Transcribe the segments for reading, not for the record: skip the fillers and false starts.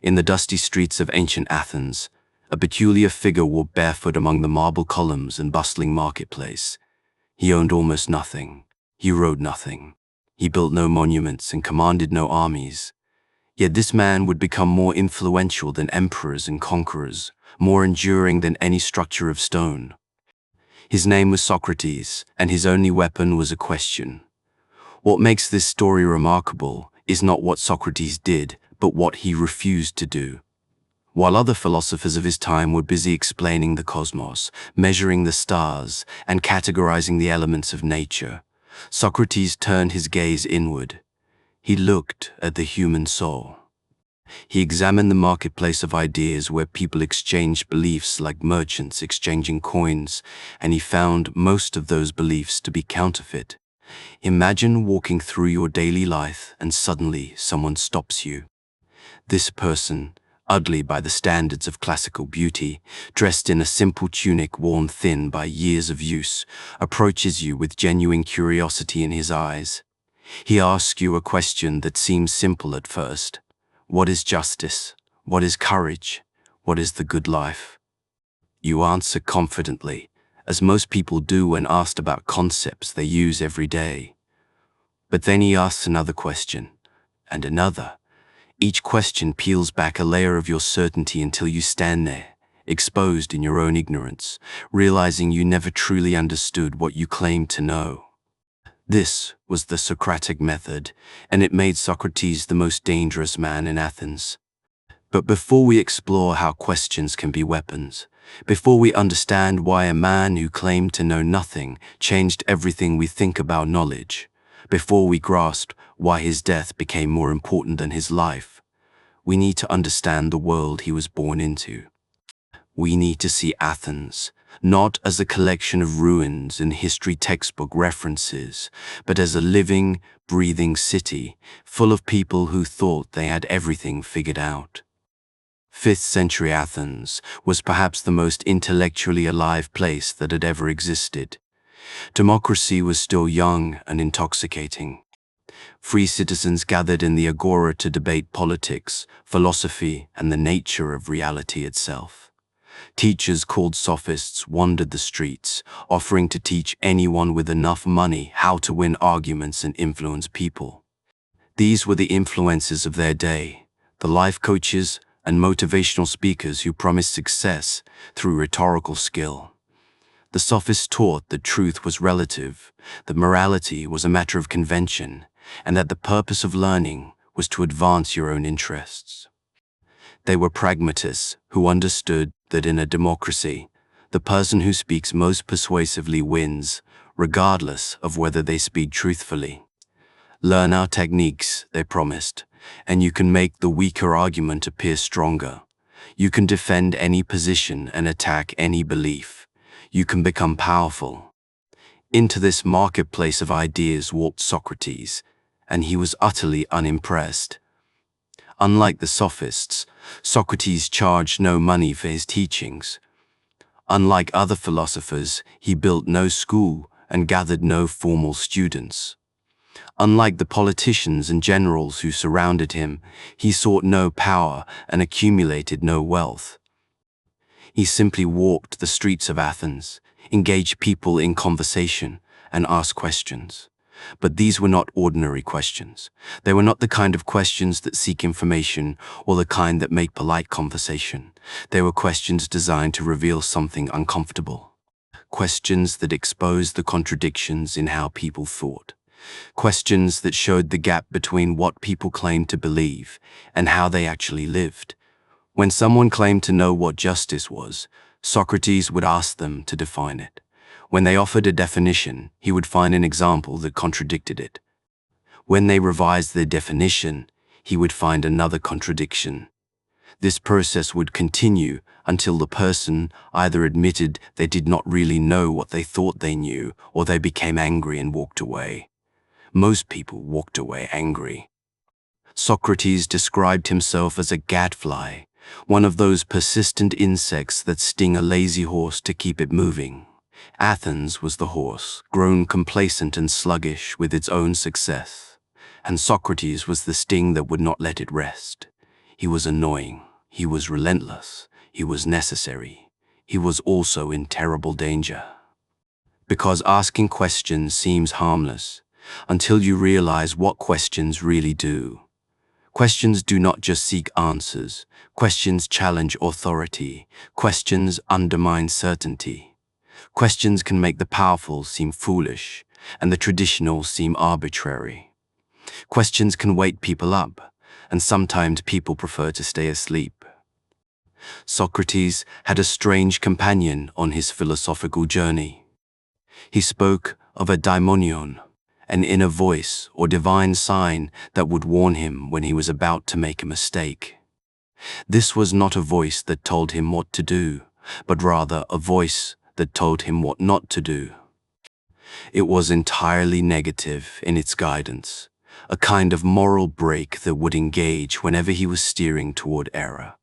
In the dusty streets of ancient Athens, a peculiar figure walked barefoot among the marble columns and bustling marketplace. He owned almost nothing. He rode nothing. He built no monuments and commanded no armies. Yet this man would become more influential than emperors and conquerors, more enduring than any structure of stone. His name was Socrates, and his only weapon was a question. What makes this story remarkable is not what Socrates did, but what he refused to do. While other philosophers of his time were busy explaining the cosmos, measuring the stars, and categorizing the elements of nature, Socrates turned his gaze inward. He looked at the human soul. He examined the marketplace of ideas where people exchanged beliefs like merchants exchanging coins, and he found most of those beliefs to be counterfeit. Imagine walking through your daily life and suddenly someone stops you. This person, ugly by the standards of classical beauty, dressed in a simple tunic worn thin by years of use, approaches you with genuine curiosity in his eyes. He asks you a question that seems simple at first. What is justice? What is courage? What is the good life? You answer confidently, as most people do when asked about concepts they use every day. But then he asks another question, and another. Each question peels back a layer of your certainty until you stand there, exposed in your own ignorance, realizing you never truly understood what you claimed to know. This was the Socratic method, and it made Socrates the most dangerous man in Athens. But before we explore how questions can be weapons, before we understand why a man who claimed to know nothing changed everything we think about knowledge, before we grasp why his death became more important than his life, we need to understand the world he was born into. We need to see Athens, not as a collection of ruins and history textbook references, but as a living, breathing city full of people who thought they had everything figured out. 5th century Athens was perhaps the most intellectually alive place that had ever existed. Democracy was still young and intoxicating. Free citizens gathered in the agora to debate politics, philosophy, and the nature of reality itself. Teachers called sophists wandered the streets, offering to teach anyone with enough money how to win arguments and influence people. These were the influencers of their day, the life coaches and motivational speakers who promised success through rhetorical skill. The sophists taught that truth was relative, that morality was a matter of convention, and that the purpose of learning was to advance your own interests. They were pragmatists who understood that in a democracy, the person who speaks most persuasively wins, regardless of whether they speak truthfully. Learn our techniques, they promised, and you can make the weaker argument appear stronger. You can defend any position and attack any belief. You can become powerful. Into this marketplace of ideas walked Socrates, and he was utterly unimpressed. Unlike the sophists, Socrates charged no money for his teachings. Unlike other philosophers, he built no school and gathered no formal students. Unlike the politicians and generals who surrounded him, he sought no power and accumulated no wealth. He simply walked the streets of Athens, engaged people in conversation, and asked questions. But these were not ordinary questions. They were not the kind of questions that seek information or the kind that make polite conversation. They were questions designed to reveal something uncomfortable. Questions that exposed the contradictions in how people thought. Questions that showed the gap between what people claimed to believe and how they actually lived. When someone claimed to know what justice was, Socrates would ask them to define it. When they offered a definition, he would find an example that contradicted it. When they revised their definition, he would find another contradiction. This process would continue until the person either admitted they did not really know what they thought they knew, or they became angry and walked away. Most people walked away angry. Socrates described himself as a gadfly, one of those persistent insects that sting a lazy horse to keep it moving. Athens was the horse, grown complacent and sluggish with its own success, and Socrates was the sting that would not let it rest. He was annoying. He was relentless. He was necessary. He was also in terrible danger. Because asking questions seems harmless until you realize what questions really do. Questions do not just seek answers. Questions challenge authority. Questions undermine certainty. Questions can make the powerful seem foolish and the traditional seem arbitrary. Questions can wake people up, and sometimes people prefer to stay asleep. Socrates had a strange companion on his philosophical journey. He spoke of a daimonion, an inner voice or divine sign that would warn him when he was about to make a mistake. This was not a voice that told him what to do, but rather a voice that told him what not to do. It was entirely negative in its guidance, a kind of moral brake that would engage whenever he was steering toward error.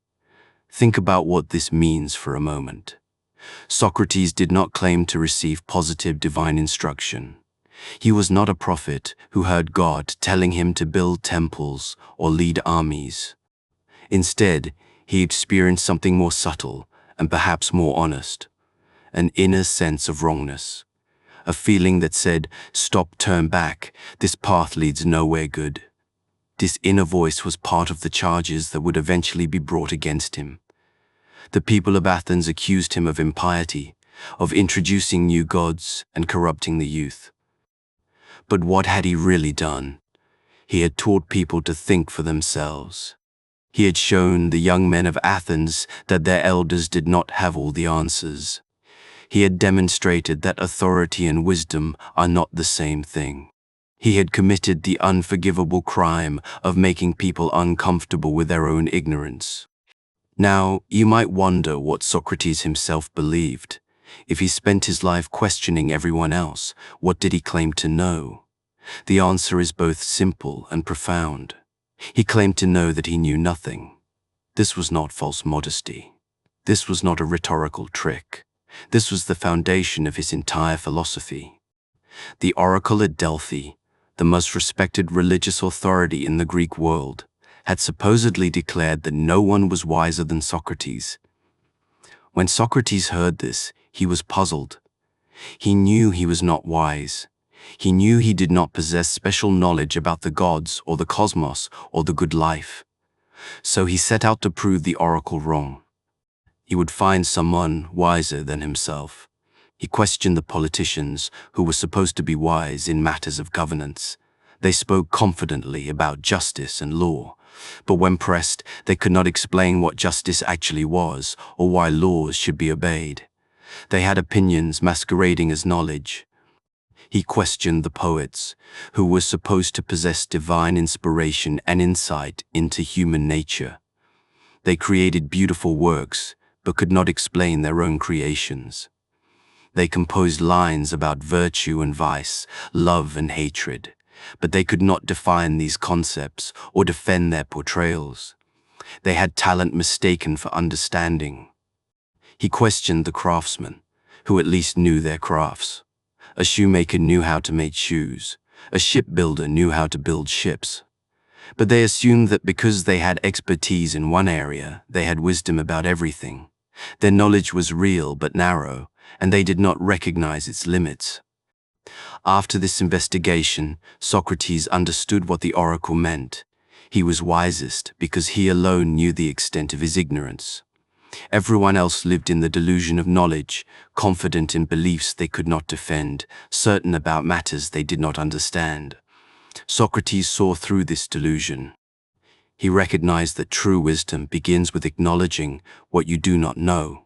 Think about what this means for a moment. Socrates did not claim to receive positive divine instruction. He was not a prophet who heard God telling him to build temples or lead armies. Instead, he experienced something more subtle and perhaps more honest, an inner sense of wrongness, a feeling that said, "Stop, turn back, this path leads nowhere good." This inner voice was part of the charges that would eventually be brought against him. The people of Athens accused him of impiety, of introducing new gods and corrupting the youth. But what had he really done? He had taught people to think for themselves. He had shown the young men of Athens that their elders did not have all the answers. He had demonstrated that authority and wisdom are not the same thing. He had committed the unforgivable crime of making people uncomfortable with their own ignorance. Now, you might wonder what Socrates himself believed. If he spent his life questioning everyone else, what did he claim to know? The answer is both simple and profound. He claimed to know that he knew nothing. This was not false modesty. This was not a rhetorical trick. This was the foundation of his entire philosophy. The oracle at Delphi, the most respected religious authority in the Greek world, had supposedly declared that no one was wiser than Socrates. When Socrates heard this, he was puzzled. He knew he was not wise. He knew he did not possess special knowledge about the gods or the cosmos or the good life. So he set out to prove the oracle wrong. He would find someone wiser than himself. He questioned the politicians who were supposed to be wise in matters of governance. They spoke confidently about justice and law, but when pressed, they could not explain what justice actually was or why laws should be obeyed. They had opinions masquerading as knowledge. He questioned the poets, who were supposed to possess divine inspiration and insight into human nature. They created beautiful works, but could not explain their own creations. They composed lines about virtue and vice, love and hatred, but they could not define these concepts or defend their portrayals. They had talent mistaken for understanding. He questioned the craftsmen, who at least knew their crafts. A shoemaker knew how to make shoes. A shipbuilder knew how to build ships. But they assumed that because they had expertise in one area, they had wisdom about everything. Their knowledge was real but narrow, and they did not recognize its limits. After this investigation, Socrates understood what the oracle meant. He was wisest because he alone knew the extent of his ignorance. Everyone else lived in the delusion of knowledge, confident in beliefs they could not defend, certain about matters they did not understand. Socrates saw through this delusion. He recognized that true wisdom begins with acknowledging what you do not know.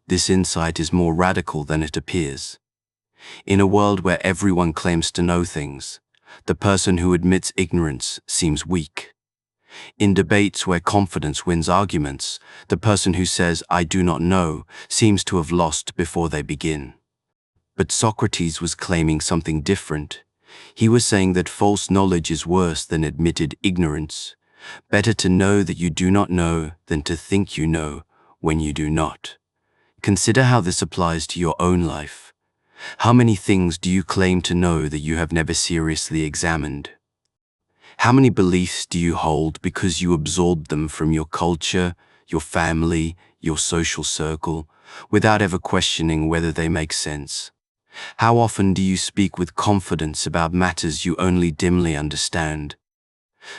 This insight is more radical than it appears. In a world where everyone claims to know things, the person who admits ignorance seems weak. In debates where confidence wins arguments, the person who says, "I do not know," seems to have lost before they begin. But Socrates was claiming something different. He was saying that false knowledge is worse than admitted ignorance. Better to know that you do not know than to think you know when you do not. Consider how this applies to your own life. How many things do you claim to know that you have never seriously examined? How many beliefs do you hold because you absorbed them from your culture, your family, your social circle, without ever questioning whether they make sense? How often do you speak with confidence about matters you only dimly understand?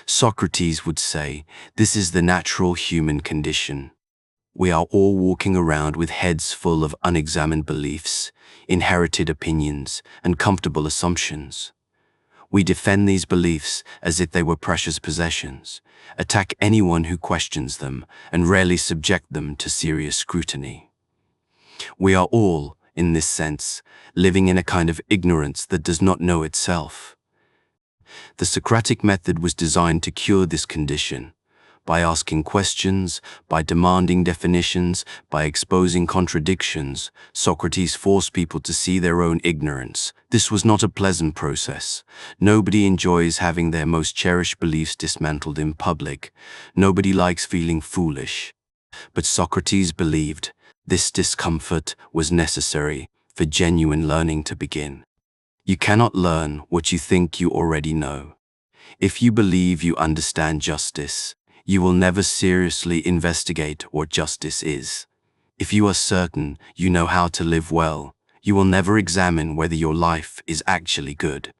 Socrates would say, this is the natural human condition. We are all walking around with heads full of unexamined beliefs, inherited opinions, and comfortable assumptions. We defend these beliefs as if they were precious possessions, attack anyone who questions them, and rarely subject them to serious scrutiny. We are all, in this sense, living in a kind of ignorance that does not know itself. The Socratic method was designed to cure this condition. By asking questions, by demanding definitions, by exposing contradictions, Socrates forced people to see their own ignorance. This was not a pleasant process. Nobody enjoys having their most cherished beliefs dismantled in public. Nobody likes feeling foolish. But Socrates believed this discomfort was necessary for genuine learning to begin. You cannot learn what you think you already know. If you believe you understand justice, you will never seriously investigate what justice is. If you are certain you know how to live well, you will never examine whether your life is actually good.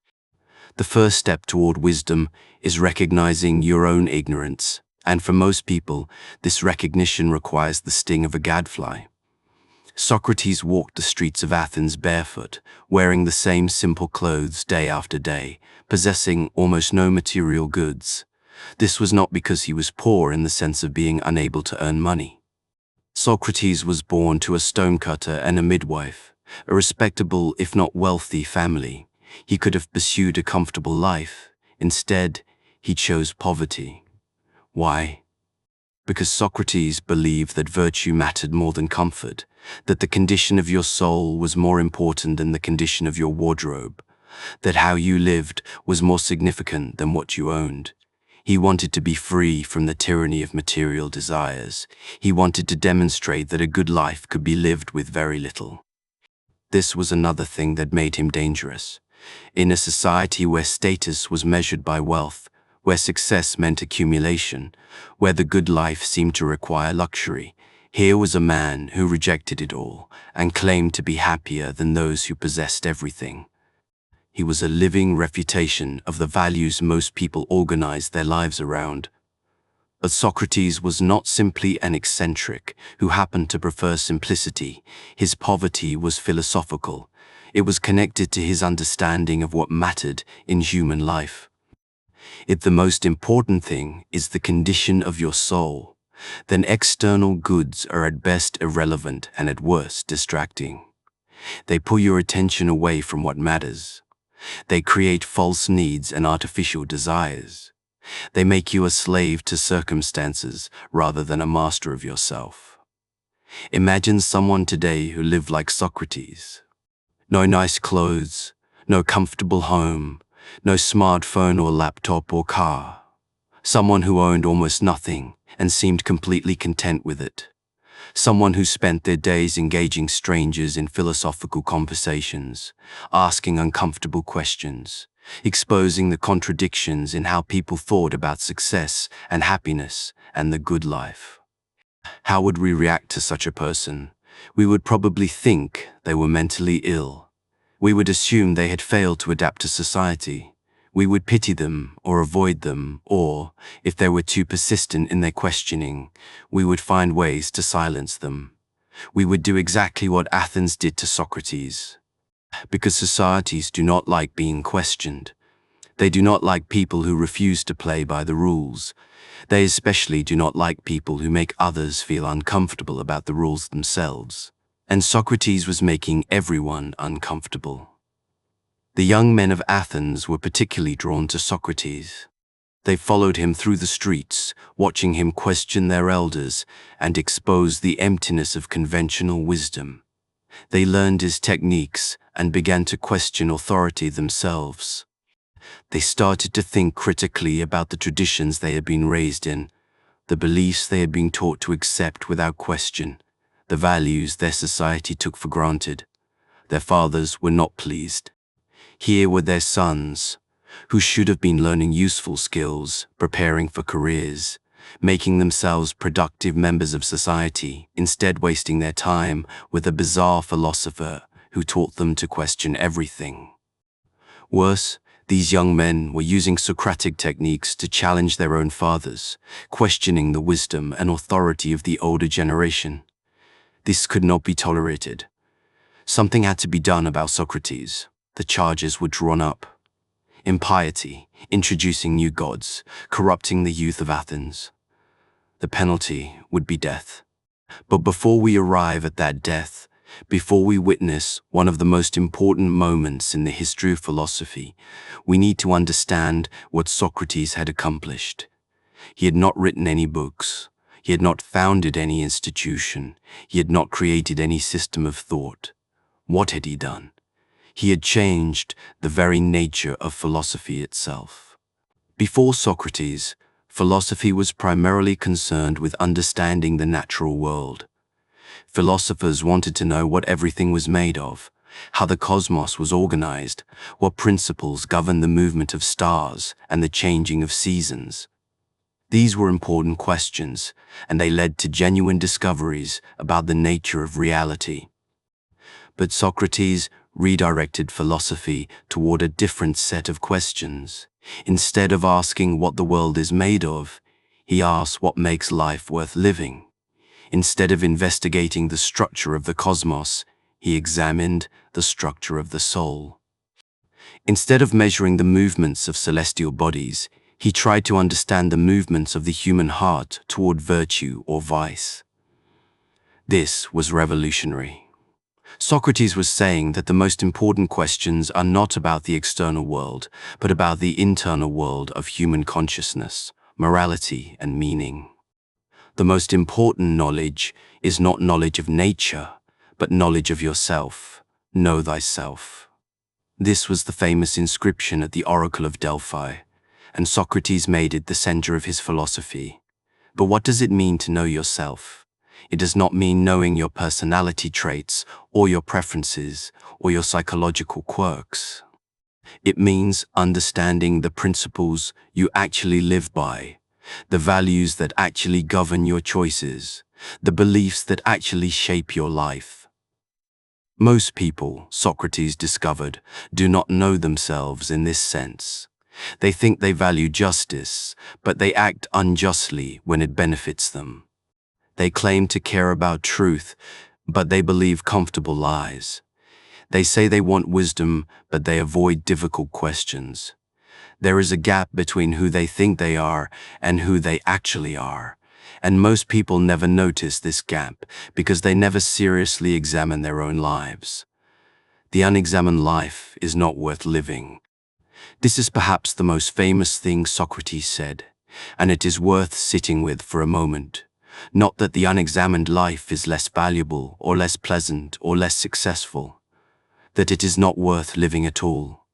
The first step toward wisdom is recognizing your own ignorance, and for most people, this recognition requires the sting of a gadfly. Socrates walked the streets of Athens barefoot, wearing the same simple clothes day after day, possessing almost no material goods. This was not because he was poor in the sense of being unable to earn money. Socrates was born to a stonecutter and a midwife, a respectable if not wealthy family. He could have pursued a comfortable life. Instead, he chose poverty. Why? Because Socrates believed that virtue mattered more than comfort, that the condition of your soul was more important than the condition of your wardrobe, that how you lived was more significant than what you owned. He wanted to be free from the tyranny of material desires. He wanted to demonstrate that a good life could be lived with very little. This was another thing that made him dangerous. In a society where status was measured by wealth, where success meant accumulation, where the good life seemed to require luxury, here was a man who rejected it all and claimed to be happier than those who possessed everything. He was a living refutation of the values most people organized their lives around. But Socrates was not simply an eccentric who happened to prefer simplicity. His poverty was philosophical. It was connected to his understanding of what mattered in human life. If the most important thing is the condition of your soul, then external goods are at best irrelevant and at worst distracting. They pull your attention away from what matters. They create false needs and artificial desires. They make you a slave to circumstances rather than a master of yourself. Imagine someone today who lived like Socrates. No nice clothes, no comfortable home, no smartphone or laptop or car. Someone who owned almost nothing and seemed completely content with it. Someone who spent their days engaging strangers in philosophical conversations, asking uncomfortable questions, exposing the contradictions in how people thought about success and happiness and the good life. How would we react to such a person? We would probably think they were mentally ill. We would assume they had failed to adapt to society. We would pity them or avoid them, or, if they were too persistent in their questioning, we would find ways to silence them. We would do exactly what Athens did to Socrates. Because societies do not like being questioned. They do not like people who refuse to play by the rules. They especially do not like people who make others feel uncomfortable about the rules themselves. And Socrates was making everyone uncomfortable. The young men of Athens were particularly drawn to Socrates. They followed him through the streets, watching him question their elders and expose the emptiness of conventional wisdom. They learned his techniques and began to question authority themselves. They started to think critically about the traditions they had been raised in, the beliefs they had been taught to accept without question, the values their society took for granted. Their fathers were not pleased. Here were their sons, who should have been learning useful skills, preparing for careers, making themselves productive members of society, instead wasting their time with a bizarre philosopher who taught them to question everything. Worse, these young men were using Socratic techniques to challenge their own fathers, questioning the wisdom and authority of the older generation. This could not be tolerated. Something had to be done about Socrates. The charges were drawn up. Impiety, introducing new gods, corrupting the youth of Athens. The penalty would be death. But before we arrive at that death, before we witness one of the most important moments in the history of philosophy, we need to understand what Socrates had accomplished. He had not written any books. He had not founded any institution. He had not created any system of thought. What had he done? He had changed the very nature of philosophy itself. Before Socrates, philosophy was primarily concerned with understanding the natural world. Philosophers wanted to know what everything was made of, how the cosmos was organized, what principles governed the movement of stars and the changing of seasons. These were important questions, and they led to genuine discoveries about the nature of reality. But Socrates redirected philosophy toward a different set of questions. Instead of asking what the world is made of, he asked what makes life worth living. Instead of investigating the structure of the cosmos, he examined the structure of the soul. Instead of measuring the movements of celestial bodies, he tried to understand the movements of the human heart toward virtue or vice. This was revolutionary. Socrates was saying that the most important questions are not about the external world, but about the internal world of human consciousness, morality, and meaning. The most important knowledge is not knowledge of nature, but knowledge of yourself. Know thyself. This was the famous inscription at the Oracle of Delphi, and Socrates made it the center of his philosophy. But what does it mean to know yourself? It does not mean knowing your personality traits or your preferences or your psychological quirks. It means understanding the principles you actually live by, the values that actually govern your choices, the beliefs that actually shape your life. Most people, Socrates discovered, do not know themselves in this sense. They think they value justice, but they act unjustly when it benefits them. They claim to care about truth, but they believe comfortable lies. They say they want wisdom, but they avoid difficult questions. There is a gap between who they think they are and who they actually are. And most people never notice this gap because they never seriously examine their own lives. The unexamined life is not worth living. This is perhaps the most famous thing Socrates said, and it is worth sitting with for a moment. Not that the unexamined life is less valuable or less pleasant or less successful. That it is not worth living at all.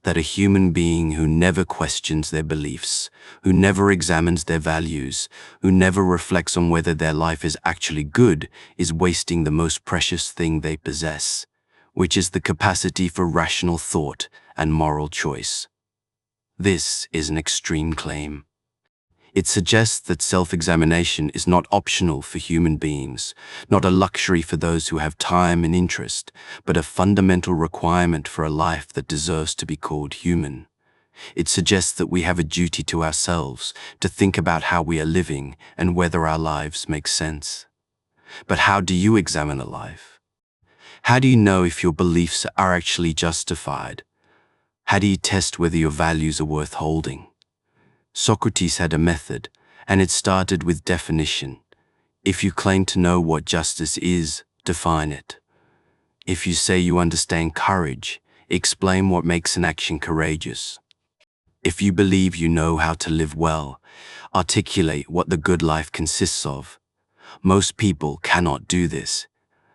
That a human being who never questions their beliefs, who never examines their values, who never reflects on whether their life is actually good, is wasting the most precious thing they possess, which is the capacity for rational thought and moral choice. This is an extreme claim. It suggests that self-examination is not optional for human beings, not a luxury for those who have time and interest, but a fundamental requirement for a life that deserves to be called human. It suggests that we have a duty to ourselves to think about how we are living and whether our lives make sense. But how do you examine a life? How do you know if your beliefs are actually justified? How do you test whether your values are worth holding? Socrates had a method, and it started with definition. If you claim to know what justice is, define it. If you say you understand courage, explain what makes an action courageous. If you believe you know how to live well, articulate what the good life consists of. Most people cannot do this.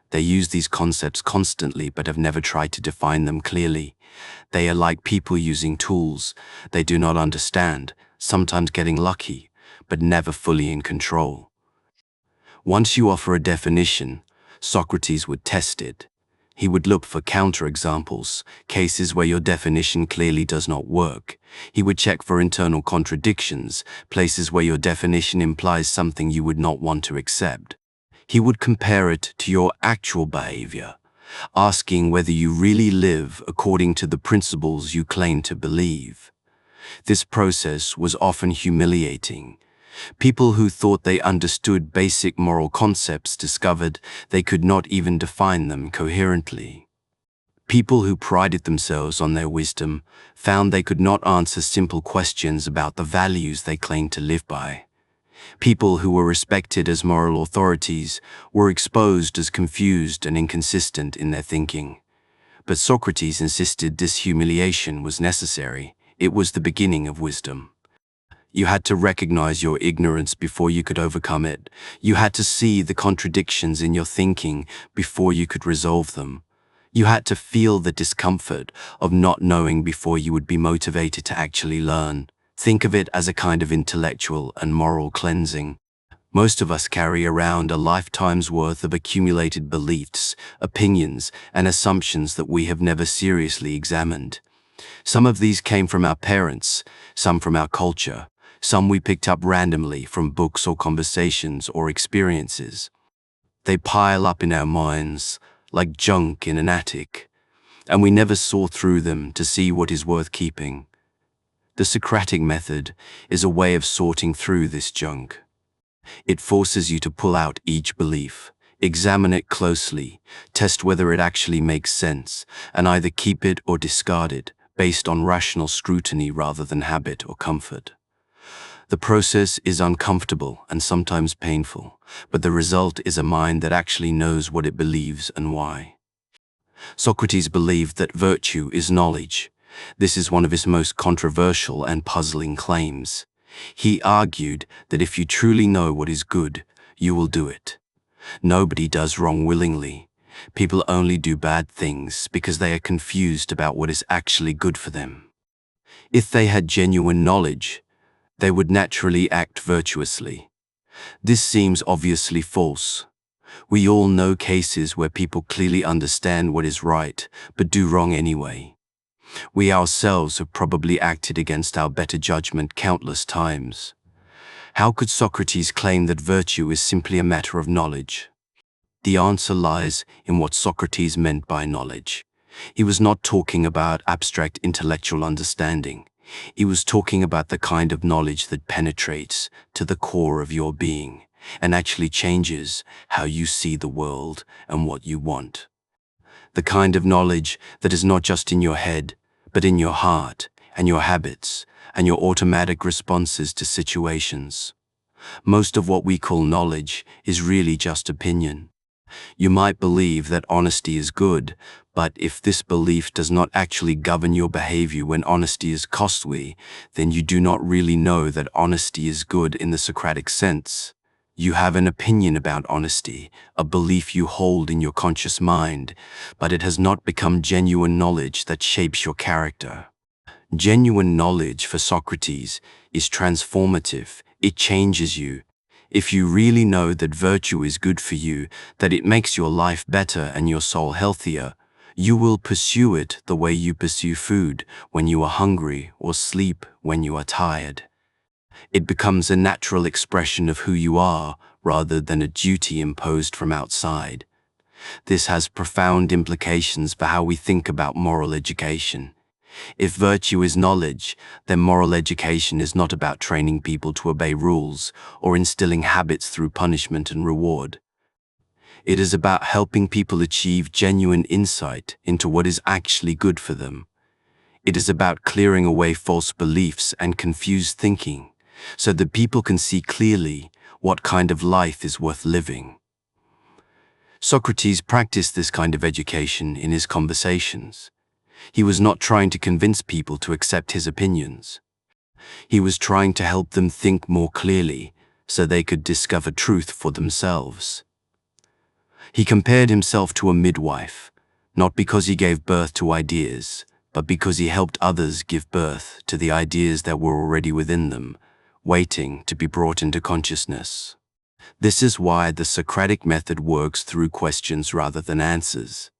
They use these concepts constantly but have never tried to define them clearly. They are like people using tools they do not understand, sometimes getting lucky, but never fully in control. Once you offer a definition, Socrates would test it. He would look for counterexamples, cases where your definition clearly does not work. He would check for internal contradictions, places where your definition implies something you would not want to accept. He would compare it to your actual behavior, asking whether you really live according to the principles you claim to believe. This process was often humiliating. People who thought they understood basic moral concepts discovered they could not even define them coherently. People who prided themselves on their wisdom found they could not answer simple questions about the values they claimed to live by. People who were respected as moral authorities were exposed as confused and inconsistent in their thinking. But Socrates insisted this humiliation was necessary. It was the beginning of wisdom. You had to recognize your ignorance before you could overcome it. You had to see the contradictions in your thinking before you could resolve them. You had to feel the discomfort of not knowing before you would be motivated to actually learn. Think of it as a kind of intellectual and moral cleansing. Most of us carry around a lifetime's worth of accumulated beliefs, opinions, and assumptions that we have never seriously examined. Some of these came from our parents, some from our culture, some we picked up randomly from books or conversations or experiences. They pile up in our minds like junk in an attic, and we never saw through them to see what is worth keeping. The Socratic method is a way of sorting through this junk. It forces you to pull out each belief, examine it closely, test whether it actually makes sense, and either keep it or discard it based on rational scrutiny rather than habit or comfort. The process is uncomfortable and sometimes painful, but the result is a mind that actually knows what it believes and why. Socrates believed that virtue is knowledge. This is one of his most controversial and puzzling claims. He argued that if you truly know what is good, you will do it. Nobody does wrong willingly. People only do bad things because they are confused about what is actually good for them. If they had genuine knowledge, they would naturally act virtuously. This seems obviously false. We all know cases where people clearly understand what is right, but do wrong anyway. We ourselves have probably acted against our better judgment countless times. How could Socrates claim that virtue is simply a matter of knowledge? The answer lies in what Socrates meant by knowledge. He was not talking about abstract intellectual understanding. He was talking about the kind of knowledge that penetrates to the core of your being and actually changes how you see the world and what you want. The kind of knowledge that is not just in your head, but in your heart and your habits and your automatic responses to situations. Most of what we call knowledge is really just opinion. You might believe that honesty is good, but if this belief does not actually govern your behavior when honesty is costly, then you do not really know that honesty is good in the Socratic sense. You have an opinion about honesty, a belief you hold in your conscious mind, but it has not become genuine knowledge that shapes your character. Genuine knowledge for Socrates is transformative. It changes you. If you really know that virtue is good for you, that it makes your life better and your soul healthier, you will pursue it the way you pursue food when you are hungry or sleep when you are tired. It becomes a natural expression of who you are rather than a duty imposed from outside. This has profound implications for how we think about moral education. If virtue is knowledge, then moral education is not about training people to obey rules or instilling habits through punishment and reward. It is about helping people achieve genuine insight into what is actually good for them. It is about clearing away false beliefs and confused thinking so that people can see clearly what kind of life is worth living. Socrates practiced this kind of education in his conversations. He was not trying to convince people to accept his opinions. He was trying to help them think more clearly so they could discover truth for themselves. He compared himself to a midwife, not because he gave birth to ideas, but because he helped others give birth to the ideas that were already within them, waiting to be brought into consciousness. This is why the Socratic method works through questions rather than answers.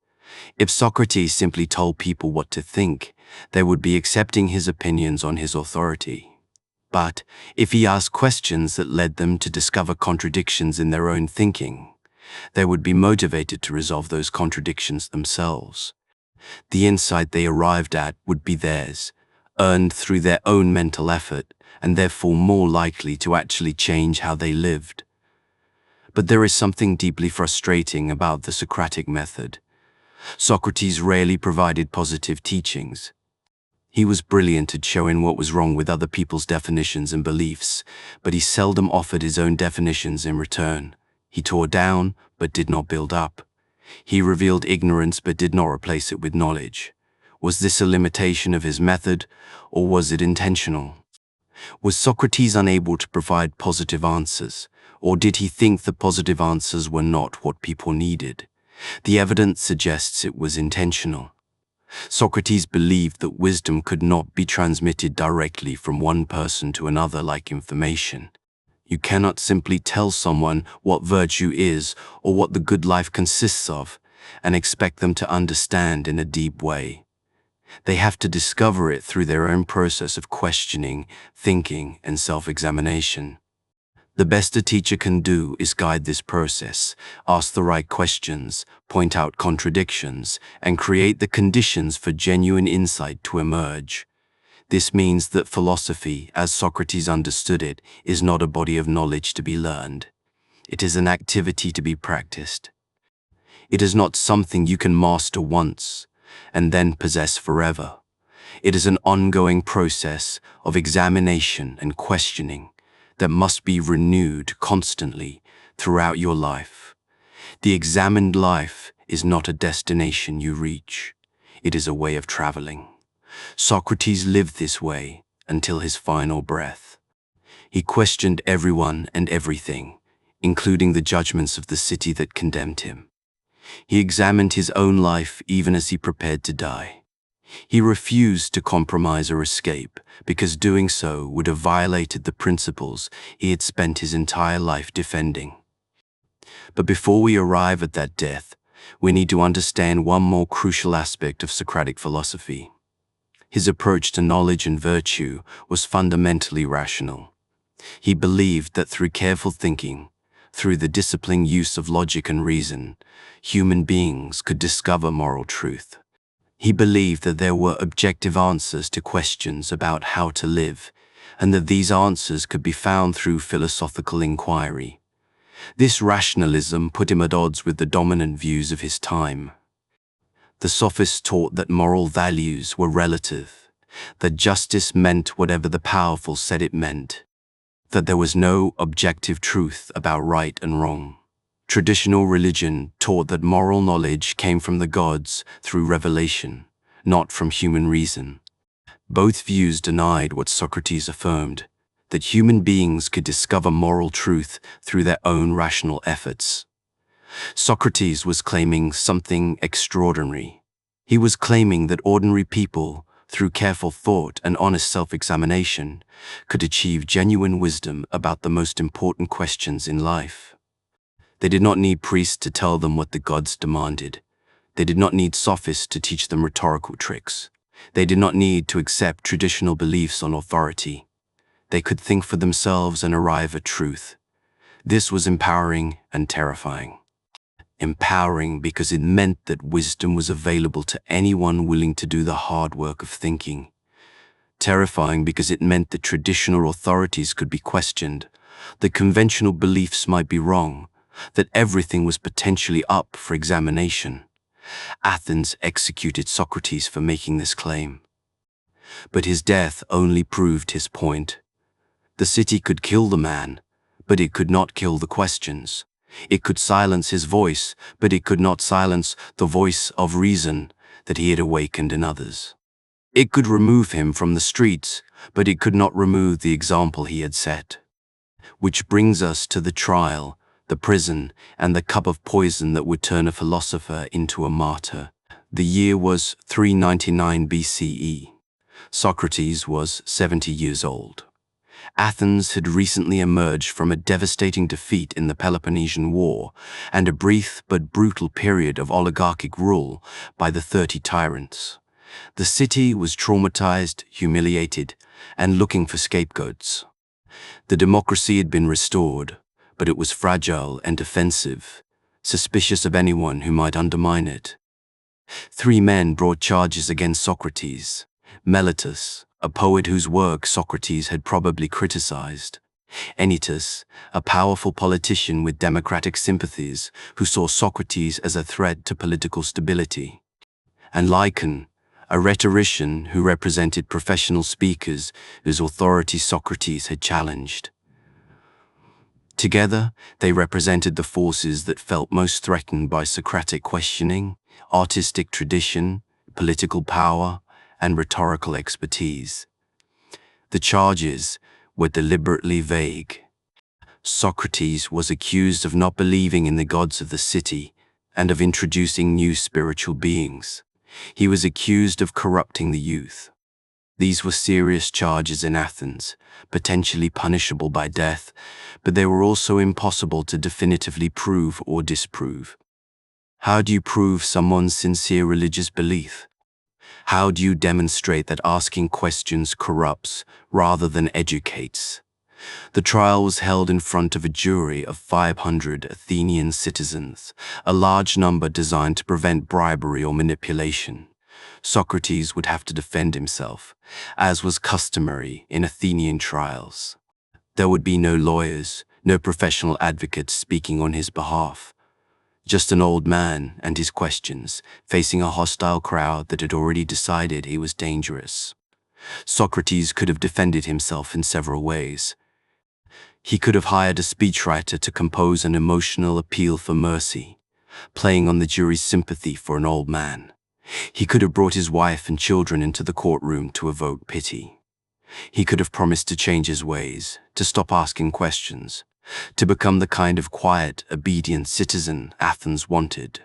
If Socrates simply told people what to think, they would be accepting his opinions on his authority. But if he asked questions that led them to discover contradictions in their own thinking, they would be motivated to resolve those contradictions themselves. The insight they arrived at would be theirs, earned through their own mental effort, and therefore more likely to actually change how they lived. But there is something deeply frustrating about the Socratic method. Socrates rarely provided positive teachings. He was brilliant at showing what was wrong with other people's definitions and beliefs, but he seldom offered his own definitions in return. He tore down, but did not build up. He revealed ignorance, but did not replace it with knowledge. Was this a limitation of his method, or was it intentional? Was Socrates unable to provide positive answers, or did he think the positive answers were not what people needed? The evidence suggests it was intentional. Socrates believed that wisdom could not be transmitted directly from one person to another like information. You cannot simply tell someone what virtue is or what the good life consists of and expect them to understand in a deep way. They have to discover it through their own process of questioning, thinking, and self-examination. The best a teacher can do is guide this process, ask the right questions, point out contradictions, and create the conditions for genuine insight to emerge. This means that philosophy, as Socrates understood it, is not a body of knowledge to be learned. It is an activity to be practiced. It is not something you can master once and then possess forever. It is an ongoing process of examination and questioning that must be renewed constantly throughout your life. The examined life is not a destination you reach. It is a way of traveling. Socrates lived this way until his final breath. He questioned everyone and everything, including the judgments of the city that condemned him. He examined his own life even as he prepared to die. He refused to compromise or escape, because doing so would have violated the principles he had spent his entire life defending. But before we arrive at that death, we need to understand one more crucial aspect of Socratic philosophy. His approach to knowledge and virtue was fundamentally rational. He believed that through careful thinking, through the disciplined use of logic and reason, human beings could discover moral truth. He believed that there were objective answers to questions about how to live, and that these answers could be found through philosophical inquiry. This rationalism put him at odds with the dominant views of his time. The sophists taught that moral values were relative, that justice meant whatever the powerful said it meant, that there was no objective truth about right and wrong. Traditional religion taught that moral knowledge came from the gods through revelation, not from human reason. Both views denied what Socrates affirmed, that human beings could discover moral truth through their own rational efforts. Socrates was claiming something extraordinary. He was claiming that ordinary people, through careful thought and honest self-examination, could achieve genuine wisdom about the most important questions in life. They did not need priests to tell them what the gods demanded. They did not need sophists to teach them rhetorical tricks. They did not need to accept traditional beliefs on authority. They could think for themselves and arrive at truth. This was empowering and terrifying. Empowering because it meant that wisdom was available to anyone willing to do the hard work of thinking. Terrifying because it meant that traditional authorities could be questioned, that conventional beliefs might be wrong, that everything was potentially up for examination. Athens executed Socrates for making this claim. But his death only proved his point. The city could kill the man, but it could not kill the questions. It could silence his voice, but it could not silence the voice of reason that he had awakened in others. It could remove him from the streets, but it could not remove the example he had set. Which brings us to the trial, the prison, and the cup of poison that would turn a philosopher into a martyr. The year was 399 BCE. Socrates was 70 years old. Athens had recently emerged from a devastating defeat in the Peloponnesian War and a brief but brutal period of oligarchic rule by the 30 tyrants. The city was traumatized, humiliated, and looking for scapegoats. The democracy had been restored, but it was fragile and defensive, suspicious of anyone who might undermine it. 3 men brought charges against Socrates: Meletus, a poet whose work Socrates had probably criticized; Anytus, a powerful politician with democratic sympathies who saw Socrates as a threat to political stability; and Lycon, a rhetorician who represented professional speakers whose authority Socrates had challenged. Together, they represented the forces that felt most threatened by Socratic questioning, artistic tradition, political power, and rhetorical expertise. The charges were deliberately vague. Socrates was accused of not believing in the gods of the city and of introducing new spiritual beings. He was accused of corrupting the youth. These were serious charges in Athens, potentially punishable by death, but they were also impossible to definitively prove or disprove. How do you prove someone's sincere religious belief? How do you demonstrate that asking questions corrupts rather than educates? The trial was held in front of a jury of 500 Athenian citizens, a large number designed to prevent bribery or manipulation. Socrates would have to defend himself, as was customary in Athenian trials. There would be no lawyers, no professional advocates speaking on his behalf. Just an old man and his questions, facing a hostile crowd that had already decided he was dangerous. Socrates could have defended himself in several ways. He could have hired a speechwriter to compose an emotional appeal for mercy, playing on the jury's sympathy for an old man. He could have brought his wife and children into the courtroom to evoke pity. He could have promised to change his ways, to stop asking questions, to become the kind of quiet, obedient citizen Athens wanted.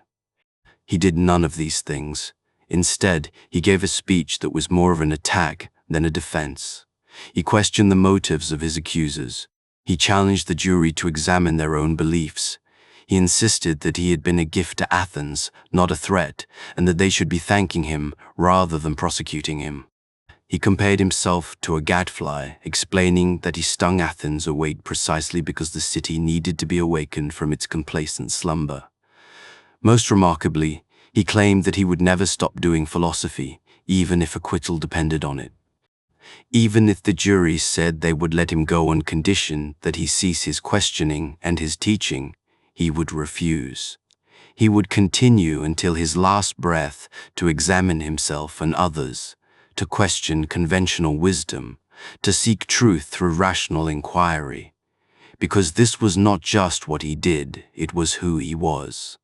He did none of these things. Instead, he gave a speech that was more of an attack than a defense. He questioned the motives of his accusers. He challenged the jury to examine their own beliefs. He insisted that he had been a gift to Athens, not a threat, and that they should be thanking him rather than prosecuting him. He compared himself to a gadfly, explaining that he stung Athens awake precisely because the city needed to be awakened from its complacent slumber. Most remarkably, he claimed that he would never stop doing philosophy, even if acquittal depended on it. Even if the jury said they would let him go on condition that he cease his questioning and his teaching, he would refuse. He would continue until his last breath to examine himself and others, to question conventional wisdom, to seek truth through rational inquiry. Because this was not just what he did, it was who he was.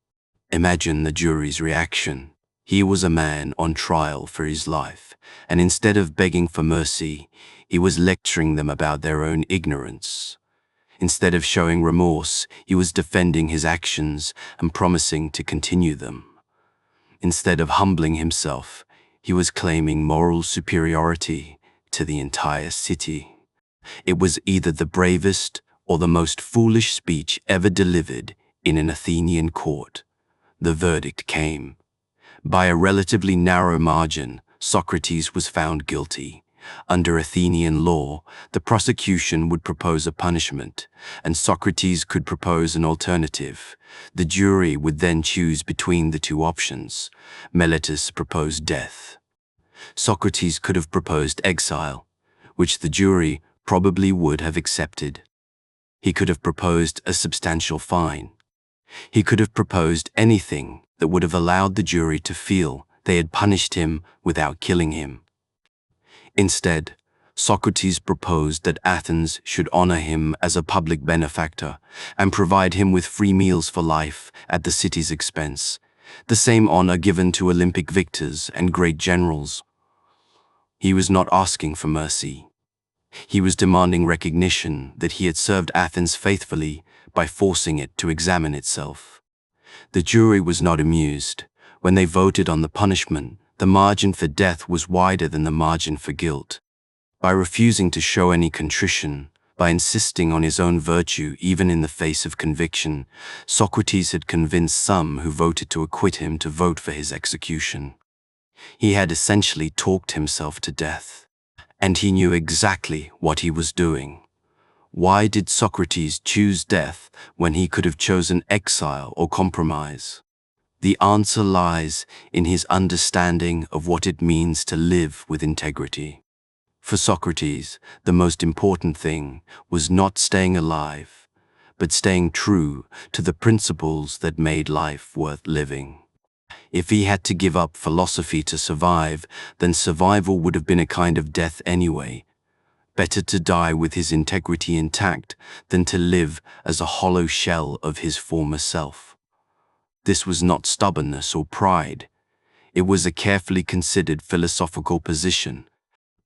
Imagine the jury's reaction. He was a man on trial for his life, and instead of begging for mercy, he was lecturing them about their own ignorance. Instead of showing remorse, he was defending his actions and promising to continue them. Instead of humbling himself, he was claiming moral superiority to the entire city. It was either the bravest or the most foolish speech ever delivered in an Athenian court. The verdict came. By a relatively narrow margin, Socrates was found guilty. Under Athenian law, the prosecution would propose a punishment, and Socrates could propose an alternative. The jury would then choose between the two options. Meletus proposed death. Socrates could have proposed exile, which the jury probably would have accepted. He could have proposed a substantial fine. He could have proposed anything that would have allowed the jury to feel they had punished him without killing him. Instead, Socrates proposed that Athens should honor him as a public benefactor and provide him with free meals for life at the city's expense, the same honor given to Olympic victors and great generals. He was not asking for mercy. He was demanding recognition that he had served Athens faithfully by forcing it to examine itself. The jury was not amused. When they voted on the punishment, the margin for death was wider than the margin for guilt. By refusing to show any contrition, by insisting on his own virtue even in the face of conviction, Socrates had convinced some who voted to acquit him to vote for his execution. He had essentially talked himself to death. And he knew exactly what he was doing. Why did Socrates choose death when he could have chosen exile or compromise? The answer lies in his understanding of what it means to live with integrity. For Socrates, the most important thing was not staying alive, but staying true to the principles that made life worth living. If he had to give up philosophy to survive, then survival would have been a kind of death anyway. Better to die with his integrity intact than to live as a hollow shell of his former self. This was not stubbornness or pride. It was a carefully considered philosophical position.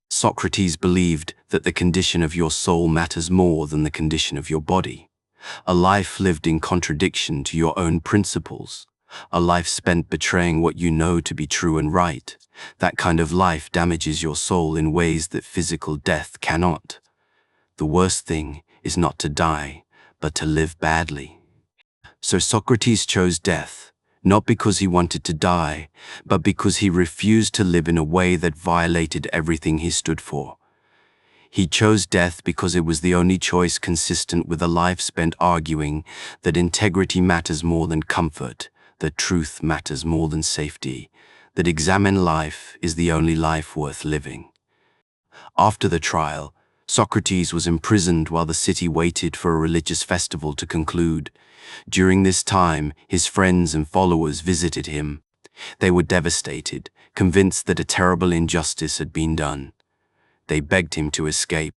Socrates believed that the condition of your soul matters more than the condition of your body. A life lived in contradiction to your own principles, a life spent betraying what you know to be true and right, that kind of life damages your soul in ways that physical death cannot. The worst thing is not to die, but to live badly. So Socrates chose death, not because he wanted to die, but because he refused to live in a way that violated everything he stood for. He chose death because it was the only choice consistent with a life spent arguing that integrity matters more than comfort, that truth matters more than safety, that examined life is the only life worth living. After the trial, Socrates was imprisoned while the city waited for a religious festival to conclude. During this time, his friends and followers visited him. They were devastated, convinced that a terrible injustice had been done. They begged him to escape.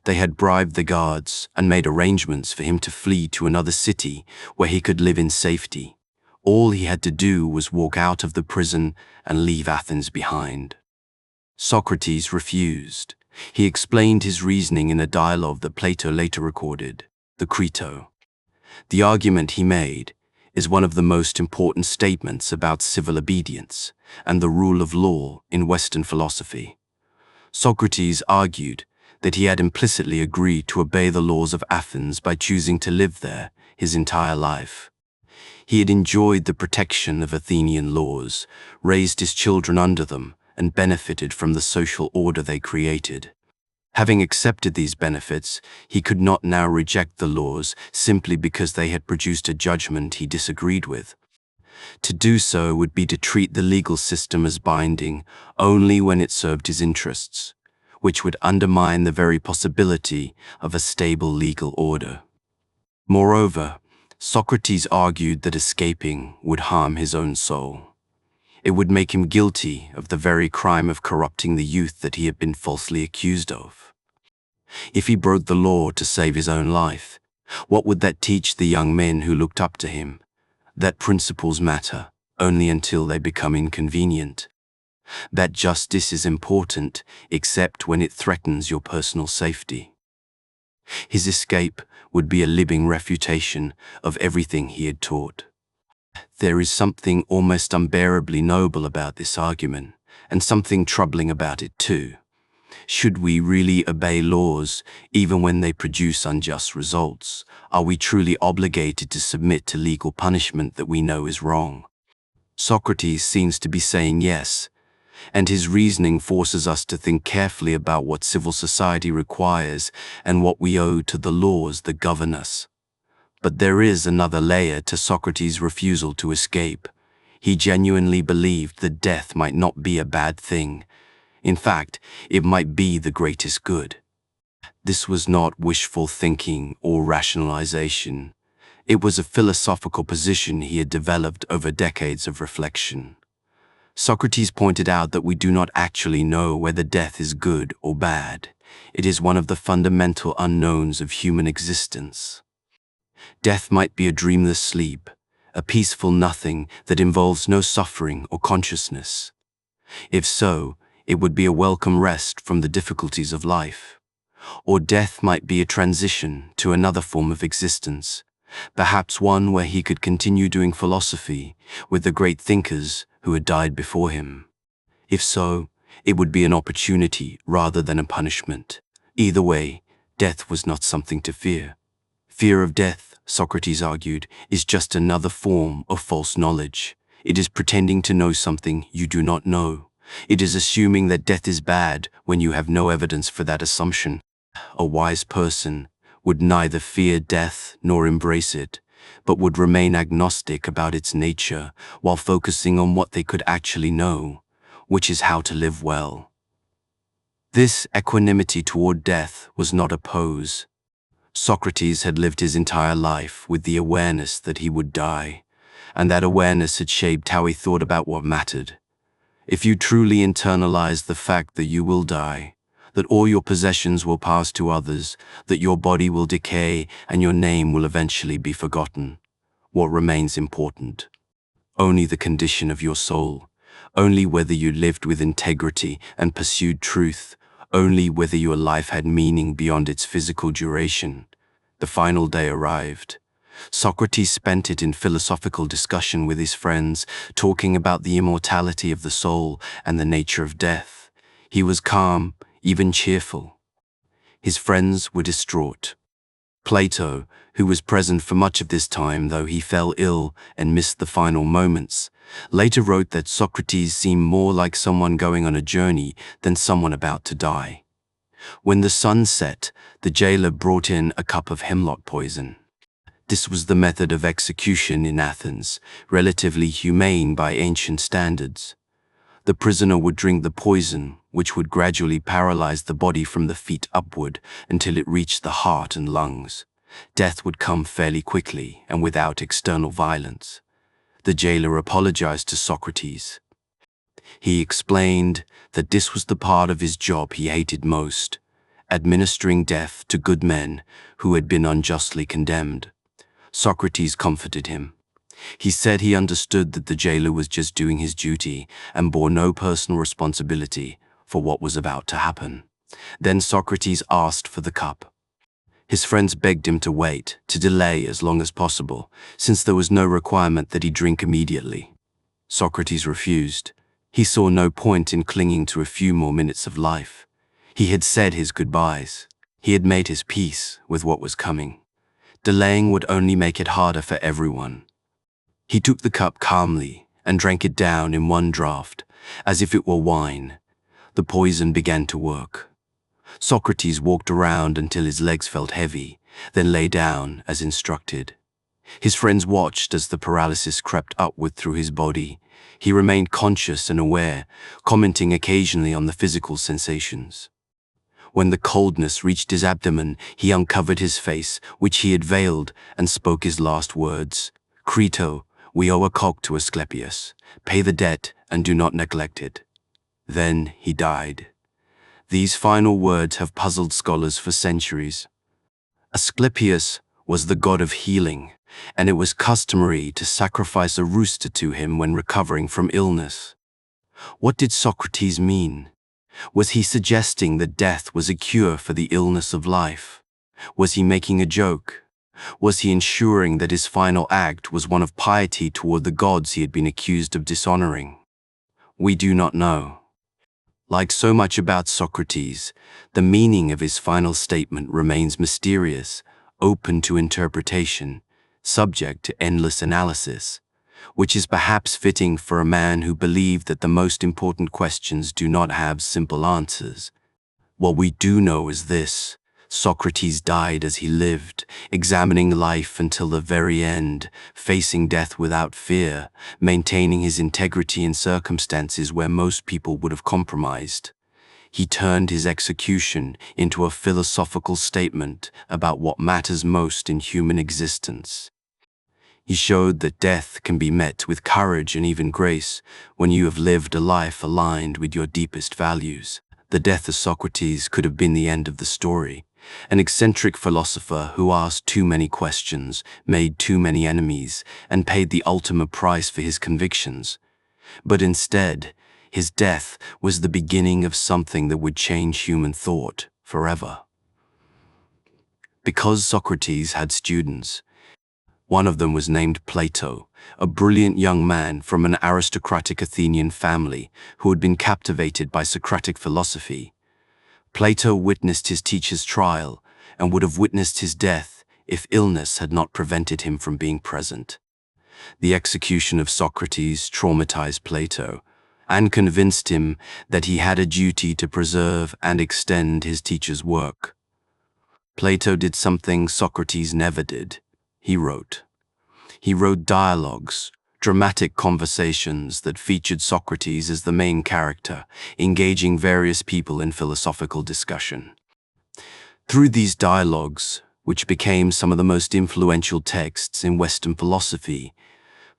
They had bribed the guards and made arrangements for him to flee to another city where he could live in safety. All he had to do was walk out of the prison and leave Athens behind. Socrates refused. He explained his reasoning in a dialogue that Plato later recorded, the Crito. The argument he made is one of the most important statements about civil obedience and the rule of law in Western philosophy. Socrates argued that he had implicitly agreed to obey the laws of Athens by choosing to live there his entire life. He had enjoyed the protection of Athenian laws, raised his children under them, and benefited from the social order they created. Having accepted these benefits, he could not now reject the laws simply because they had produced a judgment he disagreed with. To do so would be to treat the legal system as binding only when it served his interests, which would undermine the very possibility of a stable legal order. Moreover, Socrates argued that escaping would harm his own soul. It would make him guilty of the very crime of corrupting the youth that he had been falsely accused of. If he broke the law to save his own life, what would that teach the young men who looked up to him? That principles matter only until they become inconvenient. That justice is important except when it threatens your personal safety. His escape would be a living refutation of everything he had taught. There is something almost unbearably noble about this argument, and something troubling about it too. Should we really obey laws even when they produce unjust results? Are we truly obligated to submit to legal punishment that we know is wrong? Socrates seems to be saying yes, and his reasoning forces us to think carefully about what civil society requires and what we owe to the laws that govern us. But there is another layer to Socrates' refusal to escape. He genuinely believed that death might not be a bad thing. In fact, it might be the greatest good. This was not wishful thinking or rationalization. It was a philosophical position he had developed over decades of reflection. Socrates pointed out that we do not actually know whether death is good or bad. It is one of the fundamental unknowns of human existence. Death might be a dreamless sleep, a peaceful nothing that involves no suffering or consciousness. If so, it would be a welcome rest from the difficulties of life. Or death might be a transition to another form of existence, perhaps one where he could continue doing philosophy with the great thinkers who had died before him. If so, It would be an opportunity rather than a punishment. Either way, death was not something to fear. Fear of death, Socrates argued, is just another form of false knowledge. It is pretending to know something you do not know. It is assuming that death is bad when you have no evidence for that assumption. A wise person would neither fear death nor embrace it, but would remain agnostic about its nature while focusing on what they could actually know, which is how to live well. This equanimity toward death was not a pose. Socrates had lived his entire life with the awareness that he would die, and that awareness had shaped how he thought about what mattered. If you truly internalize the fact that you will die, that all your possessions will pass to others, that your body will decay and your name will eventually be forgotten, what remains important? Only the condition of your soul, only whether you lived with integrity and pursued truth, only whether your life had meaning beyond its physical duration. The final day arrived. Socrates spent it in philosophical discussion with his friends, talking about the immortality of the soul and the nature of death. He was calm, even cheerful. His friends were distraught. Plato, who was present for much of this time though he fell ill and missed the final moments, later wrote that Socrates seemed more like someone going on a journey than someone about to die. When the sun set, the jailer brought in a cup of hemlock poison. This was the method of execution in Athens, relatively humane by ancient standards. The prisoner would drink the poison, which would gradually paralyze the body from the feet upward until it reached the heart and lungs. Death would come fairly quickly and without external violence. The jailer apologized to Socrates. He explained that this was the part of his job he hated most, administering death to good men who had been unjustly condemned. Socrates comforted him. He said he understood that the jailer was just doing his duty and bore no personal responsibility for what was about to happen. Then Socrates asked for the cup. His friends begged him to wait, to delay as long as possible, since there was no requirement that he drink immediately. Socrates refused. He saw no point in clinging to a few more minutes of life. He had said his goodbyes. He had made his peace with what was coming. Delaying would only make it harder for everyone. He took the cup calmly and drank it down in one draught, as if it were wine. The poison began to work. Socrates walked around until his legs felt heavy, then lay down as instructed. His friends watched as the paralysis crept upward through his body. He remained conscious and aware, commenting occasionally on the physical sensations. When the coldness reached his abdomen, he uncovered his face, which he had veiled, and spoke his last words. "Crito, we owe a cock to Asclepius. Pay the debt and do not neglect it." Then he died. These final words have puzzled scholars for centuries. Asclepius was the god of healing, and it was customary to sacrifice a rooster to him when recovering from illness. What did Socrates mean? Was he suggesting that death was a cure for the illness of life? Was he making a joke? Was he ensuring that his final act was one of piety toward the gods he had been accused of dishonoring? We do not know. Like so much about Socrates, the meaning of his final statement remains mysterious, open to interpretation, subject to endless analysis, which is perhaps fitting for a man who believed that the most important questions do not have simple answers. What we do know is this: Socrates died as he lived, examining life until the very end, facing death without fear, maintaining his integrity in circumstances where most people would have compromised. He turned his execution into a philosophical statement about what matters most in human existence. He showed that death can be met with courage and even grace when you have lived a life aligned with your deepest values. The death of Socrates could have been the end of the story. An eccentric philosopher who asked too many questions, made too many enemies, and paid the ultimate price for his convictions. But instead, his death was the beginning of something that would change human thought forever. Because Socrates had students, One of them was named Plato, a brilliant young man from an aristocratic Athenian family who had been captivated by Socratic philosophy. Plato witnessed his teacher's trial and would have witnessed his death if illness had not prevented him from being present. The execution of Socrates traumatized Plato and convinced him that he had a duty to preserve and extend his teacher's work. Plato did something Socrates never did. He wrote. He wrote dialogues, dramatic conversations that featured Socrates as the main character, engaging various people in philosophical discussion. Through these dialogues, which became some of the most influential texts in Western philosophy,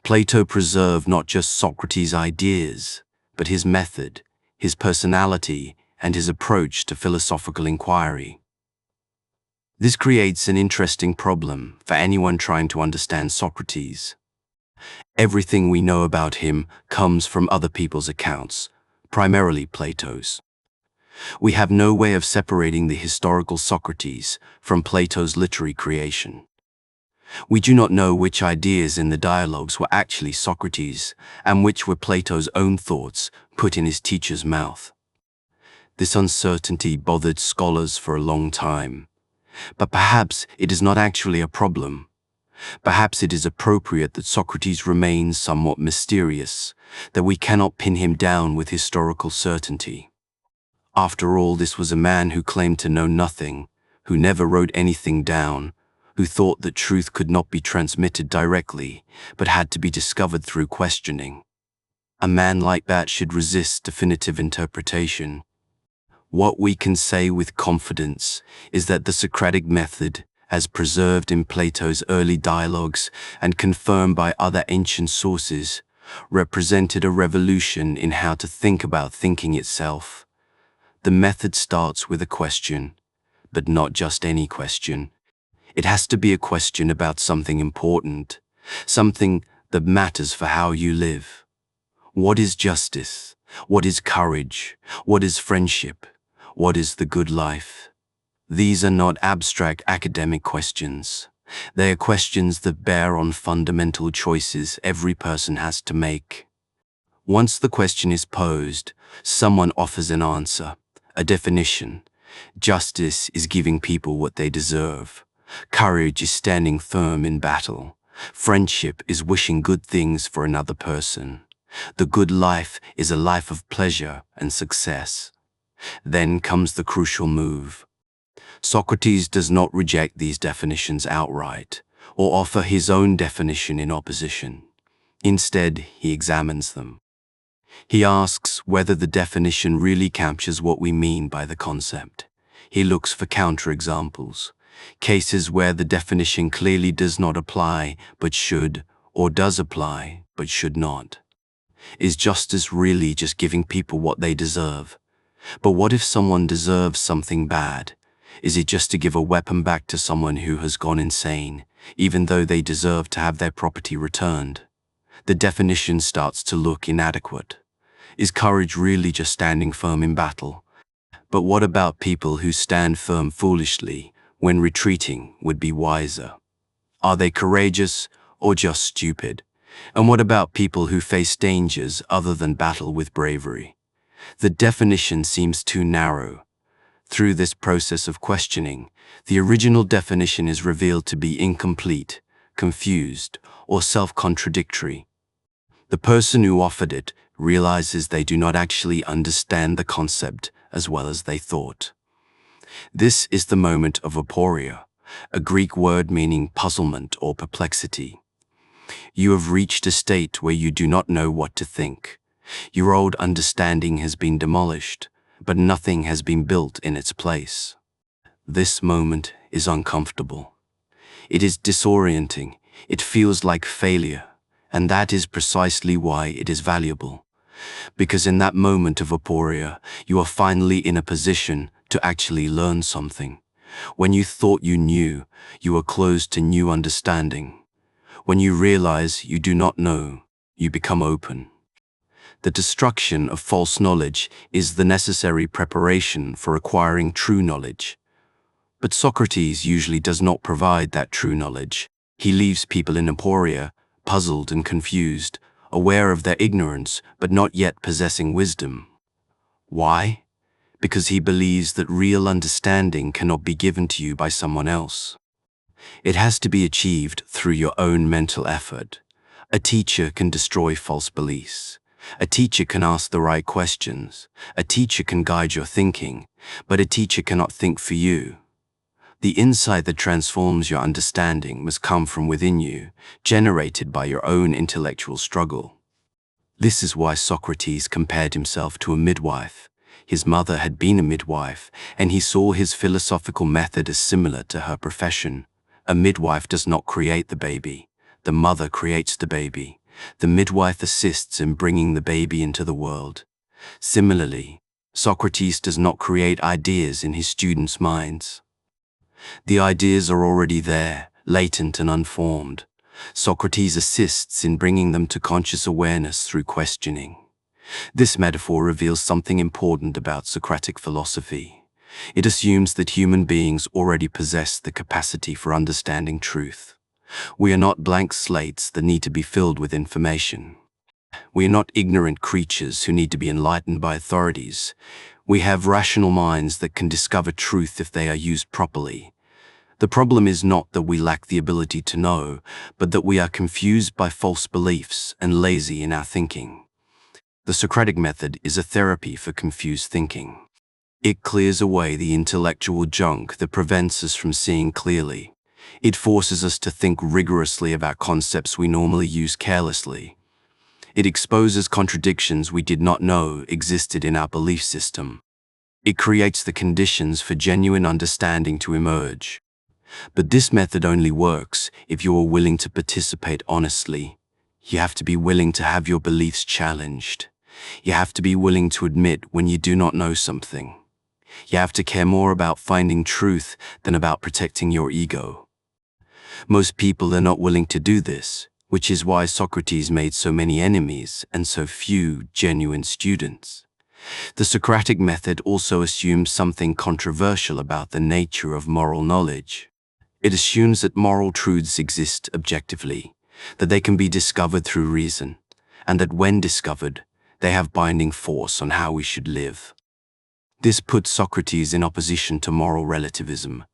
Plato preserved not just Socrates' ideas, but his method, his personality, and his approach to philosophical inquiry. This creates an interesting problem for anyone trying to understand Socrates. Everything we know about him comes from other people's accounts, primarily Plato's. We have no way of separating the historical Socrates from Plato's literary creation. We do not know which ideas in the dialogues were actually Socrates and which were Plato's own thoughts put in his teacher's mouth. This uncertainty bothered scholars for a long time. But perhaps it is not actually a problem. Perhaps it is appropriate that Socrates remains somewhat mysterious, that we cannot pin him down with historical certainty. After all, this was a man who claimed to know nothing, who never wrote anything down, who thought that truth could not be transmitted directly, but had to be discovered through questioning. A man like that should resist definitive interpretation. What we can say with confidence is that the Socratic method, as preserved in Plato's early dialogues and confirmed by other ancient sources, represented a revolution in how to think about thinking itself. The method starts with a question, but not just any question. It has to be a question about something important, something that matters for how you live. What is justice? What is courage? What is friendship? What is the good life? These are not abstract academic questions. They are questions that bear on fundamental choices every person has to make. Once the question is posed, someone offers an answer, a definition. Justice is giving people what they deserve. Courage is standing firm in battle. Friendship is wishing good things for another person. The good life is a life of pleasure and success. Then comes the crucial move. Socrates does not reject these definitions outright, or offer his own definition in opposition. Instead, he examines them. He asks whether the definition really captures what we mean by the concept. He looks for counterexamples, cases where the definition clearly does not apply but should, or does apply but should not. Is justice really just giving people what they deserve? But what if someone deserves something bad? Is it just to give a weapon back to someone who has gone insane, even though they deserve to have their property returned? The definition starts to look inadequate. Is courage really just standing firm in battle? But what about people who stand firm foolishly when retreating would be wiser? Are they courageous or just stupid? And what about people who face dangers other than battle with bravery? The definition seems too narrow. Through this process of questioning, the original definition is revealed to be incomplete, confused, or self-contradictory. The person who offered it realizes they do not actually understand the concept as well as they thought. This is the moment of aporia, a Greek word meaning puzzlement or perplexity. You have reached a state where you do not know what to think. Your old understanding has been demolished, but nothing has been built in its place. This moment is uncomfortable. It is disorienting. It feels like failure, and that is precisely why it is valuable. Because in that moment of aporia, you are finally in a position to actually learn something. When you thought you knew, you are closed to new understanding. When you realize you do not know, you become open. The destruction of false knowledge is the necessary preparation for acquiring true knowledge. But Socrates usually does not provide that true knowledge. He leaves people in aporia, puzzled and confused, aware of their ignorance, but not yet possessing wisdom. Why? Because he believes that real understanding cannot be given to you by someone else. It has to be achieved through your own mental effort. A teacher can destroy false beliefs. A teacher can ask the right questions. A teacher can guide your thinking, but a teacher cannot think for you. The insight that transforms your understanding must come from within you, generated by your own intellectual struggle. This is why Socrates compared himself to a midwife. His mother had been a midwife, and he saw his philosophical method as similar to her profession. A midwife does not create the baby. The mother creates the baby. The midwife assists in bringing the baby into the world. Similarly, Socrates does not create ideas in his students' minds. The ideas are already there, latent and unformed. Socrates assists in bringing them to conscious awareness through questioning. This metaphor reveals something important about Socratic philosophy. It assumes that human beings already possess the capacity for understanding truth. We are not blank slates that need to be filled with information. We are not ignorant creatures who need to be enlightened by authorities. We have rational minds that can discover truth if they are used properly. The problem is not that we lack the ability to know, but that we are confused by false beliefs and lazy in our thinking. The Socratic method is a therapy for confused thinking. It clears away the intellectual junk that prevents us from seeing clearly. It forces us to think rigorously about concepts we normally use carelessly. It exposes contradictions we did not know existed in our belief system. It creates the conditions for genuine understanding to emerge. But this method only works if you are willing to participate honestly. You have to be willing to have your beliefs challenged. You have to be willing to admit when you do not know something. You have to care more about finding truth than about protecting your ego. Most people are not willing to do this, which is why Socrates made so many enemies and so few genuine students. The Socratic method also assumes something controversial about the nature of moral knowledge. It assumes that moral truths exist objectively, that they can be discovered through reason, and that when discovered, they have binding force on how we should live. This puts Socrates in opposition to moral relativism,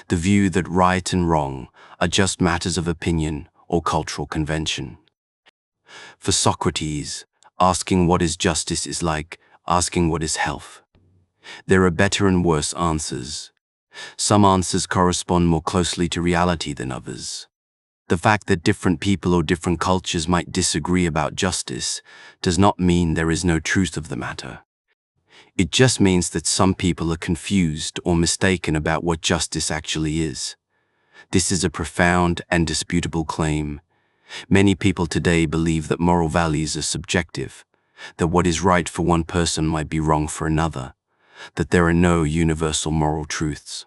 the view that right and wrong are just matters of opinion or cultural convention. For Socrates, asking what is justice is like asking what is health. There are better and worse answers. Some answers correspond more closely to reality than others. The fact that different people or different cultures might disagree about justice does not mean there is no truth of the matter. It just means that some people are confused or mistaken about what justice actually is. This is a profound and disputable claim. Many people today believe that moral values are subjective, that what is right for one person might be wrong for another, that there are no universal moral truths.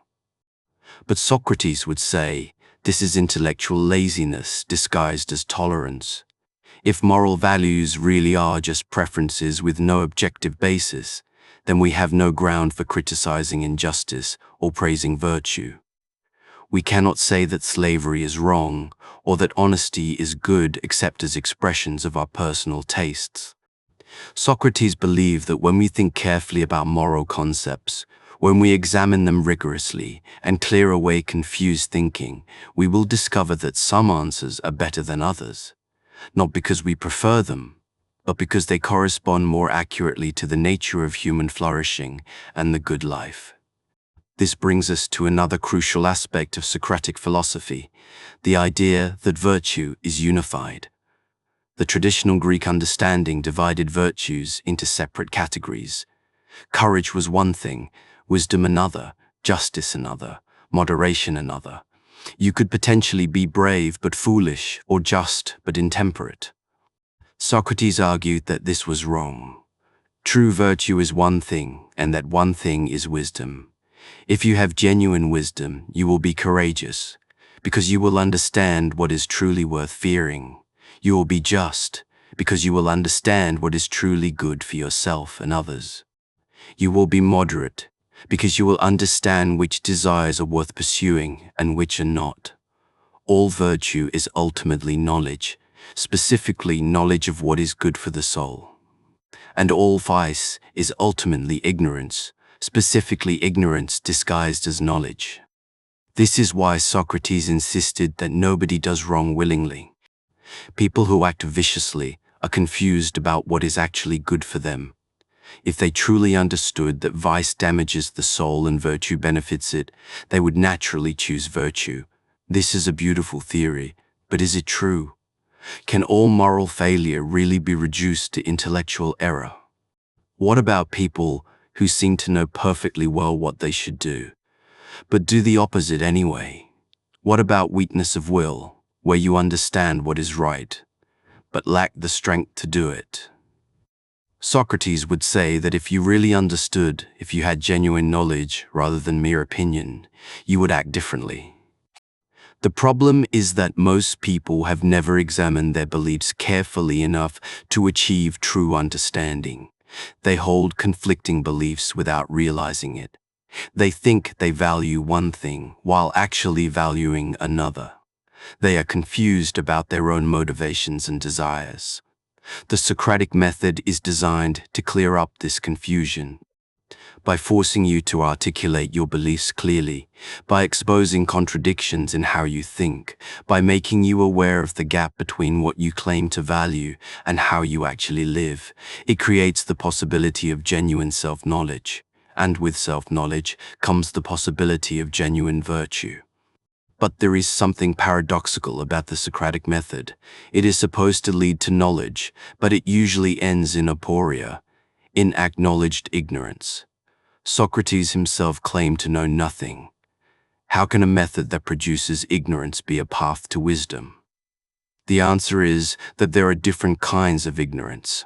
But Socrates would say, this is intellectual laziness disguised as tolerance. If moral values really are just preferences with no objective basis, then we have no ground for criticizing injustice or praising virtue. We cannot say that slavery is wrong or that honesty is good except as expressions of our personal tastes. Socrates believed that when we think carefully about moral concepts, when we examine them rigorously and clear away confused thinking, we will discover that some answers are better than others, not because we prefer them, but because they correspond more accurately to the nature of human flourishing and the good life. This brings us to another crucial aspect of Socratic philosophy, the idea that virtue is unified. The traditional Greek understanding divided virtues into separate categories. Courage was one thing, wisdom another, justice another, moderation another. You could potentially be brave but foolish, or just but intemperate. Socrates argued that this was wrong. True virtue is one thing, and that one thing is wisdom. If you have genuine wisdom, you will be courageous, because you will understand what is truly worth fearing. You will be just, because you will understand what is truly good for yourself and others. You will be moderate, because you will understand which desires are worth pursuing and which are not. All virtue is ultimately knowledge, specifically knowledge of what is good for the soul. And all vice is ultimately ignorance, specifically ignorance disguised as knowledge. This is why Socrates insisted that nobody does wrong willingly. People who act viciously are confused about what is actually good for them. If they truly understood that vice damages the soul and virtue benefits it, they would naturally choose virtue. This is a beautiful theory, but is it true? Can all moral failure really be reduced to intellectual error? What about people who seem to know perfectly well what they should do, but do the opposite anyway? What about weakness of will, where you understand what is right, but lack the strength to do it? Socrates would say that if you really understood, if you had genuine knowledge rather than mere opinion, you would act differently. The problem is that most people have never examined their beliefs carefully enough to achieve true understanding. They hold conflicting beliefs without realizing it. They think they value one thing while actually valuing another. They are confused about their own motivations and desires. The Socratic method is designed to clear up this confusion. By forcing you to articulate your beliefs clearly, by exposing contradictions in how you think, by making you aware of the gap between what you claim to value and how you actually live, it creates the possibility of genuine self-knowledge. And with self-knowledge comes the possibility of genuine virtue. But there is something paradoxical about the Socratic method. It is supposed to lead to knowledge, but it usually ends in aporia, in acknowledged ignorance. Socrates himself claimed to know nothing. How can a method that produces ignorance be a path to wisdom? The answer is that there are different kinds of ignorance.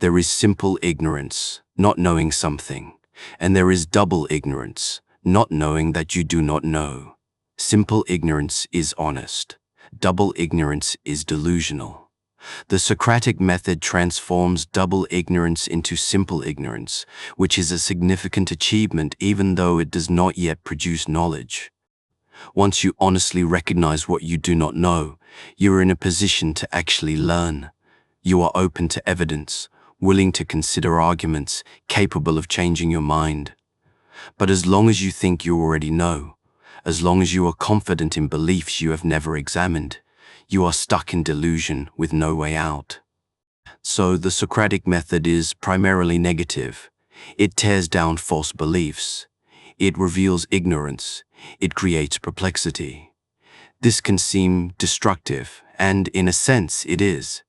There is simple ignorance, not knowing something, and there is double ignorance, not knowing that you do not know. Simple ignorance is honest. Double ignorance is delusional. The Socratic method transforms double ignorance into simple ignorance, which is a significant achievement even though it does not yet produce knowledge. Once you honestly recognize what you do not know, you are in a position to actually learn. You are open to evidence, willing to consider arguments, capable of changing your mind. But as long as you think you already know, as long as you are confident in beliefs you have never examined, you are stuck in delusion with no way out. So the Socratic method is primarily negative. It tears down false beliefs. It reveals ignorance. It creates perplexity. This can seem destructive, and in a sense it is.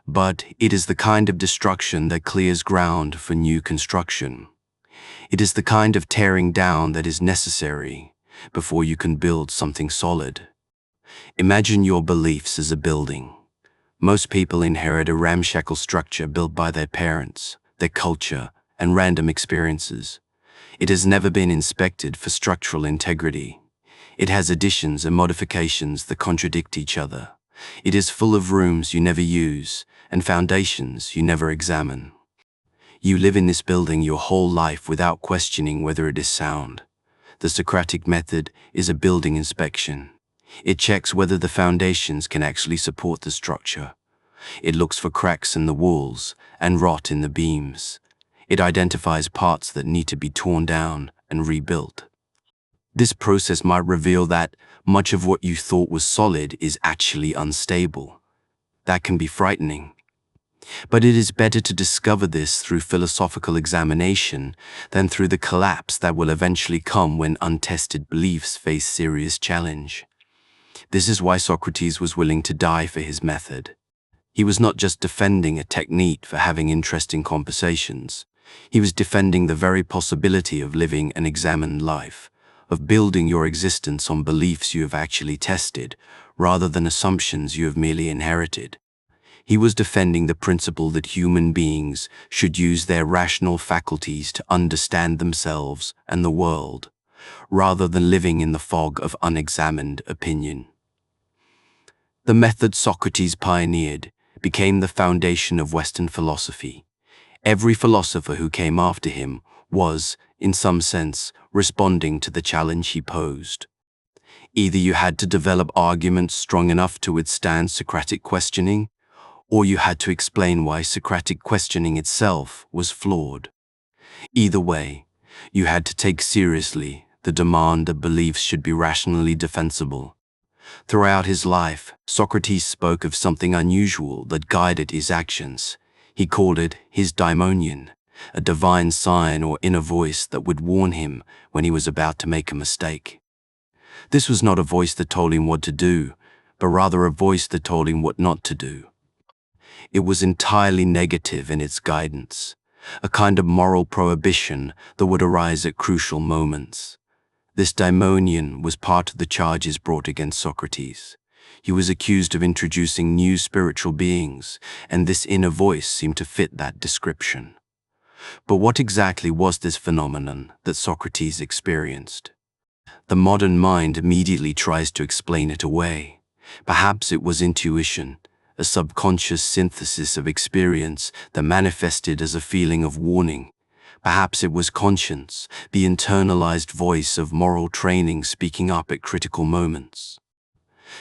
But it is the kind of destruction that clears ground for new construction. It is the kind of tearing down that is necessary before you can build something solid. Imagine your beliefs as a building. Most people inherit a ramshackle structure built by their parents, their culture, and random experiences. It has never been inspected for structural integrity. It has additions and modifications that contradict each other. It is full of rooms you never use and foundations you never examine. You live in this building your whole life without questioning whether it is sound. The Socratic method is a building inspection. It checks whether the foundations can actually support the structure. It looks for cracks in the walls and rot in the beams. It identifies parts that need to be torn down and rebuilt. This process might reveal that much of what you thought was solid is actually unstable. That can be frightening. But it is better to discover this through philosophical examination than through the collapse that will eventually come when untested beliefs face serious challenge. This is why Socrates was willing to die for his method. He was not just defending a technique for having interesting conversations. He was defending the very possibility of living an examined life, of building your existence on beliefs you have actually tested, rather than assumptions you have merely inherited. He was defending the principle that human beings should use their rational faculties to understand themselves and the world, rather than living in the fog of unexamined opinion. The method Socrates pioneered became the foundation of Western philosophy. Every philosopher who came after him was, in some sense, responding to the challenge he posed. Either you had to develop arguments strong enough to withstand Socratic questioning, or you had to explain why Socratic questioning itself was flawed. Either way, you had to take seriously the demand that beliefs should be rationally defensible. Throughout his life, Socrates spoke of something unusual that guided his actions. He called it his daimonion, a divine sign or inner voice that would warn him when he was about to make a mistake. This was not a voice that told him what to do, but rather a voice that told him what not to do. It was entirely negative in its guidance, a kind of moral prohibition that would arise at crucial moments. This daimonion was part of the charges brought against Socrates. He was accused of introducing new spiritual beings, and this inner voice seemed to fit that description. But what exactly was this phenomenon that Socrates experienced? The modern mind immediately tries to explain it away. Perhaps it was intuition, a subconscious synthesis of experience that manifested as a feeling of warning. Perhaps it was conscience, the internalized voice of moral training speaking up at critical moments.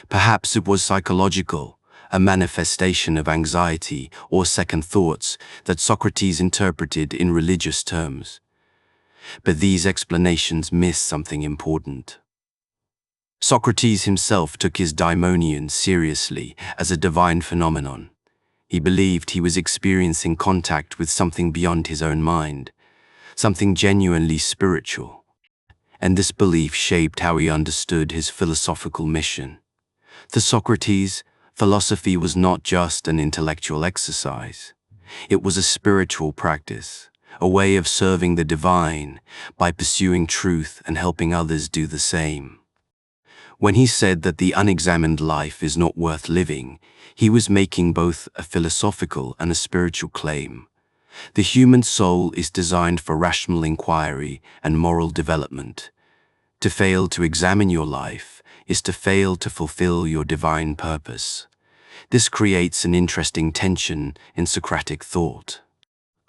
Perhaps it was psychological, a manifestation of anxiety or second thoughts that Socrates interpreted in religious terms. But these explanations miss something important. Socrates himself took his daimonion seriously as a divine phenomenon. He believed he was experiencing contact with something beyond his own mind, something genuinely spiritual. And this belief shaped how he understood his philosophical mission. To Socrates, philosophy was not just an intellectual exercise. It was a spiritual practice, a way of serving the divine by pursuing truth and helping others do the same. When he said that the unexamined life is not worth living, he was making both a philosophical and a spiritual claim. The human soul is designed for rational inquiry and moral development. To fail to examine your life is to fail to fulfill your divine purpose. This creates an interesting tension in Socratic thought.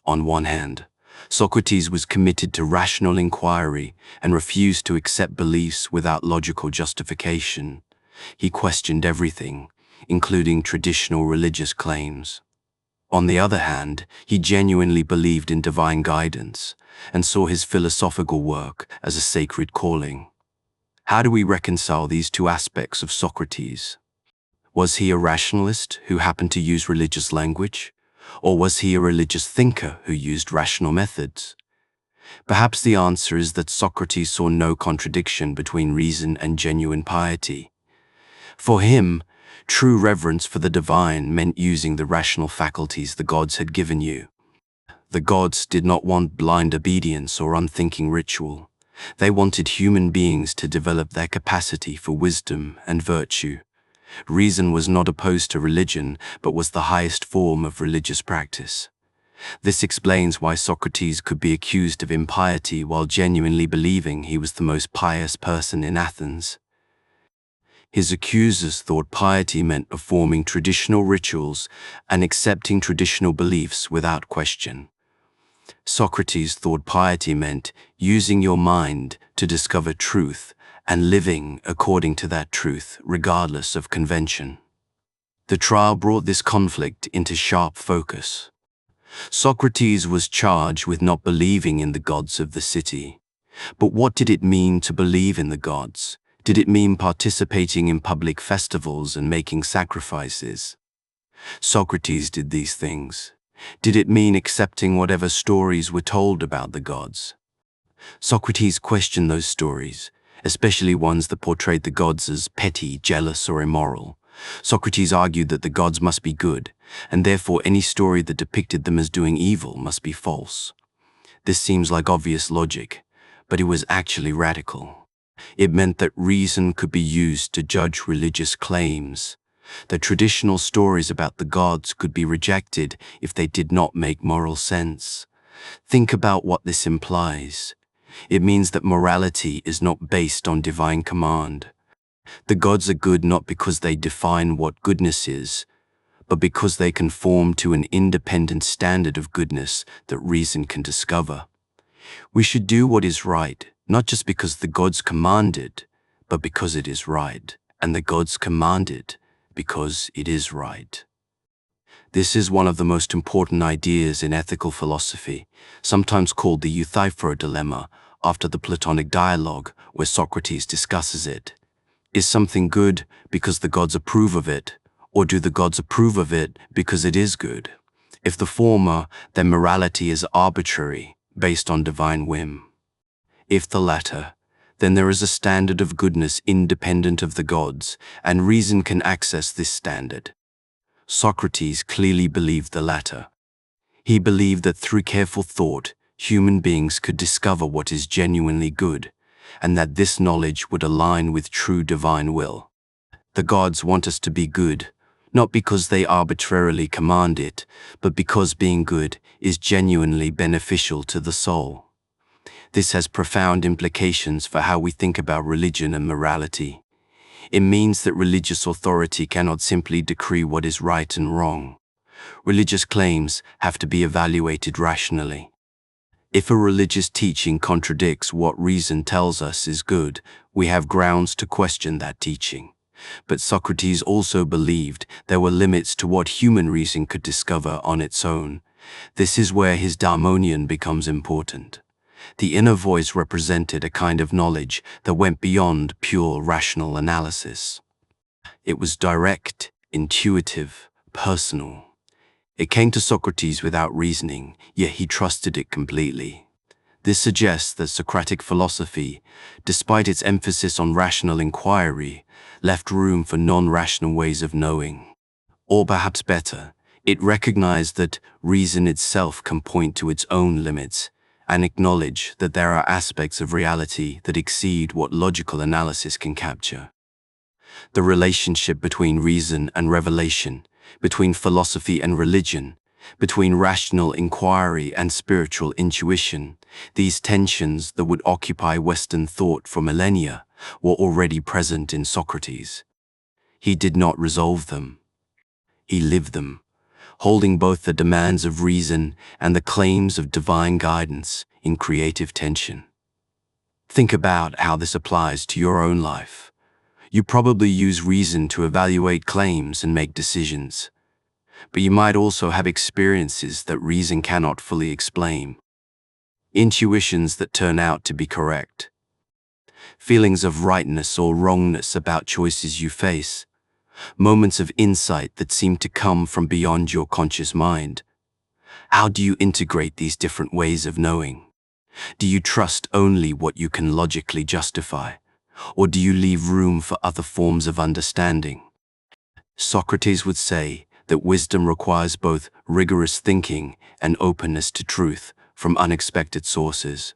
On one hand, Socrates was committed to rational inquiry and refused to accept beliefs without logical justification. He questioned everything, including traditional religious claims. On the other hand, he genuinely believed in divine guidance and saw his philosophical work as a sacred calling. How do we reconcile these two aspects of Socrates? Was he a rationalist who happened to use religious language? Or was he a religious thinker who used rational methods? Perhaps the answer is that Socrates saw no contradiction between reason and genuine piety. For him, true reverence for the divine meant using the rational faculties the gods had given you. The gods did not want blind obedience or unthinking ritual. They wanted human beings to develop their capacity for wisdom and virtue. Reason was not opposed to religion, but was the highest form of religious practice. This explains why Socrates could be accused of impiety while genuinely believing he was the most pious person in Athens. His accusers thought piety meant performing traditional rituals and accepting traditional beliefs without question. Socrates thought piety meant using your mind to discover truth and living according to that truth regardless of convention. The trial brought this conflict into sharp focus. Socrates was charged with not believing in the gods of the city. But what did it mean to believe in the gods? Did it mean participating in public festivals and making sacrifices? Socrates did these things. Did it mean accepting whatever stories were told about the gods? Socrates questioned those stories, especially ones that portrayed the gods as petty, jealous, or immoral. Socrates argued that the gods must be good, and therefore any story that depicted them as doing evil must be false. This seems like obvious logic, but it was actually radical. It meant that reason could be used to judge religious claims, that traditional stories about the gods could be rejected if they did not make moral sense. Think about what this implies. It means that morality is not based on divine command. The gods are good not because they define what goodness is, but because they conform to an independent standard of goodness that reason can discover. We should do what is right, not just because the gods command it, but because it is right, and the gods command it because it is right. This is one of the most important ideas in ethical philosophy, sometimes called the Euthyphro dilemma, after the Platonic dialogue where Socrates discusses it. Is something good because the gods approve of it, or do the gods approve of it because it is good? If the former, then morality is arbitrary, based on divine whim. If the latter, then there is a standard of goodness independent of the gods, and reason can access this standard. Socrates clearly believed the latter. He believed that through careful thought, human beings could discover what is genuinely good, and that this knowledge would align with true divine will. The gods want us to be good, not because they arbitrarily command it, but because being good is genuinely beneficial to the soul. This has profound implications for how we think about religion and morality. It means that religious authority cannot simply decree what is right and wrong. Religious claims have to be evaluated rationally. If a religious teaching contradicts what reason tells us is good, we have grounds to question that teaching. But Socrates also believed there were limits to what human reason could discover on its own. This is where his daimonion becomes important. The inner voice represented a kind of knowledge that went beyond pure rational analysis. It was direct, intuitive, personal. It came to Socrates without reasoning, yet he trusted it completely. This suggests that Socratic philosophy, despite its emphasis on rational inquiry, left room for non-rational ways of knowing. Or perhaps better, it recognized that reason itself can point to its own limits, and acknowledge that there are aspects of reality that exceed what logical analysis can capture. The relationship between reason and revelation, between philosophy and religion, between rational inquiry and spiritual intuition, these tensions that would occupy Western thought for millennia were already present in Socrates. He did not resolve them. He lived them, holding both the demands of reason and the claims of divine guidance in creative tension. Think about how this applies to your own life. You probably use reason to evaluate claims and make decisions, but you might also have experiences that reason cannot fully explain. Intuitions that turn out to be correct. Feelings of rightness or wrongness about choices you face. Moments of insight that seem to come from beyond your conscious mind. How do you integrate these different ways of knowing? Do you trust only what you can logically justify, or do you leave room for other forms of understanding? Socrates would say that wisdom requires both rigorous thinking and openness to truth from unexpected sources.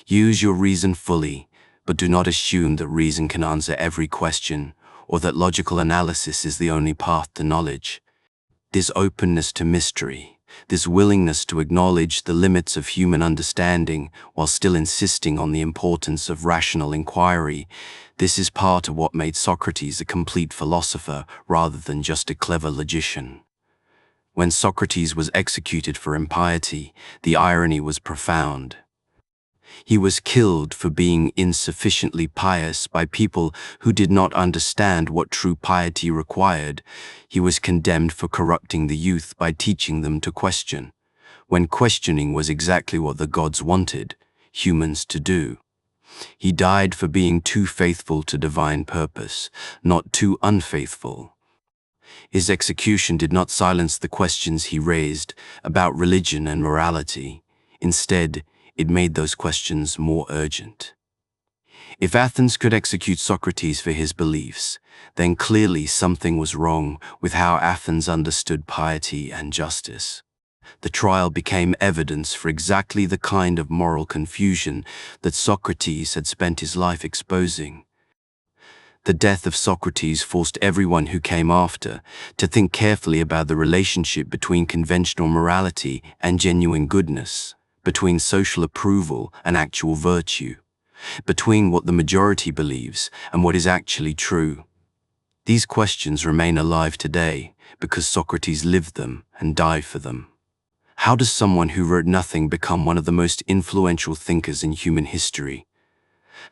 Use your reason fully, but do not assume that reason can answer every question, or that logical analysis is the only path to knowledge. This openness to mystery, this willingness to acknowledge the limits of human understanding while still insisting on the importance of rational inquiry, this is part of what made Socrates a complete philosopher rather than just a clever logician. When Socrates was executed for impiety, the irony was profound. He was killed for being insufficiently pious by people who did not understand what true piety required. He was condemned for corrupting the youth by teaching them to question, when questioning was exactly what the gods wanted humans to do. He died for being too faithful to divine purpose, not too unfaithful. His execution did not silence the questions he raised about religion and morality. Instead, it made those questions more urgent. If Athens could execute Socrates for his beliefs, then clearly something was wrong with how Athens understood piety and justice. The trial became evidence for exactly the kind of moral confusion that Socrates had spent his life exposing. The death of Socrates forced everyone who came after to think carefully about the relationship between conventional morality and genuine goodness, between social approval and actual virtue, between what the majority believes and what is actually true. These questions remain alive today because Socrates lived them and died for them. How does someone who wrote nothing become one of the most influential thinkers in human history?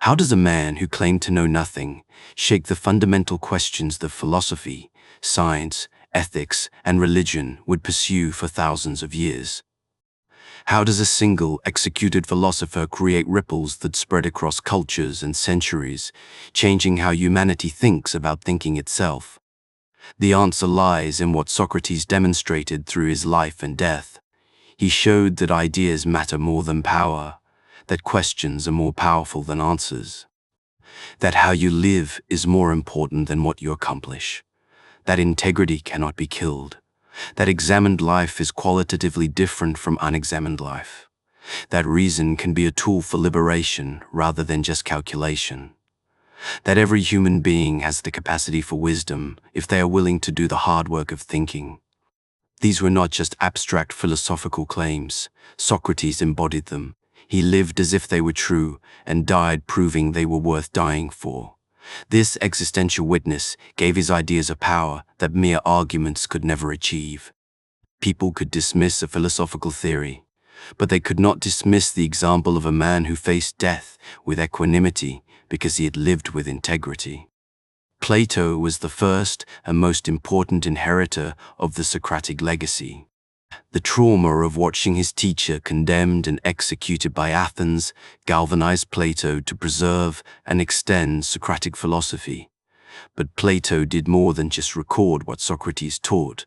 How does a man who claimed to know nothing shake the fundamental questions that philosophy, science, ethics, and religion would pursue for thousands of years? How does a single, executed philosopher create ripples that spread across cultures and centuries, changing how humanity thinks about thinking itself? The answer lies in what Socrates demonstrated through his life and death. He showed that ideas matter more than power, that questions are more powerful than answers, that how you live is more important than what you accomplish, that integrity cannot be killed, that examined life is qualitatively different from unexamined life, that reason can be a tool for liberation rather than just calculation, that every human being has the capacity for wisdom if they are willing to do the hard work of thinking. These were not just abstract philosophical claims. Socrates embodied them. He lived as if they were true and died proving they were worth dying for. This existential witness gave his ideas a power that mere arguments could never achieve. People could dismiss a philosophical theory, but they could not dismiss the example of a man who faced death with equanimity because he had lived with integrity. Plato was the first and most important inheritor of the Socratic legacy. The trauma of watching his teacher condemned and executed by Athens galvanized Plato to preserve and extend Socratic philosophy. But Plato did more than just record what Socrates taught.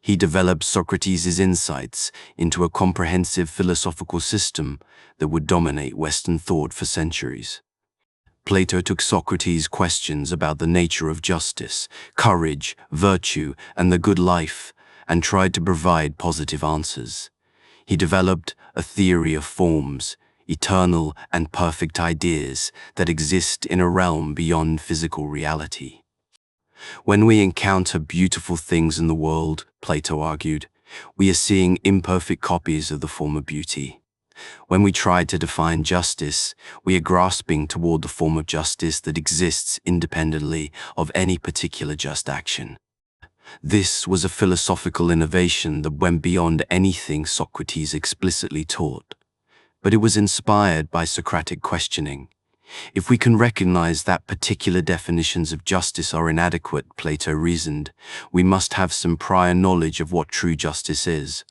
He developed Socrates' insights into a comprehensive philosophical system that would dominate Western thought for centuries. Plato took Socrates' questions about the nature of justice, courage, virtue, and the good life, and tried to provide positive answers. He developed a theory of forms, eternal and perfect ideas that exist in a realm beyond physical reality. When we encounter beautiful things in the world, Plato argued, we are seeing imperfect copies of the former beauty. When we try to define justice, we are grasping toward the form of justice that exists independently of any particular just action. This was a philosophical innovation that went beyond anything Socrates explicitly taught, but it was inspired by Socratic questioning. If we can recognize that particular definitions of justice are inadequate, Plato reasoned, we must have some prior knowledge of what true justice is.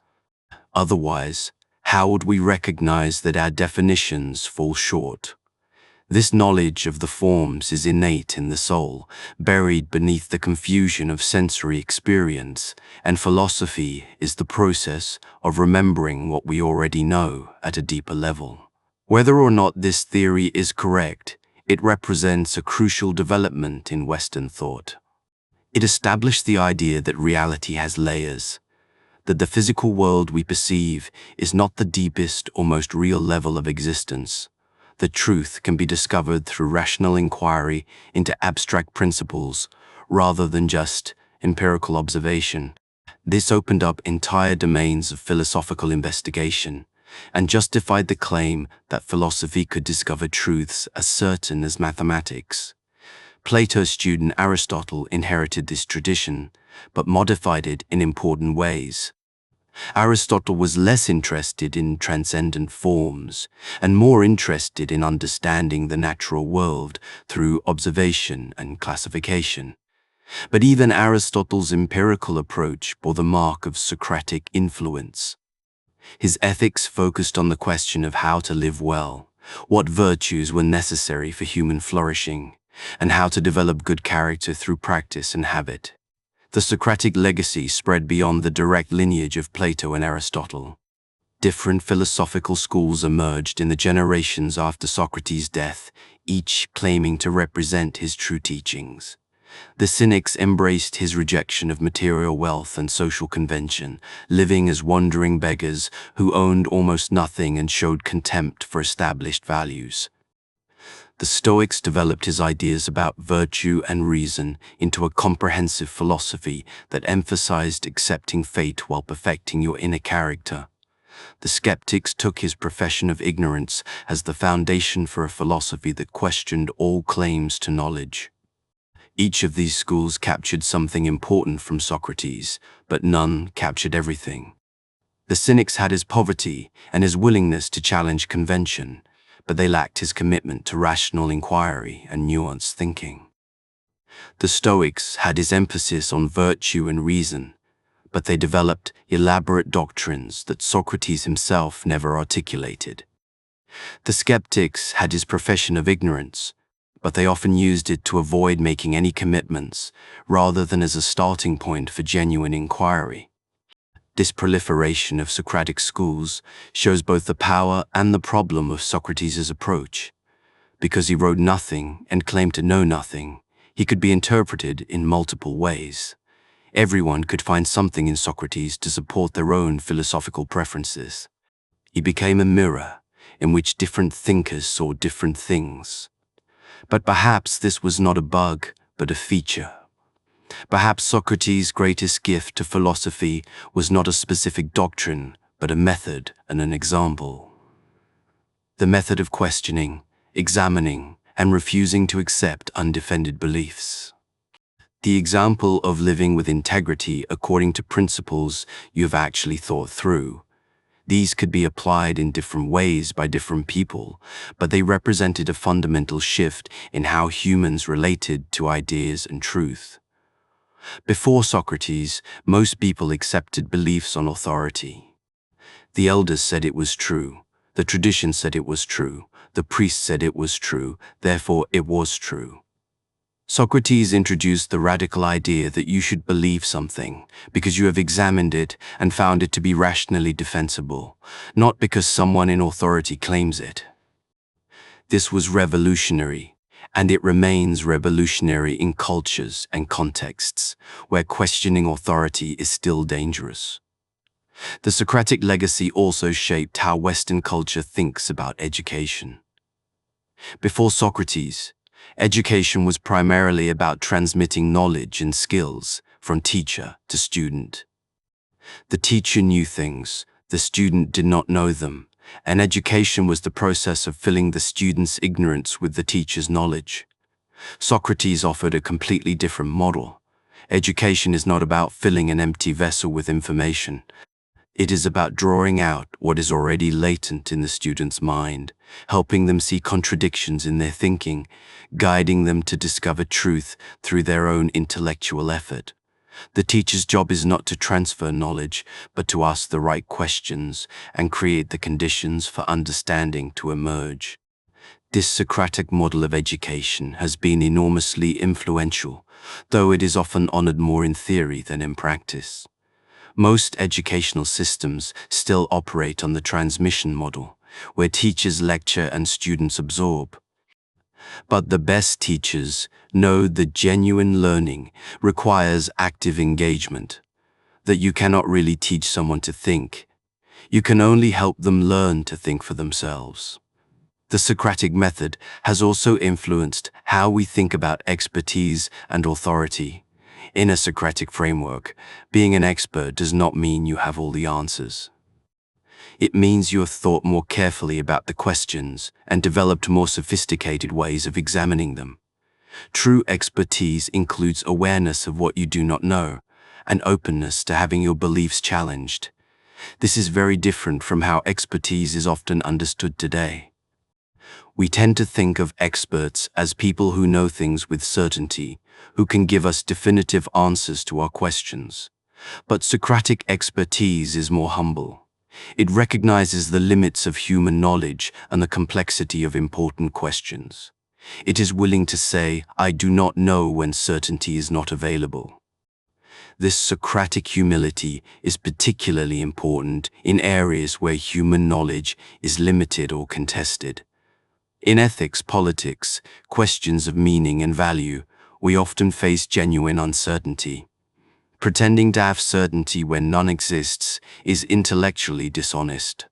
Otherwise, how would we recognize that our definitions fall short? This knowledge of the forms is innate in the soul, buried beneath the confusion of sensory experience, and philosophy is the process of remembering what we already know at a deeper level. Whether or not this theory is correct, it represents a crucial development in Western thought. It established the idea that reality has layers, that the physical world we perceive is not the deepest or most real level of existence. The truth can be discovered through rational inquiry into abstract principles rather than just empirical observation. This opened up entire domains of philosophical investigation and justified the claim that philosophy could discover truths as certain as mathematics. Plato's student Aristotle inherited this tradition, but modified it in important ways. Aristotle was less interested in transcendent forms and more interested in understanding the natural world through observation and classification. But even Aristotle's empirical approach bore the mark of Socratic influence. His ethics focused on the question of how to live well, what virtues were necessary for human flourishing, and how to develop good character through practice and habit. The Socratic legacy spread beyond the direct lineage of Plato and Aristotle. Different philosophical schools emerged in the generations after Socrates' death, each claiming to represent his true teachings. The Cynics embraced his rejection of material wealth and social convention, living as wandering beggars who owned almost nothing and showed contempt for established values. The Stoics developed his ideas about virtue and reason into a comprehensive philosophy that emphasized accepting fate while perfecting your inner character. The skeptics took his profession of ignorance as the foundation for a philosophy that questioned all claims to knowledge. Each of these schools captured something important from Socrates, but none captured everything. The Cynics had his poverty and his willingness to challenge convention, but they lacked his commitment to rational inquiry and nuanced thinking. The Stoics had his emphasis on virtue and reason, but they developed elaborate doctrines that Socrates himself never articulated. The skeptics had his profession of ignorance, but they often used it to avoid making any commitments, rather than as a starting point for genuine inquiry. This proliferation of Socratic schools shows both the power and the problem of Socrates' approach. Because he wrote nothing and claimed to know nothing, he could be interpreted in multiple ways. Everyone could find something in Socrates to support their own philosophical preferences. He became a mirror in which different thinkers saw different things. But perhaps this was not a bug, but a feature. Perhaps Socrates' greatest gift to philosophy was not a specific doctrine, but a method and an example. The method of questioning, examining, and refusing to accept undefended beliefs. The example of living with integrity according to principles you have actually thought through. These could be applied in different ways by different people, but they represented a fundamental shift in how humans related to ideas and truth. Before Socrates, most people accepted beliefs on authority. The elders said it was true, the tradition said it was true, the priest said it was true, therefore it was true. Socrates introduced the radical idea that you should believe something because you have examined it and found it to be rationally defensible, not because someone in authority claims it. This was revolutionary, and it remains revolutionary in cultures and contexts where questioning authority is still dangerous. The Socratic legacy also shaped how Western culture thinks about education. Before Socrates, education was primarily about transmitting knowledge and skills from teacher to student. The teacher knew things, the student did not know them, and education was the process of filling the student's ignorance with the teacher's knowledge. Socrates offered a completely different model. Education is not about filling an empty vessel with information. It is about drawing out what is already latent in the student's mind, helping them see contradictions in their thinking, guiding them to discover truth through their own intellectual effort. The teacher's job is not to transfer knowledge, but to ask the right questions and create the conditions for understanding to emerge. This Socratic model of education has been enormously influential, though it is often honored more in theory than in practice. Most educational systems still operate on the transmission model, where teachers lecture and students absorb. But the best teachers know that genuine learning requires active engagement, that you cannot really teach someone to think. You can only help them learn to think for themselves. The Socratic method has also influenced how we think about expertise and authority. In a Socratic framework, being an expert does not mean you have all the answers. It means you have thought more carefully about the questions and developed more sophisticated ways of examining them. True expertise includes awareness of what you do not know and openness to having your beliefs challenged. This is very different from how expertise is often understood today. We tend to think of experts as people who know things with certainty, who can give us definitive answers to our questions. But Socratic expertise is more humble. It recognizes the limits of human knowledge and the complexity of important questions. It is willing to say, "I do not know," when certainty is not available. This Socratic humility is particularly important in areas where human knowledge is limited or contested. In ethics, politics, questions of meaning and value, we often face genuine uncertainty. Pretending to have certainty when none exists is intellectually dishonest.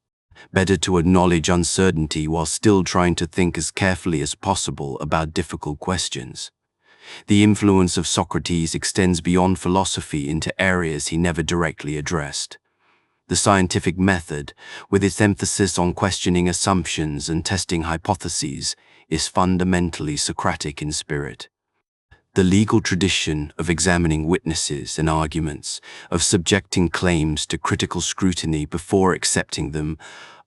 Better to acknowledge uncertainty while still trying to think as carefully as possible about difficult questions. The influence of Socrates extends beyond philosophy into areas he never directly addressed. The scientific method, with its emphasis on questioning assumptions and testing hypotheses, is fundamentally Socratic in spirit. The legal tradition of examining witnesses and arguments, of subjecting claims to critical scrutiny before accepting them,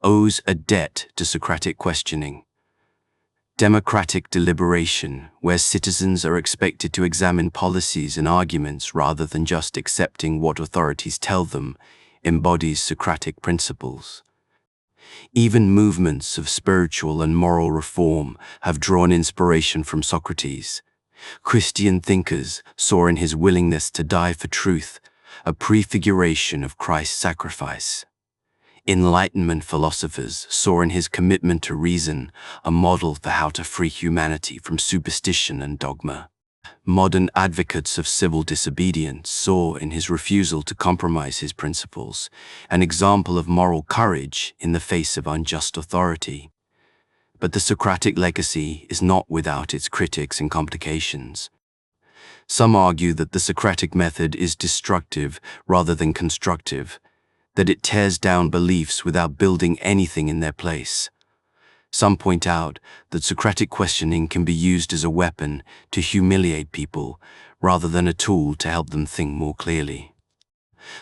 owes a debt to Socratic questioning. democratic deliberation, where citizens are expected to examine policies and arguments rather than just accepting what authorities tell them, embodies Socratic principles. Even movements of spiritual and moral reform have drawn inspiration from Socrates. Christian thinkers saw in his willingness to die for truth a prefiguration of Christ's sacrifice. Enlightenment philosophers saw in his commitment to reason a model for how to free humanity from superstition and dogma. Modern advocates of civil disobedience saw in his refusal to compromise his principles an example of moral courage in the face of unjust authority. But the Socratic legacy is not without its critics and complications. Some argue that the Socratic method is destructive rather than constructive, that it tears down beliefs without building anything in their place. Some point out that Socratic questioning can be used as a weapon to humiliate people rather than a tool to help them think more clearly.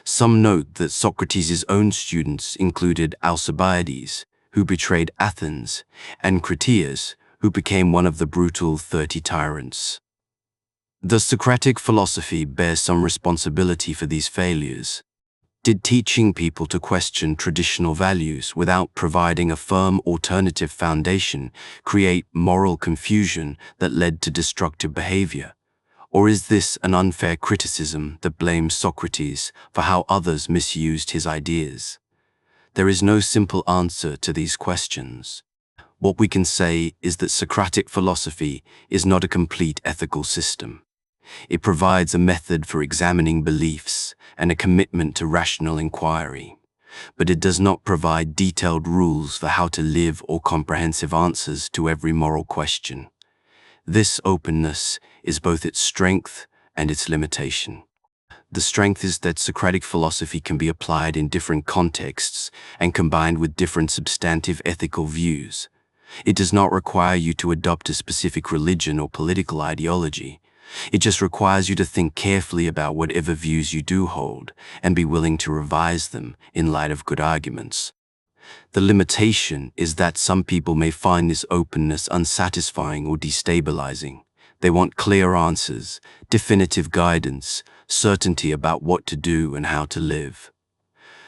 Some note that Socrates' own students included Alcibiades, who betrayed Athens, and Critias, who became one of the brutal 30 tyrants. The Socratic philosophy bears some responsibility for these failures. Did teaching people to question traditional values without providing a firm alternative foundation create moral confusion that led to destructive behavior? Or is this an unfair criticism that blames Socrates for how others misused his ideas? There is no simple answer to these questions. What we can say is that Socratic philosophy is not a complete ethical system. It provides a method for examining beliefs and a commitment to rational inquiry, but it does not provide detailed rules for how to live or comprehensive answers to every moral question. This openness is both its strength and its limitation. The strength is that Socratic philosophy can be applied in different contexts and combined with different substantive ethical views. It does not require you to adopt a specific religion or political ideology. It just requires you to think carefully about whatever views you do hold and be willing to revise them in light of good arguments. The limitation is that some people may find this openness unsatisfying or destabilizing. They want clear answers, definitive guidance, certainty about what to do and how to live.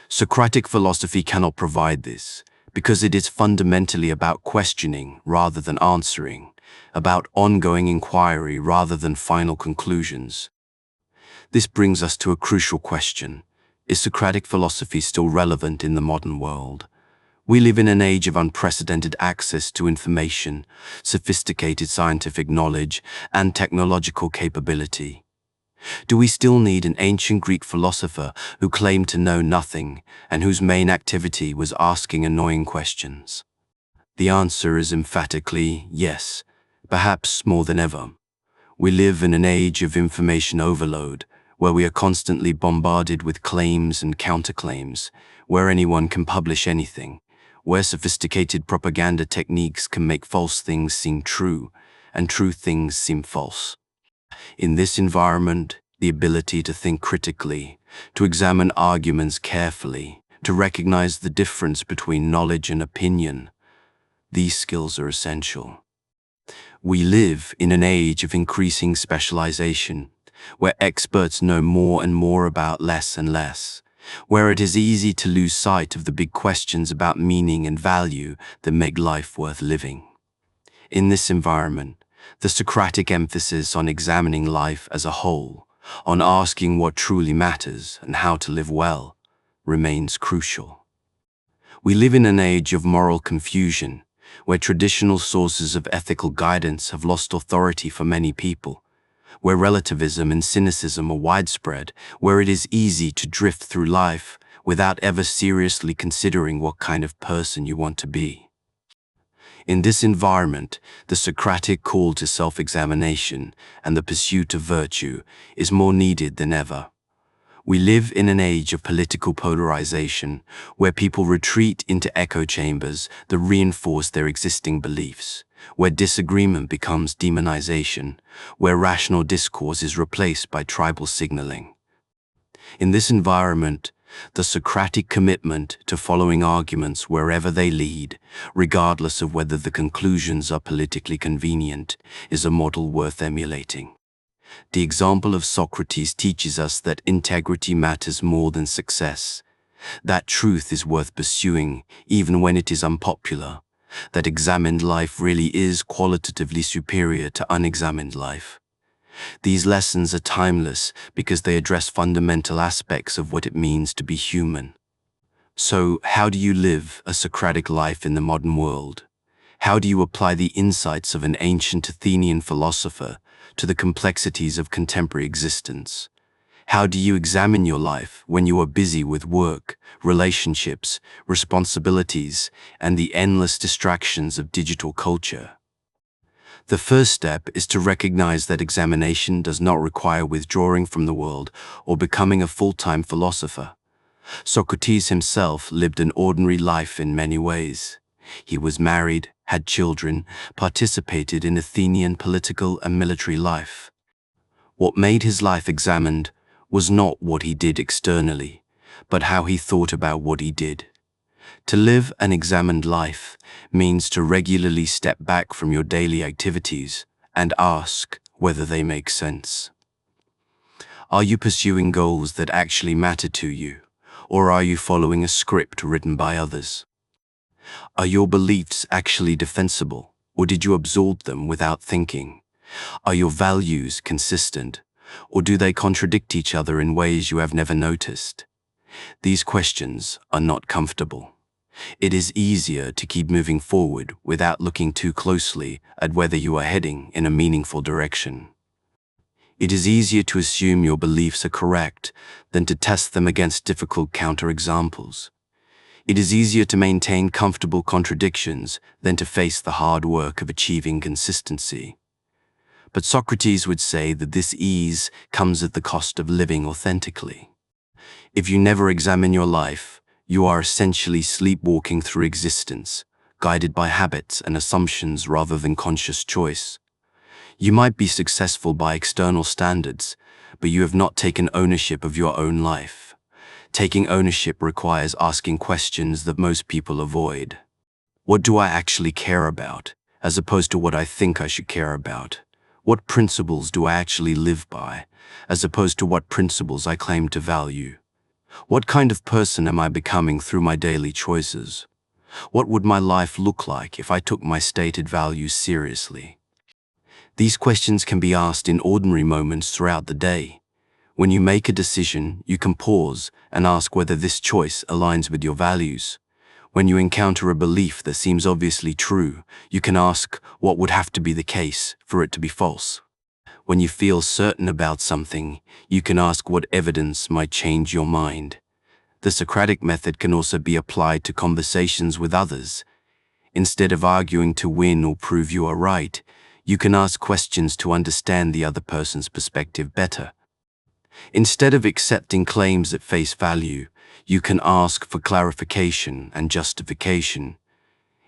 Socratic philosophy cannot provide this because it is fundamentally about questioning rather than answering, about ongoing inquiry rather than final conclusions. This brings us to a crucial question. Is Socratic philosophy still relevant in the modern world? We live in an age of unprecedented access to information, sophisticated scientific knowledge, and technological capability. Do we still need an ancient Greek philosopher who claimed to know nothing and whose main activity was asking annoying questions? The answer is emphatically yes, perhaps more than ever. We live in an age of information overload, where we are constantly bombarded with claims and counterclaims, where anyone can publish anything, where sophisticated propaganda techniques can make false things seem true and true things seem false. In this environment, the ability to think critically, to examine arguments carefully, to recognize the difference between knowledge and opinion, these skills are essential. We live in an age of increasing specialization, where experts know more and more about less and less, where it is easy to lose sight of the big questions about meaning and value that make life worth living. In this environment, the Socratic emphasis on examining life as a whole, on asking what truly matters and how to live well, remains crucial. We live in an age of moral confusion, where traditional sources of ethical guidance have lost authority for many people, where relativism and cynicism are widespread, where it is easy to drift through life without ever seriously considering what kind of person you want to be. In this environment, the Socratic call to self-examination and the pursuit of virtue is more needed than ever. We live in an age of political polarization, where people retreat into echo chambers that reinforce their existing beliefs, where disagreement becomes demonization, where rational discourse is replaced by tribal signaling. In this environment, The Socratic commitment to following arguments wherever they lead, regardless of whether the conclusions are politically convenient, is a model worth emulating. The example of Socrates teaches us that integrity matters more than success, that truth is worth pursuing even when it is unpopular, that examined life really is qualitatively superior to unexamined life. These lessons are timeless because they address fundamental aspects of what it means to be human. So, how do you live a Socratic life in the modern world? How do you apply the insights of an ancient Athenian philosopher to the complexities of contemporary existence? How do you examine your life when you are busy with work, relationships, responsibilities, and the endless distractions of digital culture? The first step is to recognize that examination does not require withdrawing from the world or becoming a full-time philosopher. Socrates himself lived an ordinary life in many ways. He was married, had children, participated in Athenian political and military life. What made his life examined was not what he did externally, but how he thought about what he did. To live an examined life means to regularly step back from your daily activities and ask whether they make sense. Are you pursuing goals that actually matter to you, or are you following a script written by others? Are your beliefs actually defensible, or did you absorb them without thinking? Are your values consistent, or do they contradict each other in ways you have never noticed? These questions are not comfortable. It is easier to keep moving forward without looking too closely at whether you are heading in a meaningful direction. It is easier to assume your beliefs are correct than to test them against difficult counterexamples. It is easier to maintain comfortable contradictions than to face the hard work of achieving consistency. But Socrates would say that this ease comes at the cost of living authentically. If you never examine your life, you are essentially sleepwalking through existence, guided by habits and assumptions rather than conscious choice. You might be successful by external standards, but you have not taken ownership of your own life. Taking ownership requires asking questions that most people avoid. What do I actually care about, as opposed to what I think I should care about? What principles do I actually live by, as opposed to what principles I claim to value? What kind of person am I becoming through my daily choices? What would my life look like if I took my stated values seriously? These questions can be asked in ordinary moments throughout the day. When you make a decision, you can pause and ask whether this choice aligns with your values. When you encounter a belief that seems obviously true, you can ask what would have to be the case for it to be false. When you feel certain about something, you can ask what evidence might change your mind. The Socratic method can also be applied to conversations with others. Instead of arguing to win or prove you are right, you can ask questions to understand the other person's perspective better. Instead of accepting claims at face value, you can ask for clarification and justification.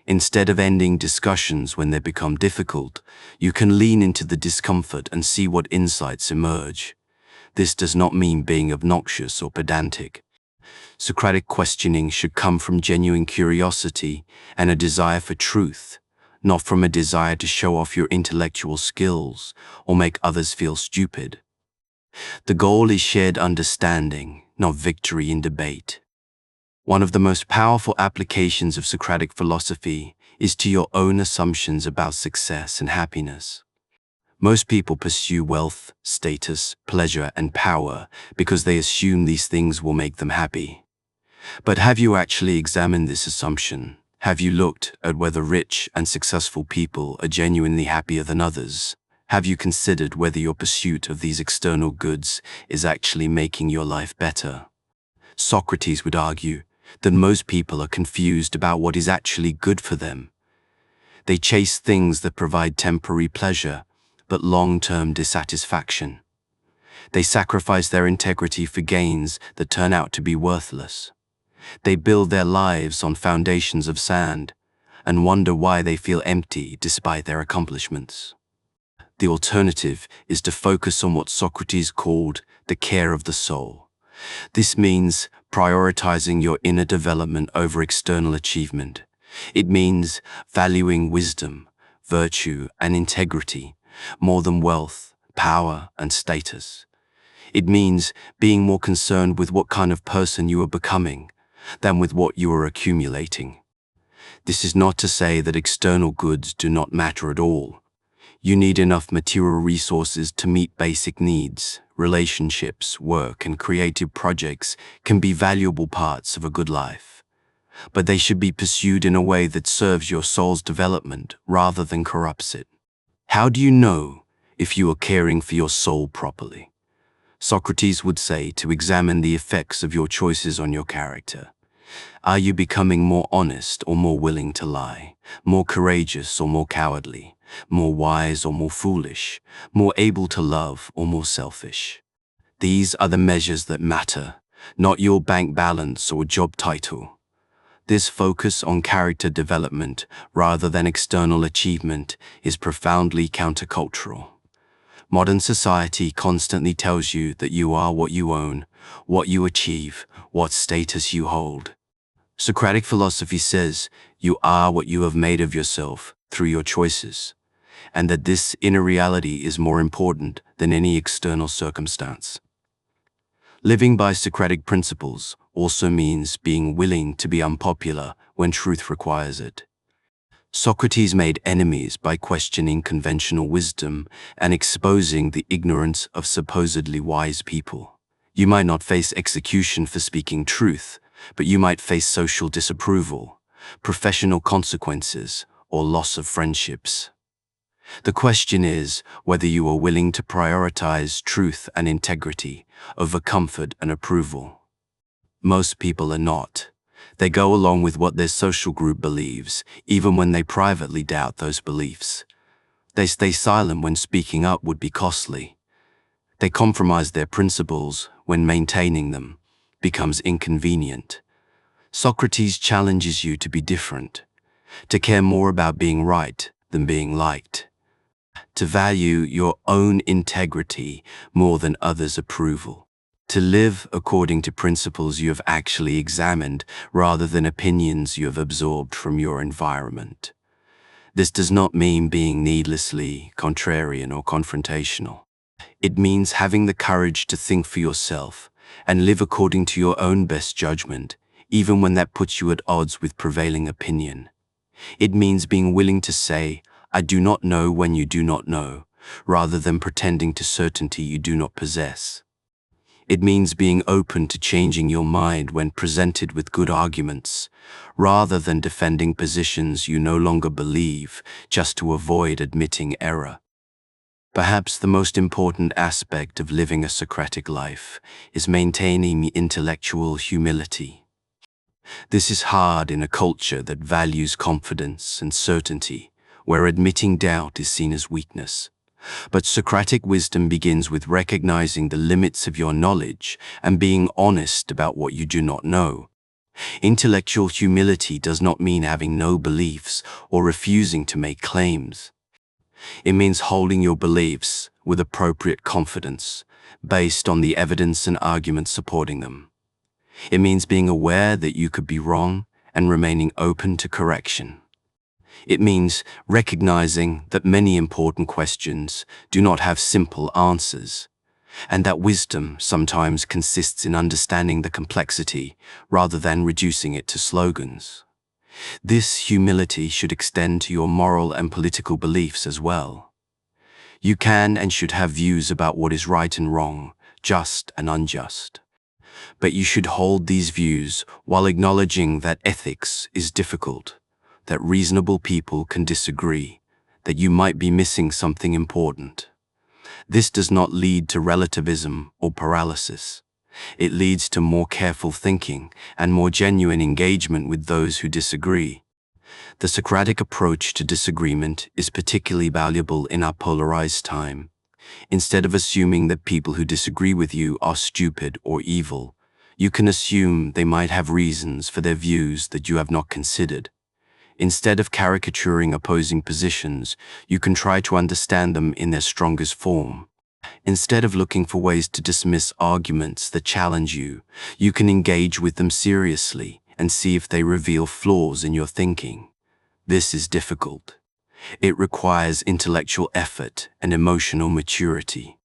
Instead of ending discussions when they become difficult, you can lean into the discomfort and see what insights emerge. This does not mean being obnoxious or pedantic. Socratic questioning should come from genuine curiosity and a desire for truth, not from a desire to show off your intellectual skills or make others feel stupid. The goal is shared understanding, not victory in debate. One of the most powerful applications of Socratic philosophy is to your own assumptions about success and happiness. Most people pursue wealth, status, pleasure, and power because they assume these things will make them happy. But have you actually examined this assumption? Have you looked at whether rich and successful people are genuinely happier than others? Have you considered whether your pursuit of these external goods is actually making your life better? Socrates would argue that most people are confused about what is actually good for them. They chase things that provide temporary pleasure, but long-term dissatisfaction. They sacrifice their integrity for gains that turn out to be worthless. They build their lives on foundations of sand and wonder why they feel empty despite their accomplishments. The alternative is to focus on what Socrates called the care of the soul, This means prioritizing your inner development over external achievement. It means valuing wisdom, virtue, and integrity more than wealth, power, and status. It means being more concerned with what kind of person you are becoming than with what you are accumulating. This is not to say that external goods do not matter at all. You need enough material resources to meet basic needs. Relationships, work, and creative projects can be valuable parts of a good life, but they should be pursued in a way that serves your soul's development rather than corrupts it. How do you know if you are caring for your soul properly? Socrates would say to examine the effects of your choices on your character. Are you becoming more honest or more willing to lie, more courageous or more cowardly, more wise or more foolish, more able to love or more selfish? These are the measures that matter, not your bank balance or job title. This focus on character development rather than external achievement is profoundly countercultural. Modern society constantly tells you that you are what you own, what you achieve, what status you hold. Socratic philosophy says you are what you have made of yourself through your choices, and that this inner reality is more important than any external circumstance. Living by Socratic principles also means being willing to be unpopular when truth requires it. Socrates made enemies by questioning conventional wisdom and exposing the ignorance of supposedly wise people. You might not face execution for speaking truth, but you might face social disapproval, professional consequences, or loss of friendships. The question is whether you are willing to prioritize truth and integrity over comfort and approval. Most people are not. They go along with what their social group believes, even when they privately doubt those beliefs. They stay silent when speaking up would be costly. They compromise their principles when maintaining them becomes inconvenient. Socrates challenges you to be different, to care more about being right than being liked, to value your own integrity more than others' approval, to live according to principles you have actually examined rather than opinions you have absorbed from your environment. This does not mean being needlessly contrarian or confrontational. It means having the courage to think for yourself and live according to your own best judgment, even when that puts you at odds with prevailing opinion. It means being willing to say, "I do not know" when you do not know, rather than pretending to certainty you do not possess. It means being open to changing your mind when presented with good arguments, rather than defending positions you no longer believe just to avoid admitting error. Perhaps the most important aspect of living a Socratic life is maintaining intellectual humility. This is hard in a culture that values confidence and certainty, where admitting doubt is seen as weakness. But Socratic wisdom begins with recognizing the limits of your knowledge and being honest about what you do not know. Intellectual humility does not mean having no beliefs or refusing to make claims. It means holding your beliefs with appropriate confidence, based on the evidence and arguments supporting them. It means being aware that you could be wrong and remaining open to correction. It means recognizing that many important questions do not have simple answers, and that wisdom sometimes consists in understanding the complexity rather than reducing it to slogans. This humility should extend to your moral and political beliefs as well. You can and should have views about what is right and wrong, just and unjust. But you should hold these views while acknowledging that ethics is difficult, that reasonable people can disagree, that you might be missing something important. This does not lead to relativism or paralysis. It leads to more careful thinking and more genuine engagement with those who disagree. The Socratic approach to disagreement is particularly valuable in our polarized time. Instead of assuming that people who disagree with you are stupid or evil, you can assume they might have reasons for their views that you have not considered. Instead of caricaturing opposing positions, you can try to understand them in their strongest form. Instead of looking for ways to dismiss arguments that challenge you, you can engage with them seriously and see if they reveal flaws in your thinking. This is difficult. It requires intellectual effort and emotional maturity.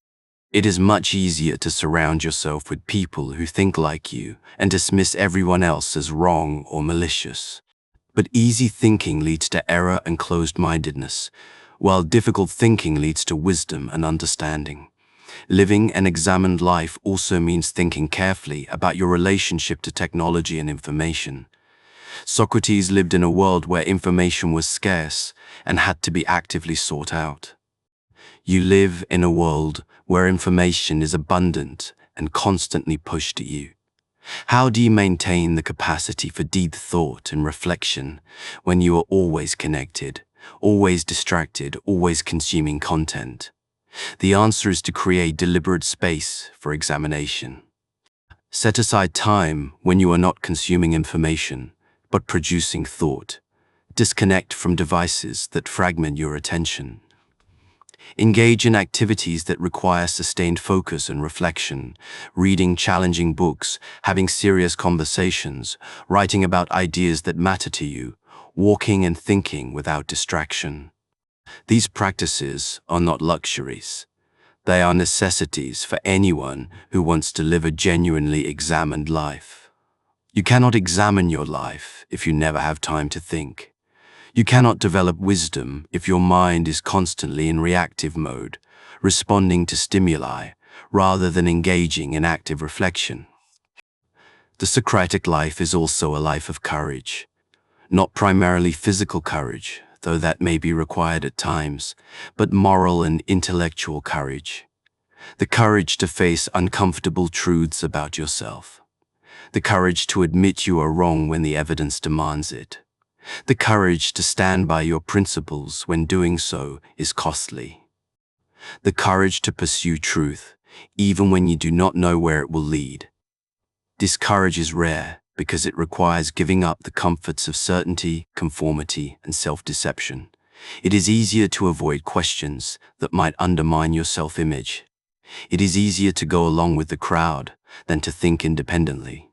It is much easier to surround yourself with people who think like you and dismiss everyone else as wrong or malicious. But easy thinking leads to error and closed-mindedness, while difficult thinking leads to wisdom and understanding. Living an examined life also means thinking carefully about your relationship to technology and information. Socrates lived in a world where information was scarce and had to be actively sought out. You live in a world where information is abundant and constantly pushed at you. How do you maintain the capacity for deep thought and reflection when you are always connected, always distracted, always consuming content? The answer is to create deliberate space for examination. Set aside time when you are not consuming information, but producing thought. Disconnect from devices that fragment your attention. Engage in activities that require sustained focus and reflection, reading challenging books, having serious conversations, writing about ideas that matter to you, walking and thinking without distraction. These practices are not luxuries. They are necessities for anyone who wants to live a genuinely examined life. You cannot examine your life if you never have time to think. You cannot develop wisdom if your mind is constantly in reactive mode, responding to stimuli, rather than engaging in active reflection. The Socratic life is also a life of courage. Not primarily physical courage, though that may be required at times, but moral and intellectual courage. The courage to face uncomfortable truths about yourself. The courage to admit you are wrong when the evidence demands it. The courage to stand by your principles when doing so is costly. The courage to pursue truth, even when you do not know where it will lead. This courage is rare because it requires giving up the comforts of certainty, conformity, and self-deception. It is easier to avoid questions that might undermine your self-image. It is easier to go along with the crowd than to think independently.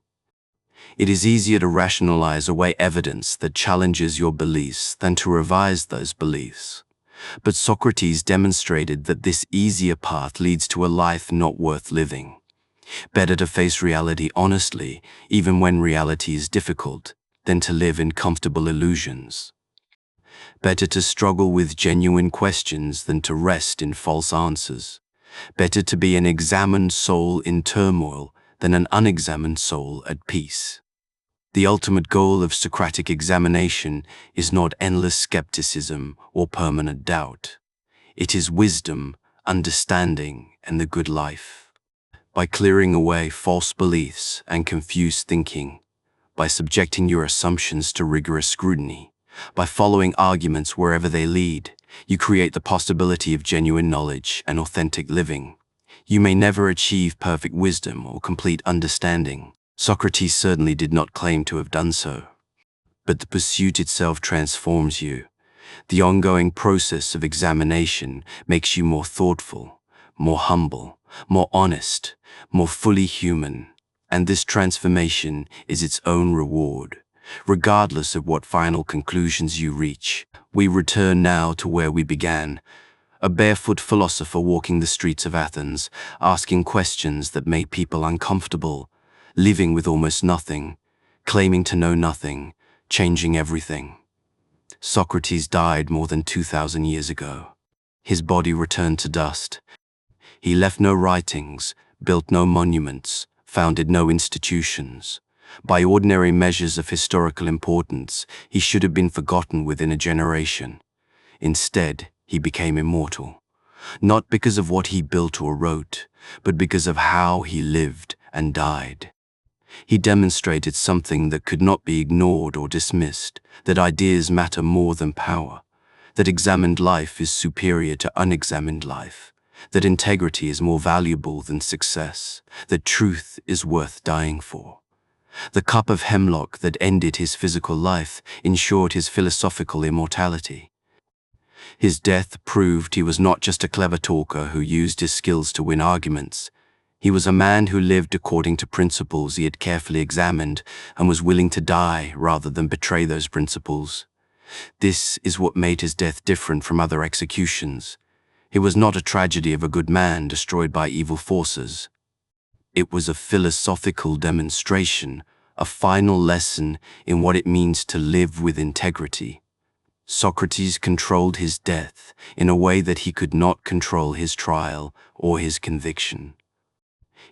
It is easier to rationalize away evidence that challenges your beliefs than to revise those beliefs. But Socrates demonstrated that this easier path leads to a life not worth living. Better to face reality honestly, even when reality is difficult, than to live in comfortable illusions. Better to struggle with genuine questions than to rest in false answers. Better to be an examined soul in turmoil than an unexamined soul at peace. The ultimate goal of Socratic examination is not endless skepticism or permanent doubt. It is wisdom, understanding, and the good life. By clearing away false beliefs and confused thinking, by subjecting your assumptions to rigorous scrutiny, by following arguments wherever they lead, you create the possibility of genuine knowledge and authentic living. You may never achieve perfect wisdom or complete understanding. Socrates certainly did not claim to have done so. But the pursuit itself transforms you. The ongoing process of examination makes you more thoughtful, more humble, more honest, more fully human. And this transformation is its own reward. Regardless of what final conclusions you reach, we return now to where we began. A barefoot philosopher walking the streets of Athens, asking questions that made people uncomfortable, living with almost nothing, claiming to know nothing, changing everything. Socrates died more than 2,000 years ago. His body returned to dust. He left no writings, built no monuments, founded no institutions. By ordinary measures of historical importance, he should have been forgotten within a generation. Instead, he became immortal, not because of what he built or wrote, but because of how he lived and died. He demonstrated something that could not be ignored or dismissed, that ideas matter more than power, that examined life is superior to unexamined life, that integrity is more valuable than success, that truth is worth dying for. The cup of hemlock that ended his physical life ensured his philosophical immortality. His death proved he was not just a clever talker who used his skills to win arguments. He was a man who lived according to principles he had carefully examined and was willing to die rather than betray those principles. This is what made his death different from other executions. It was not a tragedy of a good man destroyed by evil forces. It was a philosophical demonstration, a final lesson in what it means to live with integrity. Socrates controlled his death in a way that he could not control his trial or his conviction.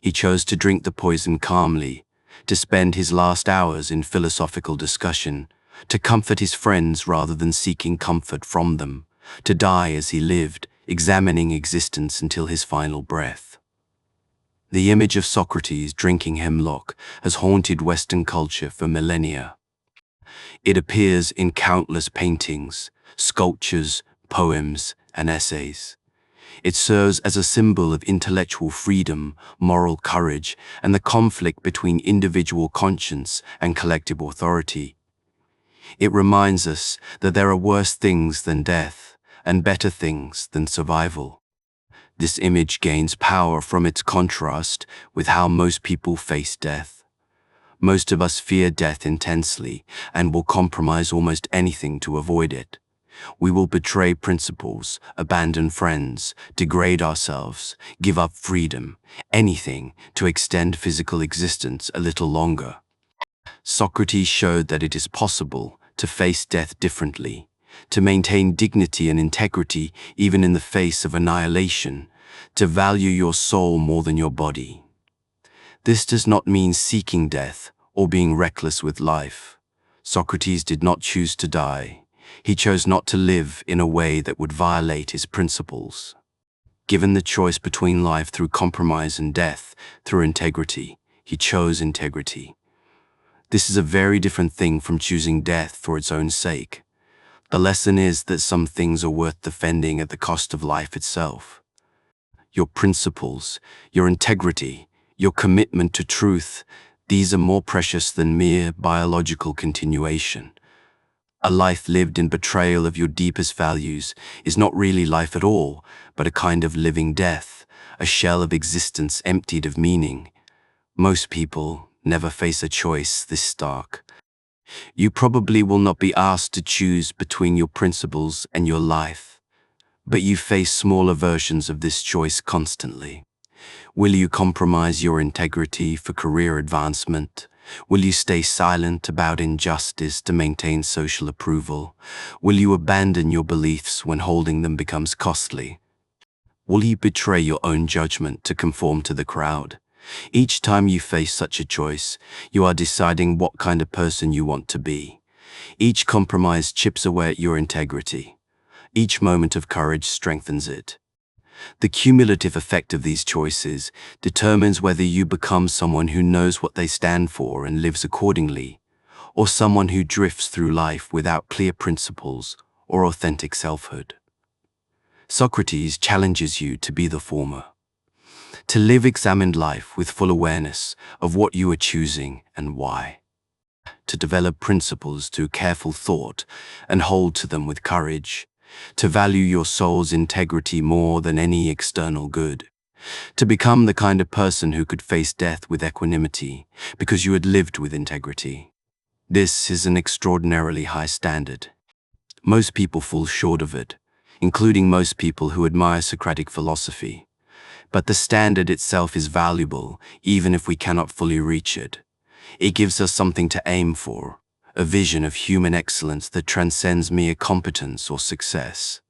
He chose to drink the poison calmly, to spend his last hours in philosophical discussion, to comfort his friends rather than seeking comfort from them, to die as he lived, examining existence until his final breath. The image of Socrates drinking hemlock has haunted Western culture for millennia. It appears in countless paintings, sculptures, poems, and essays. It serves as a symbol of intellectual freedom, moral courage, and the conflict between individual conscience and collective authority. It reminds us that there are worse things than death, and better things than survival. This image gains power from its contrast with how most people face death. Most of us fear death intensely and will compromise almost anything to avoid it. We will betray principles, abandon friends, degrade ourselves, give up freedom, anything to extend physical existence a little longer. Socrates showed that it is possible to face death differently, to maintain dignity and integrity even in the face of annihilation, to value your soul more than your body. This does not mean seeking death or being reckless with life. Socrates did not choose to die. He chose not to live in a way that would violate his principles. Given the choice between life through compromise and death through integrity, he chose integrity. This is a very different thing from choosing death for its own sake. The lesson is that some things are worth defending at the cost of life itself. Your principles, your integrity, your commitment to truth, these are more precious than mere biological continuation. A life lived in betrayal of your deepest values is not really life at all, but a kind of living death, a shell of existence emptied of meaning. Most people never face a choice this stark. You probably will not be asked to choose between your principles and your life, but you face smaller versions of this choice constantly. Will you compromise your integrity for career advancement? Will you stay silent about injustice to maintain social approval? Will you abandon your beliefs when holding them becomes costly? Will you betray your own judgment to conform to the crowd? Each time you face such a choice, you are deciding what kind of person you want to be. Each compromise chips away at your integrity. Each moment of courage strengthens it. The cumulative effect of these choices determines whether you become someone who knows what they stand for and lives accordingly, or someone who drifts through life without clear principles or authentic selfhood. Socrates challenges you to be the former, to live examined life with full awareness of what you are choosing and why, to develop principles through careful thought and hold to them with courage, to value your soul's integrity more than any external good, to become the kind of person who could face death with equanimity because you had lived with integrity. This is an extraordinarily high standard. Most people fall short of it, including most people who admire Socratic philosophy. But the standard itself is valuable, even if we cannot fully reach it. It gives us something to aim for, a vision of human excellence that transcends mere competence or success.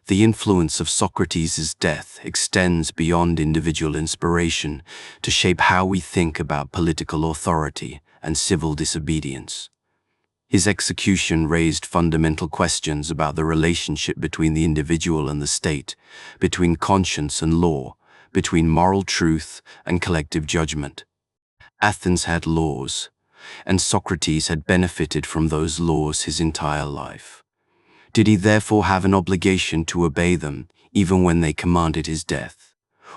The influence of Socrates' death extends beyond individual inspiration to shape how we think about political authority and civil disobedience. His execution raised fundamental questions about the relationship between the individual and the state, between conscience and law, between moral truth and collective judgment. Athens had laws, and Socrates had benefited from those laws his entire life. Did he therefore have an obligation to obey them, even when they commanded his death?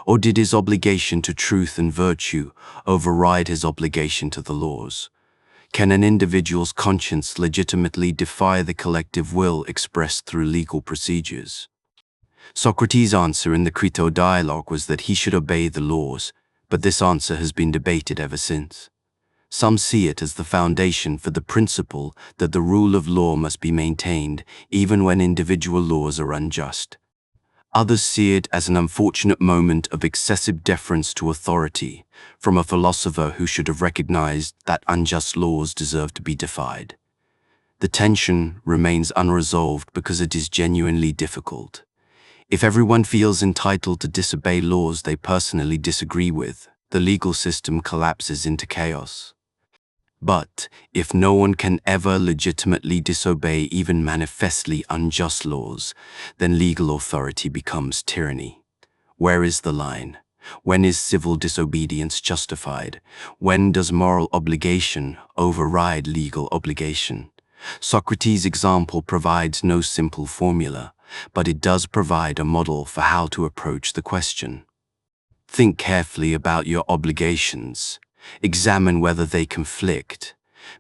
Or did his obligation to truth and virtue override his obligation to the laws? Can an individual's conscience legitimately defy the collective will expressed through legal procedures? Socrates' answer in the Crito dialogue was that he should obey the laws, but this answer has been debated ever since. Some see it as the foundation for the principle that the rule of law must be maintained even when individual laws are unjust. Others see it as an unfortunate moment of excessive deference to authority from a philosopher who should have recognized that unjust laws deserve to be defied. The tension remains unresolved because it is genuinely difficult. If everyone feels entitled to disobey laws they personally disagree with, the legal system collapses into chaos. But if no one can ever legitimately disobey even manifestly unjust laws, then legal authority becomes tyranny. Where is the line? When is civil disobedience justified? When does moral obligation override legal obligation? Socrates' example provides no simple formula, but it does provide a model for how to approach the question. Think carefully about your obligations. Examine whether they conflict.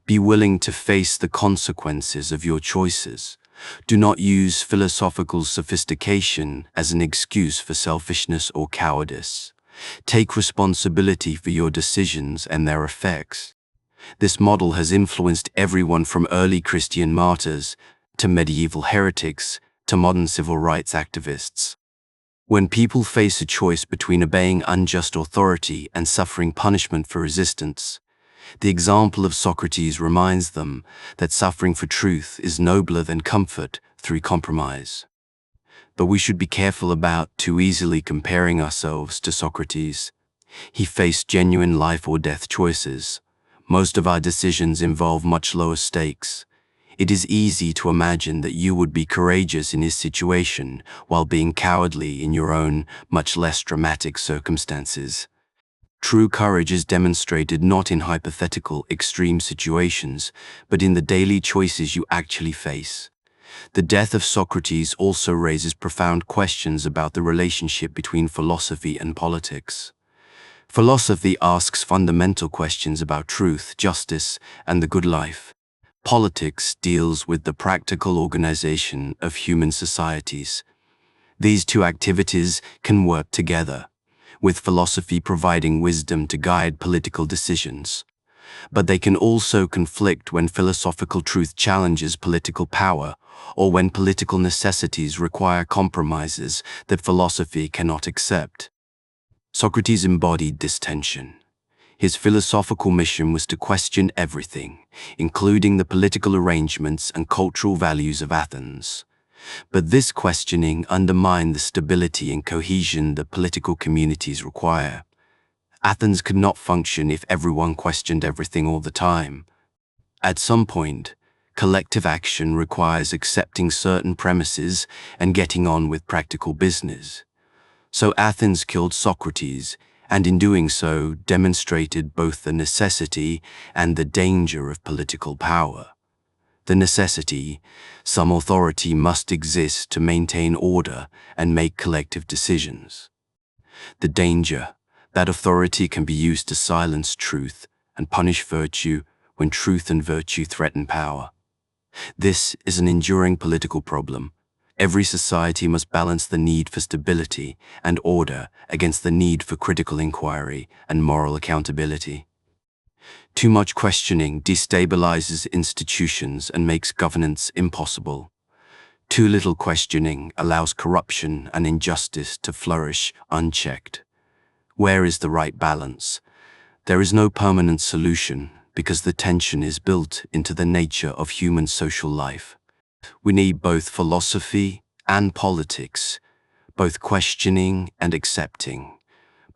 Be willing to face the consequences of your choices. Do not use philosophical sophistication as an excuse for selfishness or cowardice. Take responsibility for your decisions and their effects. This model has influenced everyone from early Christian martyrs to medieval heretics to modern civil rights activists. When people face a choice between obeying unjust authority and suffering punishment for resistance, the example of Socrates reminds them that suffering for truth is nobler than comfort through compromise. But we should be careful about too easily comparing ourselves to Socrates. He faced genuine life or death choices. Most of our decisions involve much lower stakes. It is easy to imagine that you would be courageous in his situation while being cowardly in your own, much less dramatic circumstances. True courage is demonstrated not in hypothetical, extreme situations, but in the daily choices you actually face. The death of Socrates also raises profound questions about the relationship between philosophy and politics. Philosophy asks fundamental questions about truth, justice, and the good life. Politics deals with the practical organization of human societies. These two activities can work together, with philosophy providing wisdom to guide political decisions. But they can also conflict when philosophical truth challenges political power, or when political necessities require compromises that philosophy cannot accept. Socrates embodied this tension. His philosophical mission was to question everything, including the political arrangements and cultural values of Athens. But this questioning undermined the stability and cohesion that political communities require. Athens could not function if everyone questioned everything all the time. At some point, collective action requires accepting certain premises and getting on with practical business. So Athens killed Socrates, and in doing so demonstrated both the necessity and the danger of political power. The necessity: some authority must exist to maintain order and make collective decisions. The danger: that authority can be used to silence truth and punish virtue when truth and virtue threaten power. This is an enduring political problem. Every society must balance the need for stability and order against the need for critical inquiry and moral accountability. Too much questioning destabilizes institutions and makes governance impossible. Too little questioning allows corruption and injustice to flourish unchecked. Where is the right balance? There is no permanent solution because the tension is built into the nature of human social life. We need both philosophy and politics, both questioning and accepting,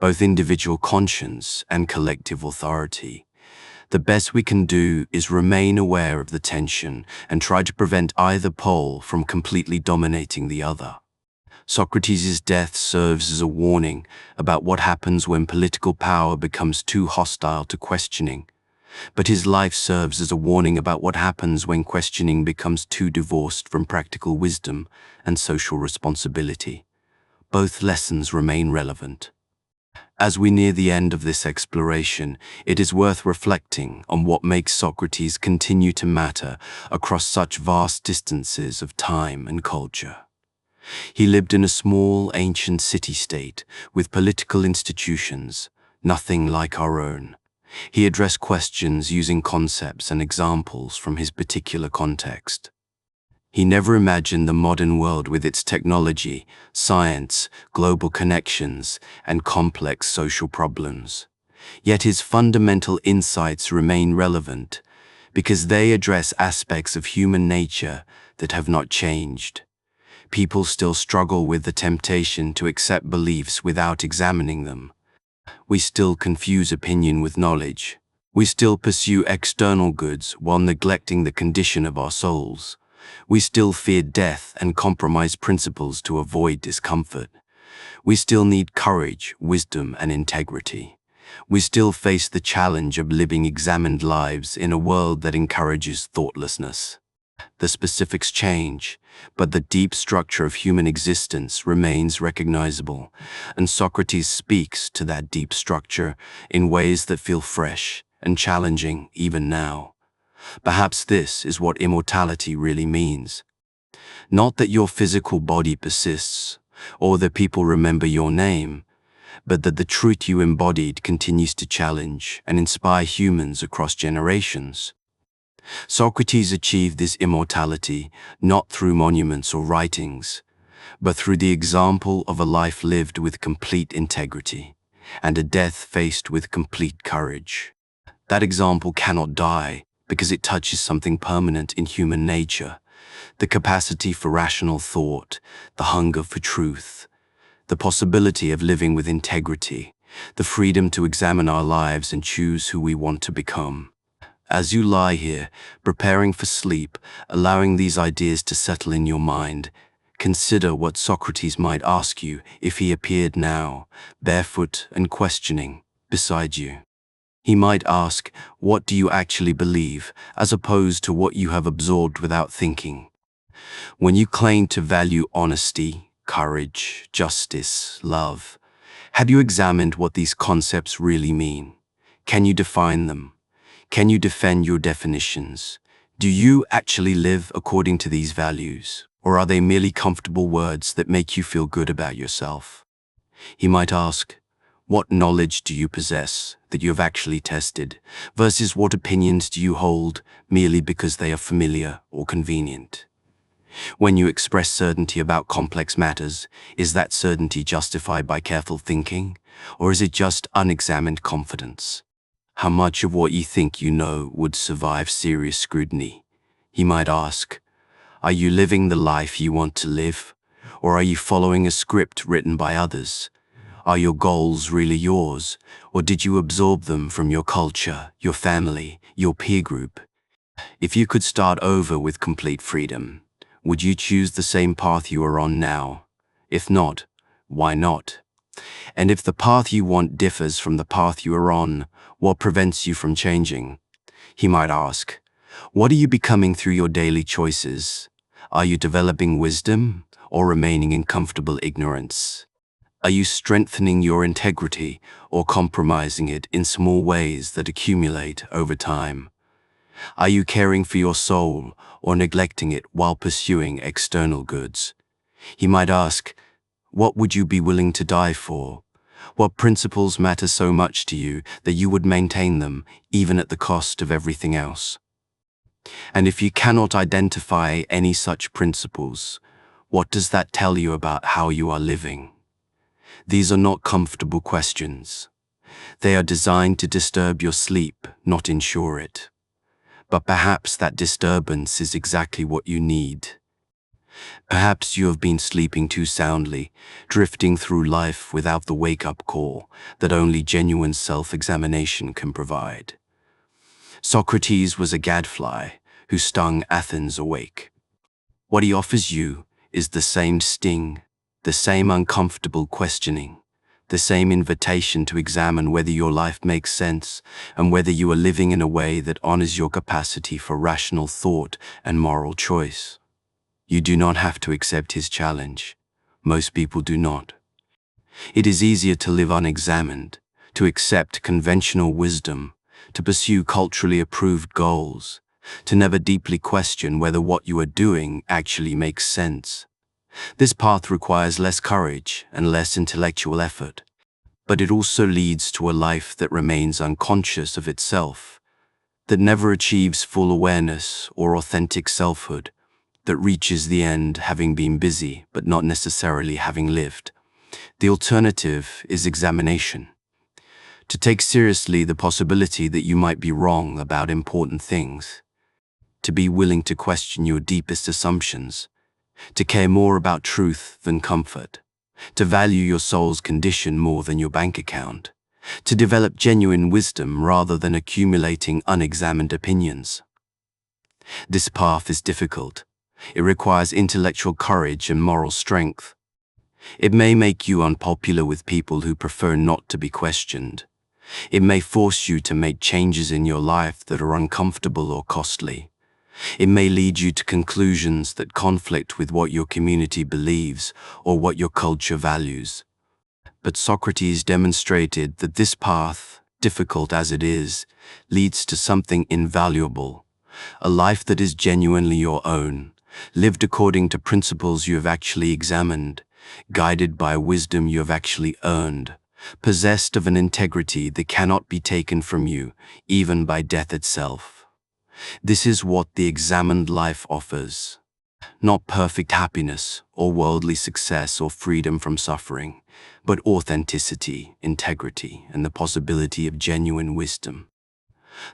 both individual conscience and collective authority. The best we can do is remain aware of the tension and try to prevent either pole from completely dominating the other. Socrates' death serves as a warning about what happens when political power becomes too hostile to questioning. But his life serves as a warning about what happens when questioning becomes too divorced from practical wisdom and social responsibility. Both lessons remain relevant. As we near the end of this exploration, it is worth reflecting on what makes Socrates continue to matter across such vast distances of time and culture. He lived in a small, ancient city-state with political institutions, nothing like our own. He addressed questions using concepts and examples from his particular context. He never imagined the modern world with its technology, science, global connections, and complex social problems. Yet his fundamental insights remain relevant because they address aspects of human nature that have not changed. People still struggle with the temptation to accept beliefs without examining them. We still confuse opinion with knowledge. We still pursue external goods while neglecting the condition of our souls. We still fear death and compromise principles to avoid discomfort. We still need courage, wisdom, and integrity. We still face the challenge of living examined lives in a world that encourages thoughtlessness. The specifics change, but the deep structure of human existence remains recognizable, and Socrates speaks to that deep structure in ways that feel fresh and challenging even now. Perhaps this is what immortality really means. Not that your physical body persists, or that people remember your name, but that the truth you embodied continues to challenge and inspire humans across generations. Socrates achieved this immortality not through monuments or writings, but through the example of a life lived with complete integrity and a death faced with complete courage. That example cannot die because it touches something permanent in human nature: the capacity for rational thought, the hunger for truth, the possibility of living with integrity, the freedom to examine our lives and choose who we want to become. As you lie here, preparing for sleep, allowing these ideas to settle in your mind, consider what Socrates might ask you if he appeared now, barefoot and questioning, beside you. He might ask, what do you actually believe, as opposed to what you have absorbed without thinking? When you claim to value honesty, courage, justice, love, have you examined what these concepts really mean? Can you define them? Can you defend your definitions? Do you actually live according to these values, or are they merely comfortable words that make you feel good about yourself? He might ask, what knowledge do you possess that you have actually tested, versus what opinions do you hold merely because they are familiar or convenient? When you express certainty about complex matters, is that certainty justified by careful thinking, or is it just unexamined confidence? How much of what you think you know would survive serious scrutiny? He might ask, are you living the life you want to live, or are you following a script written by others? Are your goals really yours, or did you absorb them from your culture, your family, your peer group? If you could start over with complete freedom, would you choose the same path you are on now? If not, why not? And if the path you want differs from the path you are on, what prevents you from changing? He might ask, what are you becoming through your daily choices? Are you developing wisdom or remaining in comfortable ignorance? Are you strengthening your integrity or compromising it in small ways that accumulate over time? Are you caring for your soul or neglecting it while pursuing external goods? He might ask, what would you be willing to die for? What principles matter so much to you that you would maintain them even at the cost of everything else? And if you cannot identify any such principles, what does that tell you about how you are living? These are not comfortable questions. They are designed to disturb your sleep, not ensure it. But perhaps that disturbance is exactly what you need. Perhaps you have been sleeping too soundly, drifting through life without the wake-up call that only genuine self-examination can provide. Socrates was a gadfly who stung Athens awake. What he offers you is the same sting, the same uncomfortable questioning, the same invitation to examine whether your life makes sense and whether you are living in a way that honors your capacity for rational thought and moral choice. You do not have to accept his challenge. Most people do not. It is easier to live unexamined, to accept conventional wisdom, to pursue culturally approved goals, to never deeply question whether what you are doing actually makes sense. This path requires less courage and less intellectual effort, but it also leads to a life that remains unconscious of itself, that never achieves full awareness or authentic selfhood, that reaches the end having been busy but not necessarily having lived. The alternative is examination. To take seriously the possibility that you might be wrong about important things, to be willing to question your deepest assumptions, to care more about truth than comfort, to value your soul's condition more than your bank account, to develop genuine wisdom rather than accumulating unexamined opinions. This path is difficult. It requires intellectual courage and moral strength. It may make you unpopular with people who prefer not to be questioned. It may force you to make changes in your life that are uncomfortable or costly. It may lead you to conclusions that conflict with what your community believes or what your culture values. But Socrates demonstrated that this path, difficult as it is, leads to something invaluable, a life that is genuinely your own, lived according to principles you have actually examined, guided by wisdom you have actually earned, possessed of an integrity that cannot be taken from you, even by death itself. This is what the examined life offers. Not perfect happiness or worldly success or freedom from suffering, but authenticity, integrity, and the possibility of genuine wisdom.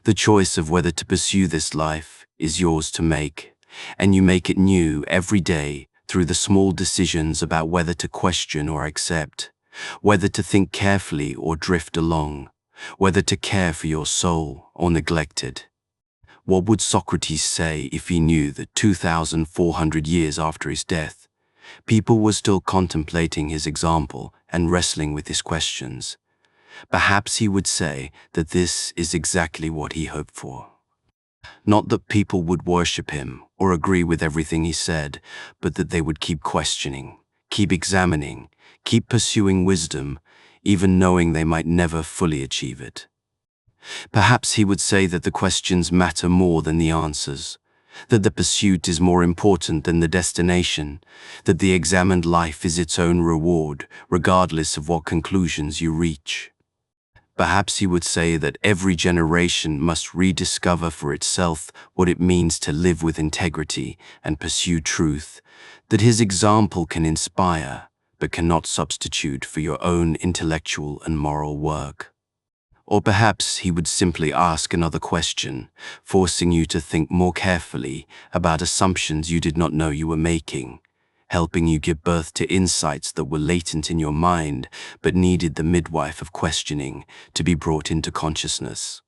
The choice of whether to pursue this life is yours to make, and you make it new every day through the small decisions about whether to question or accept, whether to think carefully or drift along, whether to care for your soul or neglect it. What would Socrates say if he knew that 2,400 years after his death, people were still contemplating his example and wrestling with his questions? Perhaps he would say that this is exactly what he hoped for. Not that people would worship him or agree with everything he said, but that they would keep questioning, keep examining, keep pursuing wisdom, even knowing they might never fully achieve it. Perhaps he would say that the questions matter more than the answers, that the pursuit is more important than the destination, that the examined life is its own reward, regardless of what conclusions you reach. Perhaps he would say that every generation must rediscover for itself what it means to live with integrity and pursue truth, that his example can inspire, but cannot substitute for your own intellectual and moral work. Or perhaps he would simply ask another question, forcing you to think more carefully about assumptions you did not know you were making, helping you give birth to insights that were latent in your mind but needed the midwife of questioning to be brought into consciousness.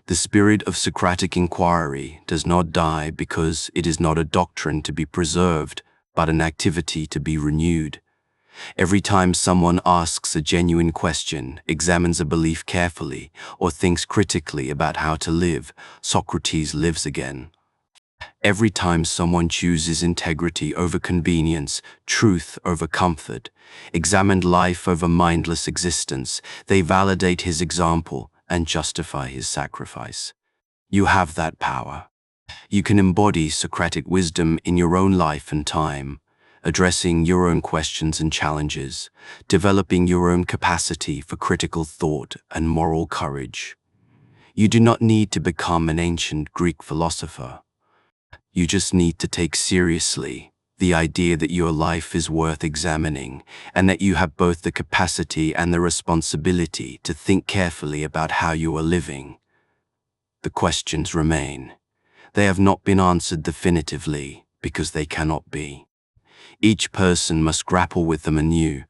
The spirit of Socratic inquiry does not die because it is not a doctrine to be preserved, but an activity to be renewed. Every time someone asks a genuine question, examines a belief carefully, or thinks critically about how to live, Socrates lives again. Every time someone chooses integrity over convenience, truth over comfort, examined life over mindless existence, they validate his example and justify his sacrifice. You have that power. You can embody Socratic wisdom in your own life and time, addressing your own questions and challenges, developing your own capacity for critical thought and moral courage. You do not need to become an ancient Greek philosopher. You just need to take seriously the idea that your life is worth examining and that you have both the capacity and the responsibility to think carefully about how you are living. The questions remain. They have not been answered definitively because they cannot be. Each person must grapple with them anew,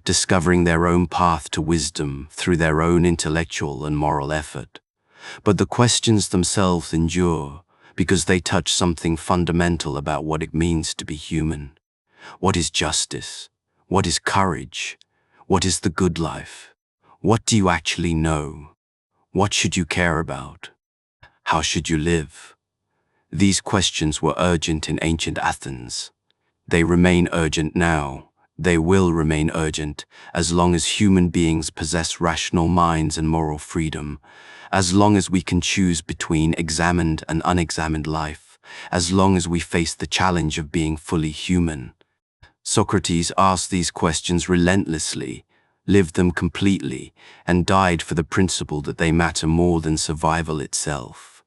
discovering their own path to wisdom through their own intellectual and moral effort. But the questions themselves endure because they touch something fundamental about what it means to be human. What is justice? What is courage? What is the good life? What do you actually know? What should you care about? How should you live? These questions were urgent in ancient Athens. They remain urgent now, They will remain urgent as long as human beings possess rational minds and moral freedom, as long as we can choose between examined and unexamined life, as long as we face the challenge of being fully human. Socrates asked these questions relentlessly, lived them completely, and died for the principle that they matter more than survival itself.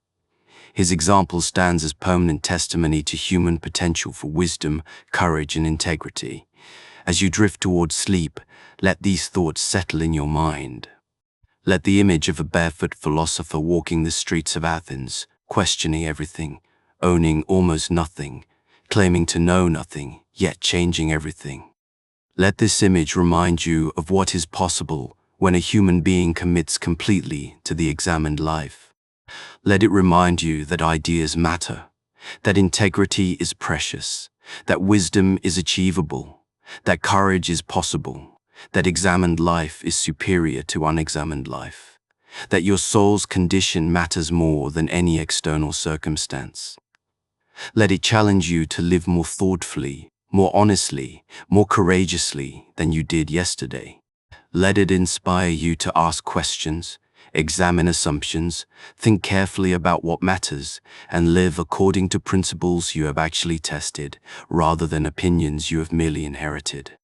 His example stands as permanent testimony to human potential for wisdom, courage, and integrity. As you drift towards sleep, let these thoughts settle in your mind. Let the image of a barefoot philosopher walking the streets of Athens, questioning everything, owning almost nothing, claiming to know nothing, yet changing everything. Let this image remind you of what is possible when a human being commits completely to the examined life. Let it remind you that ideas matter, that integrity is precious, that wisdom is achievable, that courage is possible, that examined life is superior to unexamined life, that your soul's condition matters more than any external circumstance. Let it challenge you to live more thoughtfully, more honestly, more courageously than you did yesterday. Let it inspire you to ask questions, examine assumptions, think carefully about what matters, and live according to principles you have actually tested, rather than opinions you have merely inherited.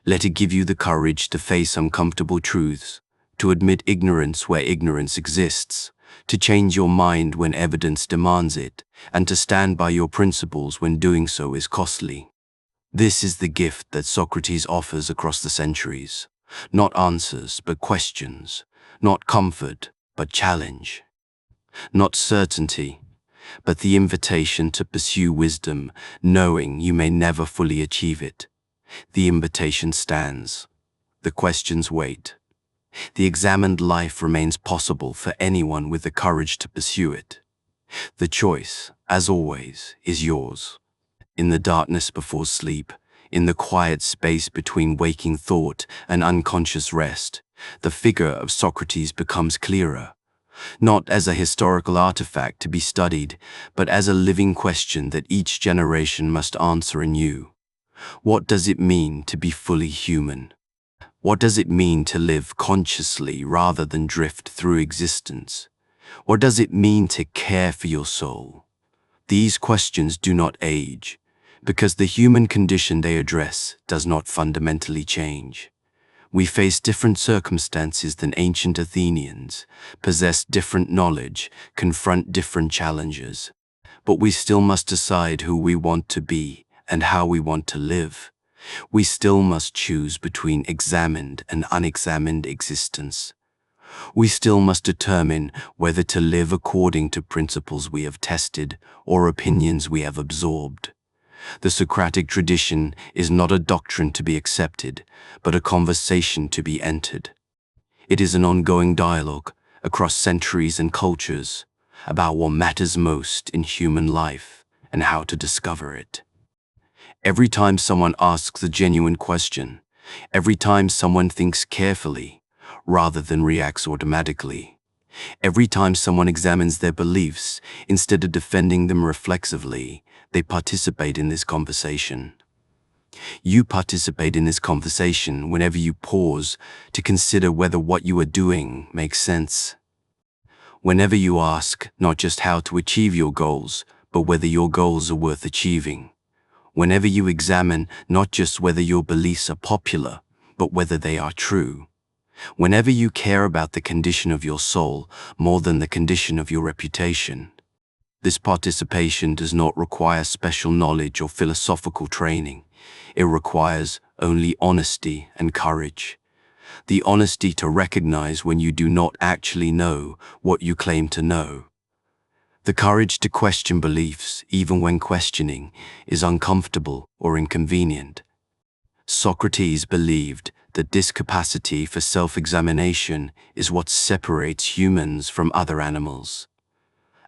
Let it give you the courage to face uncomfortable truths, to admit ignorance where ignorance exists, to change your mind when evidence demands it, and to stand by your principles when doing so is costly. This is the gift that Socrates offers across the centuries. Not answers, but questions. Not comfort, but challenge. Not certainty, but the invitation to pursue wisdom, knowing you may never fully achieve it. The invitation stands. The questions wait. The examined life remains possible for anyone with the courage to pursue it. The choice, as always, is yours. In the darkness before sleep, in the quiet space between waking thought and unconscious rest, the figure of Socrates becomes clearer, not as a historical artifact to be studied, but as a living question that each generation must answer anew. What does it mean to be fully human? What does it mean to live consciously rather than drift through existence? What does it mean to care for your soul? These questions do not age, because the human condition they address does not fundamentally change. We face different circumstances than ancient Athenians, possess different knowledge, confront different challenges, but we still must decide who we want to be and how we want to live. We still must choose between examined and unexamined existence. We still must determine whether to live according to principles we have tested or opinions we have absorbed. The Socratic tradition is not a doctrine to be accepted, but a conversation to be entered. It is an ongoing dialogue across centuries and cultures about what matters most in human life and how to discover it. Every time someone asks a genuine question, every time someone thinks carefully rather than reacts automatically, every time someone examines their beliefs instead of defending them reflexively, they participate in this conversation. You participate in this conversation whenever you pause to consider whether what you are doing makes sense. Whenever you ask not just how to achieve your goals, but whether your goals are worth achieving. Whenever you examine not just whether your beliefs are popular, but whether they are true. Whenever you care about the condition of your soul more than the condition of your reputation. This participation does not require special knowledge or philosophical training. It requires only honesty and courage. The honesty to recognize when you do not actually know what you claim to know. The courage to question beliefs, even when questioning, is uncomfortable or inconvenient. Socrates believed that this capacity for self-examination is what separates humans from other animals.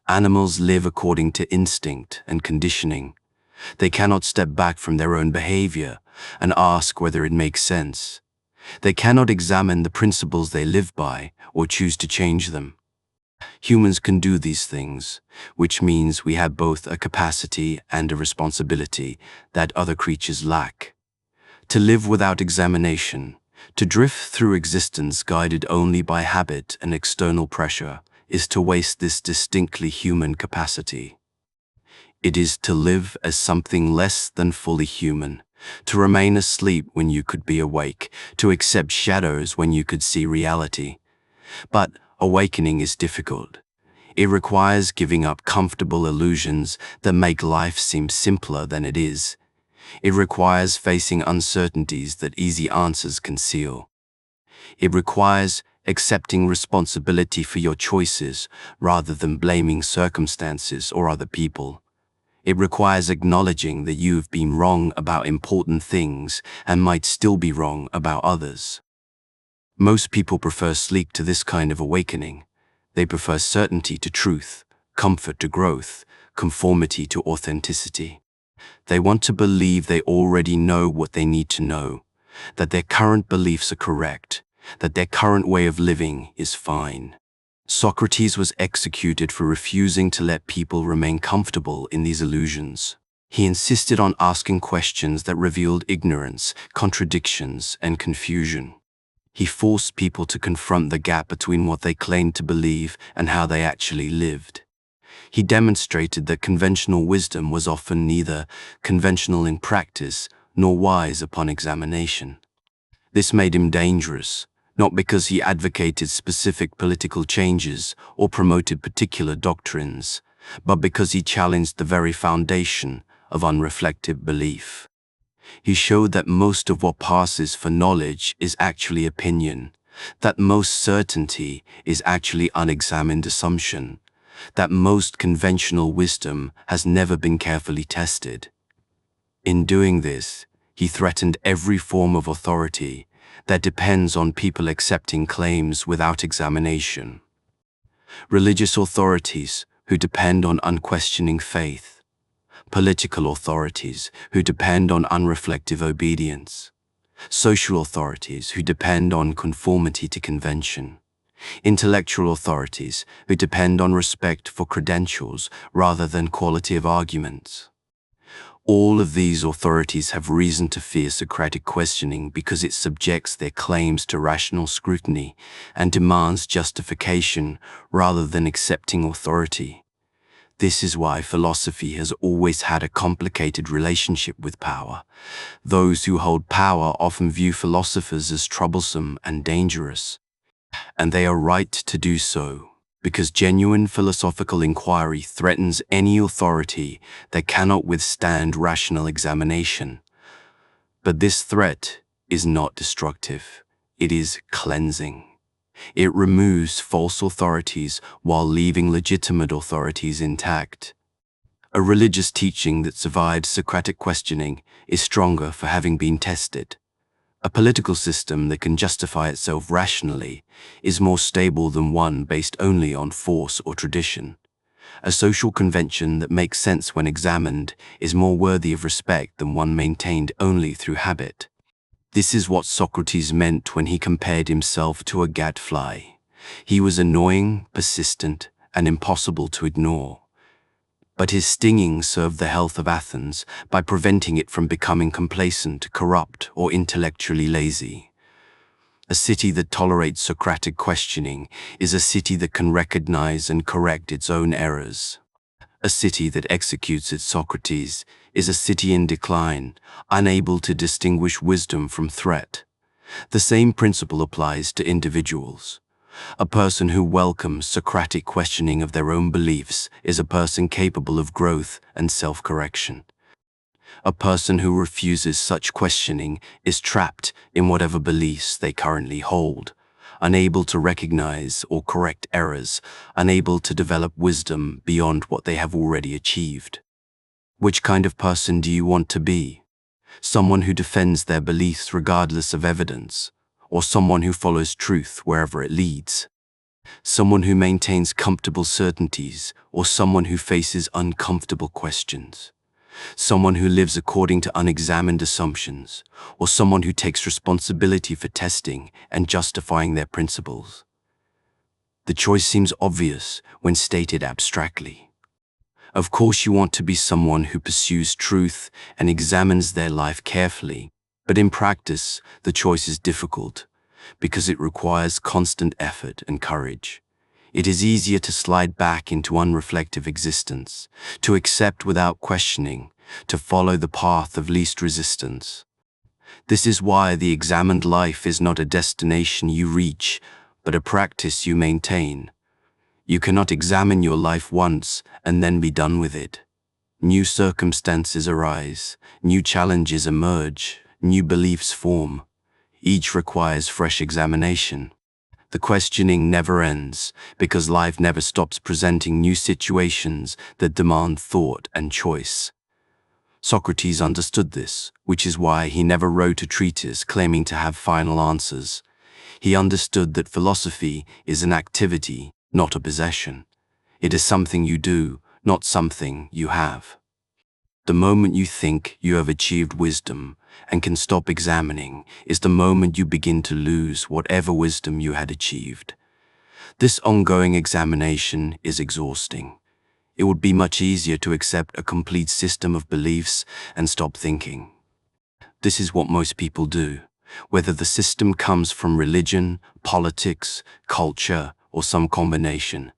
Animals live according to instinct and conditioning. They cannot step back from their own behavior and ask whether it makes sense. They cannot examine the principles they live by or choose to change them. Humans can do these things, which means we have both a capacity and a responsibility that other creatures lack. To live without examination, to drift through existence guided only by habit and external pressure, is to waste this distinctly human capacity. It is to live as something less than fully human, to remain asleep when you could be awake, to accept shadows when you could see reality. But awakening is difficult. It requires giving up comfortable illusions that make life seem simpler than it is. It requires facing uncertainties that easy answers conceal. It requires accepting responsibility for your choices rather than blaming circumstances or other people. It requires acknowledging that you've been wrong about important things and might still be wrong about others. Most people prefer sleep to this kind of awakening. They prefer certainty to truth, comfort to growth, conformity to authenticity. They want to believe they already know what they need to know, that their current beliefs are correct, that their current way of living is fine. Socrates was executed for refusing to let people remain comfortable in these illusions. He insisted on asking questions that revealed ignorance, contradictions, and confusion. He forced people to confront the gap between what they claimed to believe and how they actually lived. He demonstrated that conventional wisdom was often neither conventional in practice nor wise upon examination. This made him dangerous, not because he advocated specific political changes or promoted particular doctrines, but because he challenged the very foundation of unreflective belief. He showed that most of what passes for knowledge is actually opinion, that most certainty is actually unexamined assumption, that most conventional wisdom has never been carefully tested. In doing this, he threatened every form of authority that depends on people accepting claims without examination. Religious authorities who depend on unquestioning faith, political authorities who depend on unreflective obedience, social authorities who depend on conformity to convention, intellectual authorities who depend on respect for credentials rather than quality of arguments. All of these authorities have reason to fear Socratic questioning because it subjects their claims to rational scrutiny and demands justification rather than accepting authority. This is why philosophy has always had a complicated relationship with power. Those who hold power often view philosophers as troublesome and dangerous. And they are right to do so, because genuine philosophical inquiry threatens any authority that cannot withstand rational examination. But this threat is not destructive. It is cleansing. It removes false authorities while leaving legitimate authorities intact. A religious teaching that survives Socratic questioning is stronger for having been tested. A political system that can justify itself rationally is more stable than one based only on force or tradition. A social convention that makes sense when examined is more worthy of respect than one maintained only through habit. This is what Socrates meant when he compared himself to a gadfly. He was annoying, persistent, and impossible to ignore. But his stinging served the health of Athens by preventing it from becoming complacent, corrupt, or intellectually lazy. A city that tolerates Socratic questioning is a city that can recognize and correct its own errors. A city that executes its Socrates is a city in decline, unable to distinguish wisdom from threat. The same principle applies to individuals. A person who welcomes Socratic questioning of their own beliefs is a person capable of growth and self-correction. A person who refuses such questioning is trapped in whatever beliefs they currently hold, unable to recognize or correct errors, unable to develop wisdom beyond what they have already achieved. Which kind of person do you want to be? Someone who defends their beliefs regardless of evidence, or someone who follows truth wherever it leads? Someone who maintains comfortable certainties, or someone who faces uncomfortable questions? Someone who lives according to unexamined assumptions, or someone who takes responsibility for testing and justifying their principles? The choice seems obvious when stated abstractly. Of course, you want to be someone who pursues truth and examines their life carefully. But in practice, the choice is difficult because it requires constant effort and courage. It is easier to slide back into unreflective existence, to accept without questioning, to follow the path of least resistance. This is why the examined life is not a destination you reach, but a practice you maintain. You cannot examine your life once and then be done with it. New circumstances arise, new challenges emerge, new beliefs form. Each requires fresh examination. The questioning never ends because life never stops presenting new situations that demand thought and choice. Socrates understood this, which is why he never wrote a treatise claiming to have final answers. He understood that philosophy is an activity, not a possession. It is something you do, not something you have. The moment you think you have achieved wisdom and can stop examining is the moment you begin to lose whatever wisdom you had achieved. This ongoing examination is exhausting. It would be much easier to accept a complete system of beliefs and stop thinking. This is what most people do, whether the system comes from religion, politics, culture, or some combination.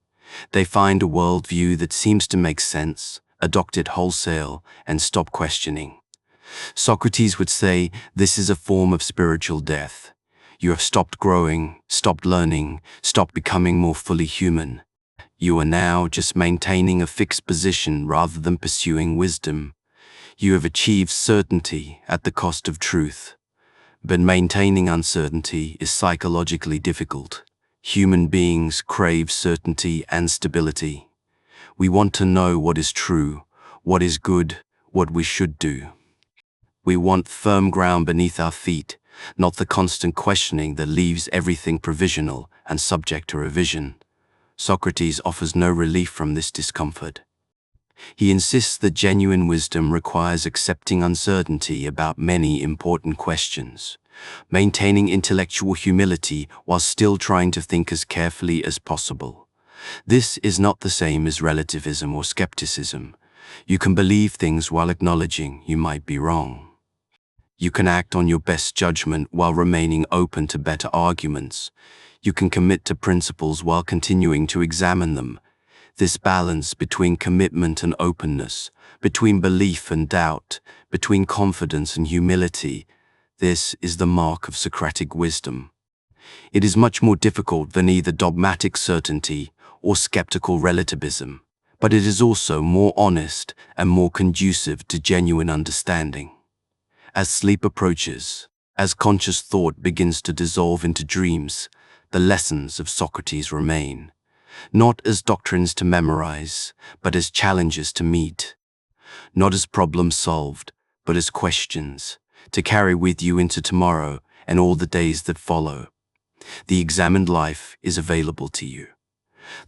They find a worldview that seems to make sense, adopt it wholesale, and stop questioning. Socrates would say this is a form of spiritual death. You have stopped growing, stopped learning, stopped becoming more fully human. You are now just maintaining a fixed position rather than pursuing wisdom. You have achieved certainty at the cost of truth. But maintaining uncertainty is psychologically difficult. Human beings crave certainty and stability. We want to know what is true, what is good, what we should do. We want firm ground beneath our feet, not the constant questioning that leaves everything provisional and subject to revision. Socrates offers no relief from this discomfort. He insists that genuine wisdom requires accepting uncertainty about many important questions, maintaining intellectual humility while still trying to think as carefully as possible. This is not the same as relativism or skepticism. You can believe things while acknowledging you might be wrong. You can act on your best judgment while remaining open to better arguments. You can commit to principles while continuing to examine them. This balance between commitment and openness, between belief and doubt, between confidence and humility, this is the mark of Socratic wisdom. It is much more difficult than either dogmatic certainty or skeptical relativism, but it is also more honest and more conducive to genuine understanding. As sleep approaches, as conscious thought begins to dissolve into dreams, the lessons of Socrates remain, not as doctrines to memorize, but as challenges to meet, not as problems solved, but as questions to carry with you into tomorrow and all the days that follow. The examined life is available to you.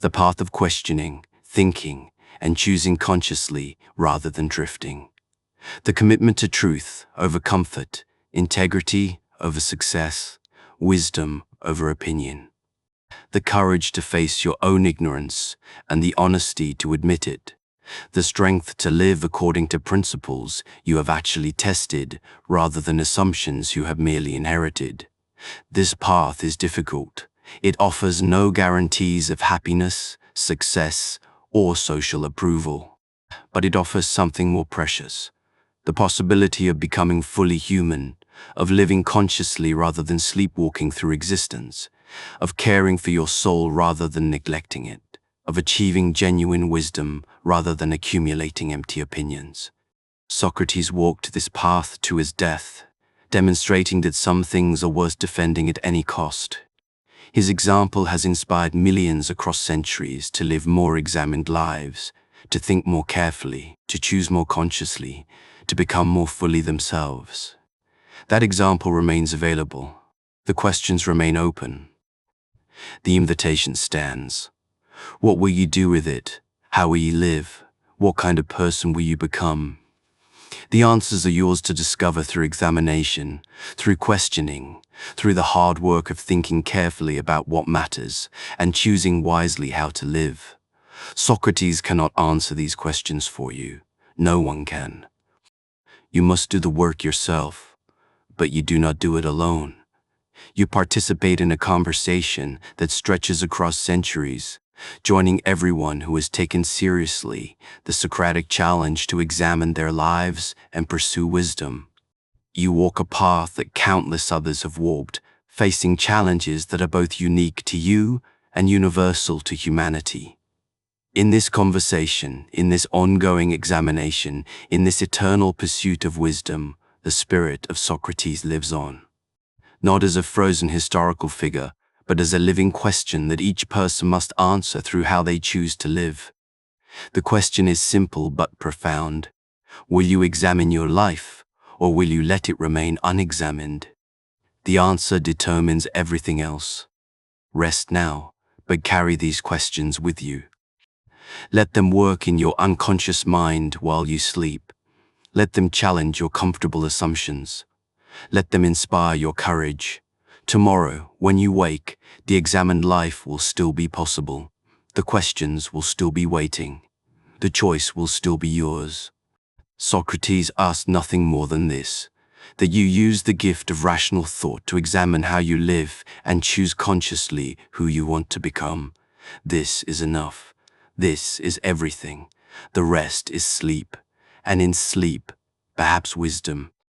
The path of questioning, thinking, and choosing consciously rather than drifting. The commitment to truth over comfort, integrity over success, wisdom over opinion. The courage to face your own ignorance and the honesty to admit it. The strength to live according to principles you have actually tested rather than assumptions you have merely inherited. This path is difficult. It offers no guarantees of happiness, success, or social approval. But it offers something more precious. The possibility of becoming fully human, of living consciously rather than sleepwalking through existence, of caring for your soul rather than neglecting it, of achieving genuine wisdom rather than accumulating empty opinions. Socrates walked this path to his death, demonstrating that some things are worth defending at any cost. His example has inspired millions across centuries to live more examined lives, to think more carefully, to choose more consciously, to become more fully themselves. That example remains available. The questions remain open. The invitation stands. What will you do with it? How will you live? What kind of person will you become? The answers are yours to discover through examination, through questioning, through the hard work of thinking carefully about what matters and choosing wisely how to live. Socrates cannot answer these questions for you. No one can. You must do the work yourself. but you do not do it alone. You participate in a conversation that stretches across centuries, joining everyone who has taken seriously the Socratic challenge to examine their lives and pursue wisdom. You walk a path that countless others have walked, facing challenges that are both unique to you and universal to humanity. In this conversation, in this ongoing examination, in this eternal pursuit of wisdom, the spirit of Socrates lives on. Not as a frozen historical figure, but as a living question that each person must answer through how they choose to live. The question is simple but profound. Will you examine your life, or will you let it remain unexamined? The answer determines everything else. Rest now, but carry these questions with you. Let them work in your unconscious mind while you sleep. Let them challenge your comfortable assumptions. Let them inspire your courage. Tomorrow, when you wake, the examined life will still be possible. The questions will still be waiting. The choice will still be yours. Socrates asked nothing more than this, that you use the gift of rational thought to examine how you live and choose consciously who you want to become. This is enough. This is everything. The rest is sleep. And in sleep, perhaps wisdom,